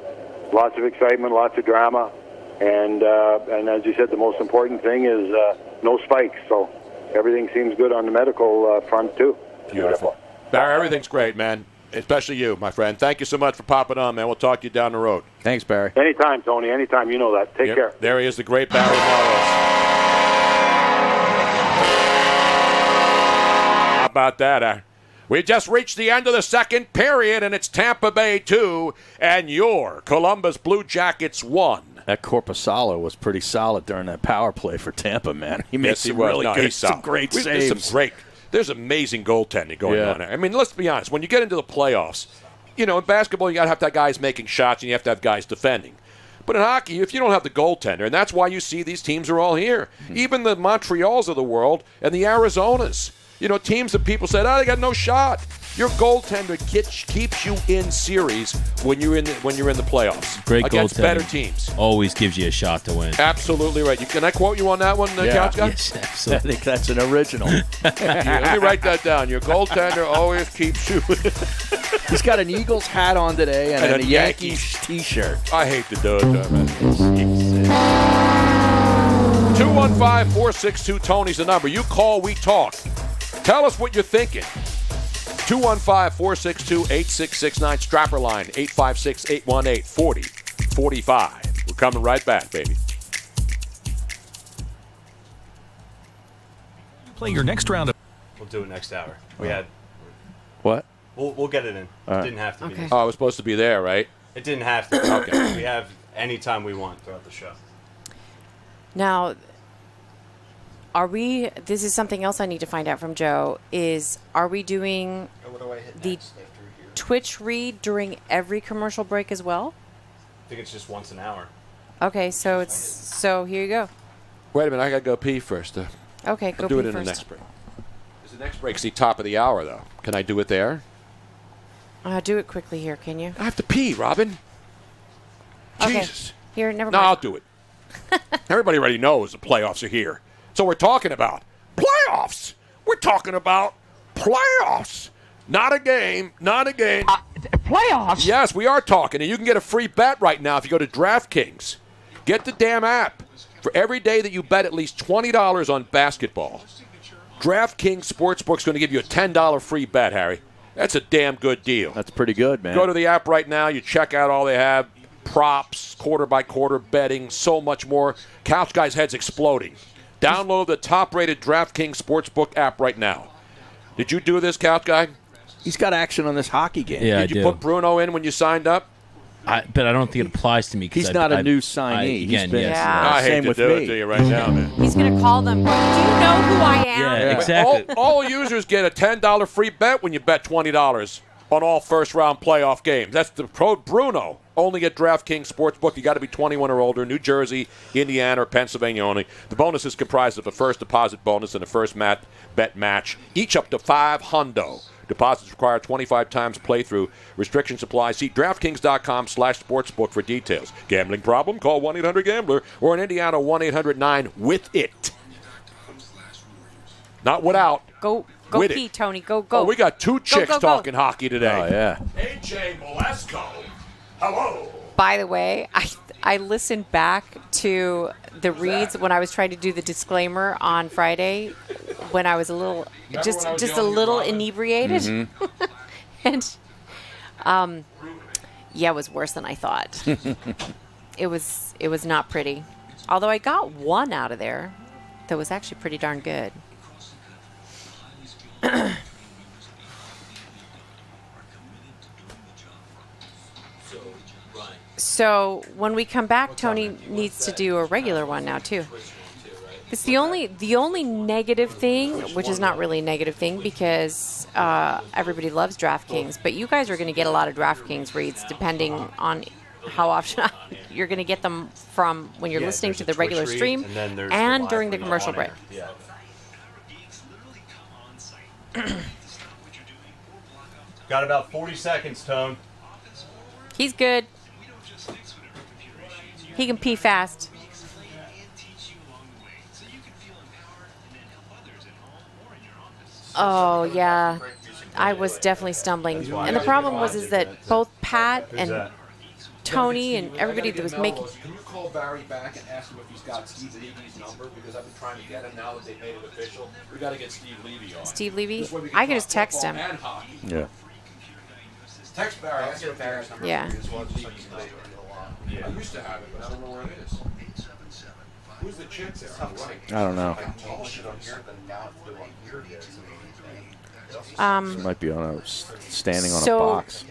Lots of excitement, lots of drama. And as you said, the most important thing is no spikes. So everything seems good on the medical front, too. Beautiful. Barry, everything's great, man. Especially you, my friend. Thank you so much for popping on, man. We'll talk to you down the road. Thanks, Barry. Anytime, Tony. Anytime. You know that. Take care. There he is, the great Barry Melrose. How about that? We just reached the end of the second period, and it's Tampa Bay 2, and your Columbus Blue Jackets 1. That Korpisalo was pretty solid during that power play for Tampa, man. He made some really good, some great saves. There's amazing goaltending going on there. I mean, let's be honest. When you get into the playoffs, you know, in basketball, you got to have guys making shots, and you have to have guys defending. But in hockey, if you don't have the goaltender, and that's why you see these teams are all here. Even the Montreals of the world and the Arizonas. You know, teams that people said, they got no shot. Your goaltender keeps you in series when you're in the playoffs. Great against goaltending. Better teams. Always gives you a shot to win. Absolutely right. Can I quote you on that one, Couch Guy? Yes, absolutely. I think that's an original. Let me write that down. Your goaltender always keeps you. He's got an Eagles hat on today and a Yankees T-shirt. I hate to do it, though, man. 215-462-TONY's the number. You call, we talk. Tell us what you're thinking. 215-462-8669. Strapper line, 856-818-4045. We're coming right back, baby. Play your next round of... We'll do it next hour. We had... What? We'll get it in. Right. It didn't have to be. Oh, I was supposed to be there, right? It didn't have to. Okay. We have any time we want throughout the show. Now, this is something else I need to find out from Joe, are we doing the Twitch read during every commercial break as well? I think it's just once an hour. Okay, so here you go. Wait a minute, I got to go pee first. Okay, go I'll do pee it in first. the next break. The next break's the top of the hour, though. Can I do it there? Do it quickly here, can you? I have to pee, Robin. Okay. Jesus. Here, never No, mind. I'll do it. Everybody already knows the playoffs are here. So we're talking about playoffs. We're talking about playoffs. Not a game. Not a game. Playoffs? Yes, we are talking. And you can get a free bet right now if you go to DraftKings. Get the damn app. For every day that you bet at least $20 on basketball, DraftKings Sportsbook is going to give you a $10 free bet, Harry. That's a damn good deal. That's pretty good, man. Go to the app right now. You check out all they have. Props, quarter-by-quarter betting, so much more. Couch Guy's head's exploding. Download the top-rated DraftKings Sportsbook app right now. Did you do this, Couch Guy? He's got action on this hockey game. Yeah, Did you put Bruno in when you signed up? But I don't think it applies to me. He's not a new signee. Again, He's been, yes. I hate same to with do me. it to you right now, man. He's going to call them. Do you know who I am? Yeah, exactly. All users get a $10 free bet when you bet $20 on all first-round playoff games. That's the pro Bruno. Only at DraftKings Sportsbook. You got to be 21 or older. New Jersey, Indiana, or Pennsylvania only. The bonus is comprised of a first deposit bonus and a first bet match, each up to $500. Deposits require 25 times playthrough. Restrictions apply. See DraftKings.com/sportsbook for details. Gambling problem? Call 1-800-GAMBLER or in Indiana 1-800-9-WITH-IT. Not without. Go with pee, it. Tony. Go. Oh, we got two chicks go. talking hockey today. Oh, yeah. AJ Molesko. Hello. By the way, I listened back to the reads when I was trying to do the disclaimer on Friday when I was a little, just a little inebriated. Mm-hmm. And, yeah, it was worse than I thought. It was not pretty. Although I got one out of there that was actually pretty darn good. So when we come back, Tony needs to do a regular one now too. It's the only negative thing, which is not really a negative thing because everybody loves DraftKings, but you guys are going to get a lot of DraftKings reads depending on how often you're going to get them from when you're listening to the regular stream and during the commercial break. Yeah. Got about 40 seconds, Tone. He's good. He can pee fast. Oh, yeah. I was definitely stumbling. And the problem is that both Pat and Tony and everybody that was making... Can you call Barry back and ask him if he's got Steve Levy's number? Because I've been trying to get him now that they made it official. We got to get Steve Levy on. Steve Levy? I can just text him. Yeah. Text Barry. I get Barry's number. Yeah. I used to have it, but I don't know where it is. Who's the chick there? I don't know. She might be standing on a box.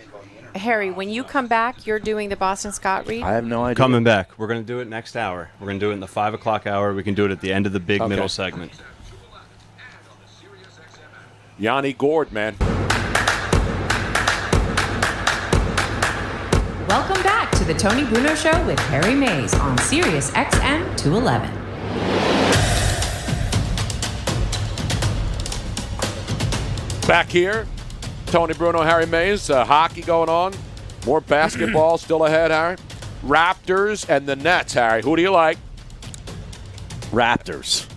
Harry, when you come back, you're doing the Boston Scott read? I have no idea. Coming back. We're going to do it next hour. We're going to do it in the 5 o'clock hour. We can do it at the end of the big middle segment. Yanni Gord, man. Welcome back to the Tony Bruno Show with Harry Mays on SiriusXM 211. Back here, Tony Bruno, Harry Mays, hockey going on. More basketball still ahead, Harry. Raptors and the Nets, Harry. Who do you like? Raptors.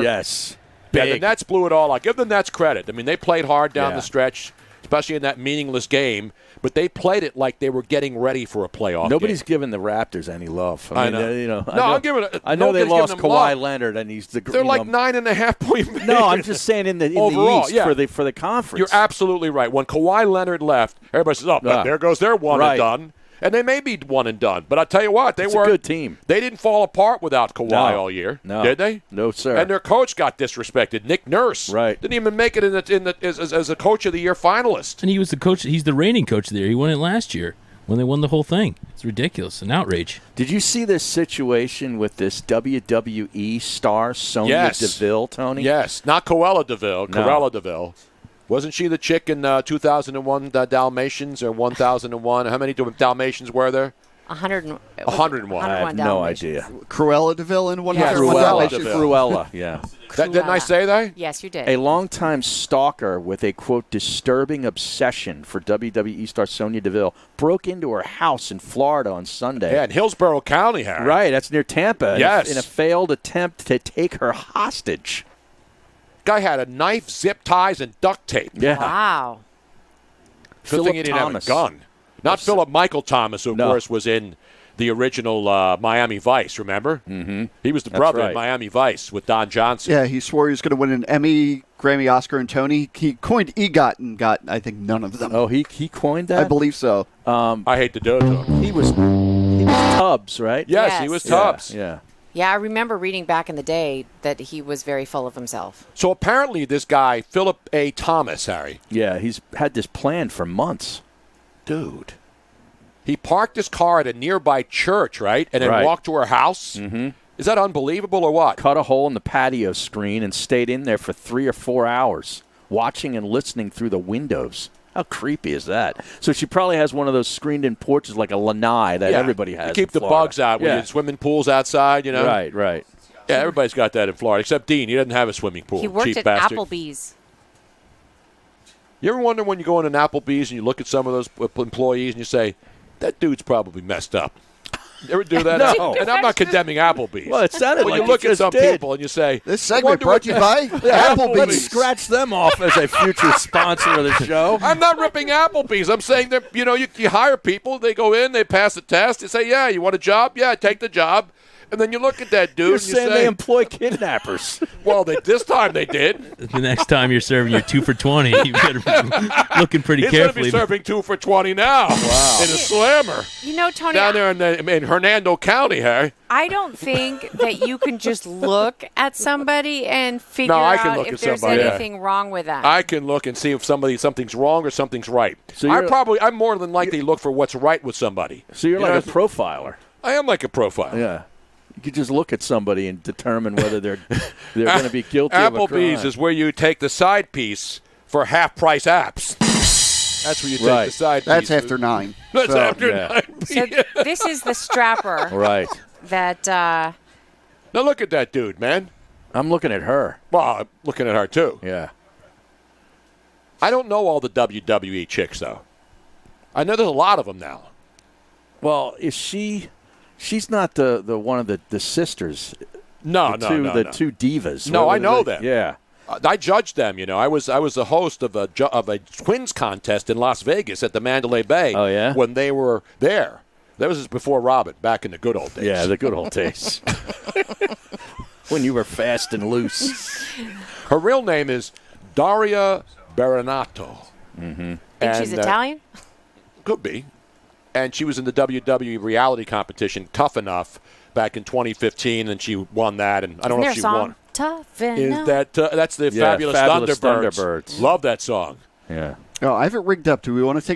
Yes. Yeah, the Nets blew it all out. Give the Nets credit. I mean, they played hard down the stretch, especially in that meaningless game. But they played it like they were getting ready for a playoff. Nobody's giving the Raptors any love. I know. I'm giving it. I know they lost Kawhi Leonard, and he's the. They're like 9.5 point. No, I'm just saying in the overall, East for the conference. You're absolutely right. When Kawhi Leonard left, everybody says, "Oh, there goes their one and done." And they may be one and done, but I tell you what, It's a good team. They didn't fall apart without Kawhi all year, did they? No, sir. And their coach got disrespected. Nick Nurse didn't even make it as a coach of the year finalist. And he was the coach. He's the reigning coach of the year. He won it last year when they won the whole thing. It's ridiculous, an outrage. Did you see this situation with this WWE star Sonya Deville, Tony? Yes, not Cruella Deville. Cruella Deville. Wasn't she the chick in 2001 Dalmatians or 1001? How many Dalmatians were there? 101. I have no idea. Cruella Deville in 101 Cruella, yeah. Didn't I say that? Yes, you did. A longtime stalker with a, quote, disturbing obsession for WWE star Sonya Deville broke into her house in Florida on Sunday. Yeah, in Hillsborough County, Harry. Right, that's near Tampa. Yes. In a failed attempt to take her hostage. Guy had a knife, zip ties, and duct tape. Yeah. Wow. Good thing he didn't have a gun. Not Philip Michael Thomas, who, of course, was in the original Miami Vice, remember? Mm-hmm. He was the brother in Miami Vice with Don Johnson. Yeah, he swore he was going to win an Emmy, Grammy, Oscar, and Tony. He coined EGOT and got, I think, none of them. Oh, he coined that? I believe so. I hate to do it to him. He was Tubbs, right? Yes, he was Tubbs. Yeah. Yeah, I remember reading back in the day that he was very full of himself. So apparently this guy, Philip A. Thomas, Harry. Yeah, he's had this planned for months. Dude. He parked his car at a nearby church, right? And then walked to her house? Mm-hmm. Is that unbelievable or what? Cut a hole in the patio screen and stayed in there for 3 or 4 hours, watching and listening through the windows. How creepy is that? So she probably has one of those screened-in porches like a lanai that everybody has. You keep in the Florida. bugs out when you're in swimming pools outside, you know? Right. Yeah, everybody's got that in Florida, except Dean. He doesn't have a swimming pool. He worked cheap at bastard. Applebee's. You ever wonder when you go in an Applebee's and you look at some of those employees and you say, that dude's probably messed up? You ever do that? No. And I'm not condemning Applebee's. Well, it sounded But like you look you at some just did. people and you say, This segment brought to you by Let's Applebee's. scratch them off as a future sponsor of the show. I'm not ripping Applebee's. I'm saying that, you hire people, they go in, they pass the test, they say, yeah, you want a job? Yeah, take the job. And then you look at that dude You're and you saying say, they employ kidnappers. well, this time they did. The next time you're serving your 2 for $20, you better be looking pretty He's carefully. He's going to be serving 2 for $20 now. Wow. In a slammer. You know, Tony, Down there in Hernando County, Harry. I don't think that you can just look at somebody and figure I can out look if at there's somebody. anything wrong with them. I can look and see if something's wrong or something's right. So I'm more than likely to look for what's right with somebody. So you're like a profiler. I am like a profiler. Yeah. You could just look at somebody and determine whether they're going to be guilty of a crime. Applebee's is where you take the side piece for half-price apps. That's where you take the side piece. That's after 9. That's after 9 So this is the strapper. Right. That. Now look at that dude, man. I'm looking at her. Well, I'm looking at her too. Yeah. I don't know all the WWE chicks, though. I know there's a lot of them now. Well, is she? She's not the one of the sisters. No. The two divas. No, I know them. Yeah. I judged them. I was the host of a twins contest in Las Vegas at the Mandalay Bay. Oh, yeah? When they were there. That was just before Robin, back in the good old days. Yeah, the good old days. When you were fast and loose. Her real name is Daria Baranato. Mm-hmm. Think she's Italian? Could be. And she was in the WWE reality competition, Tough Enough, back in 2015, and she won that. And I don't know if she won. Tough Is that that's the Fabulous Thunderbirds. Love that song. Yeah. Oh, I have it rigged up. Do we want to take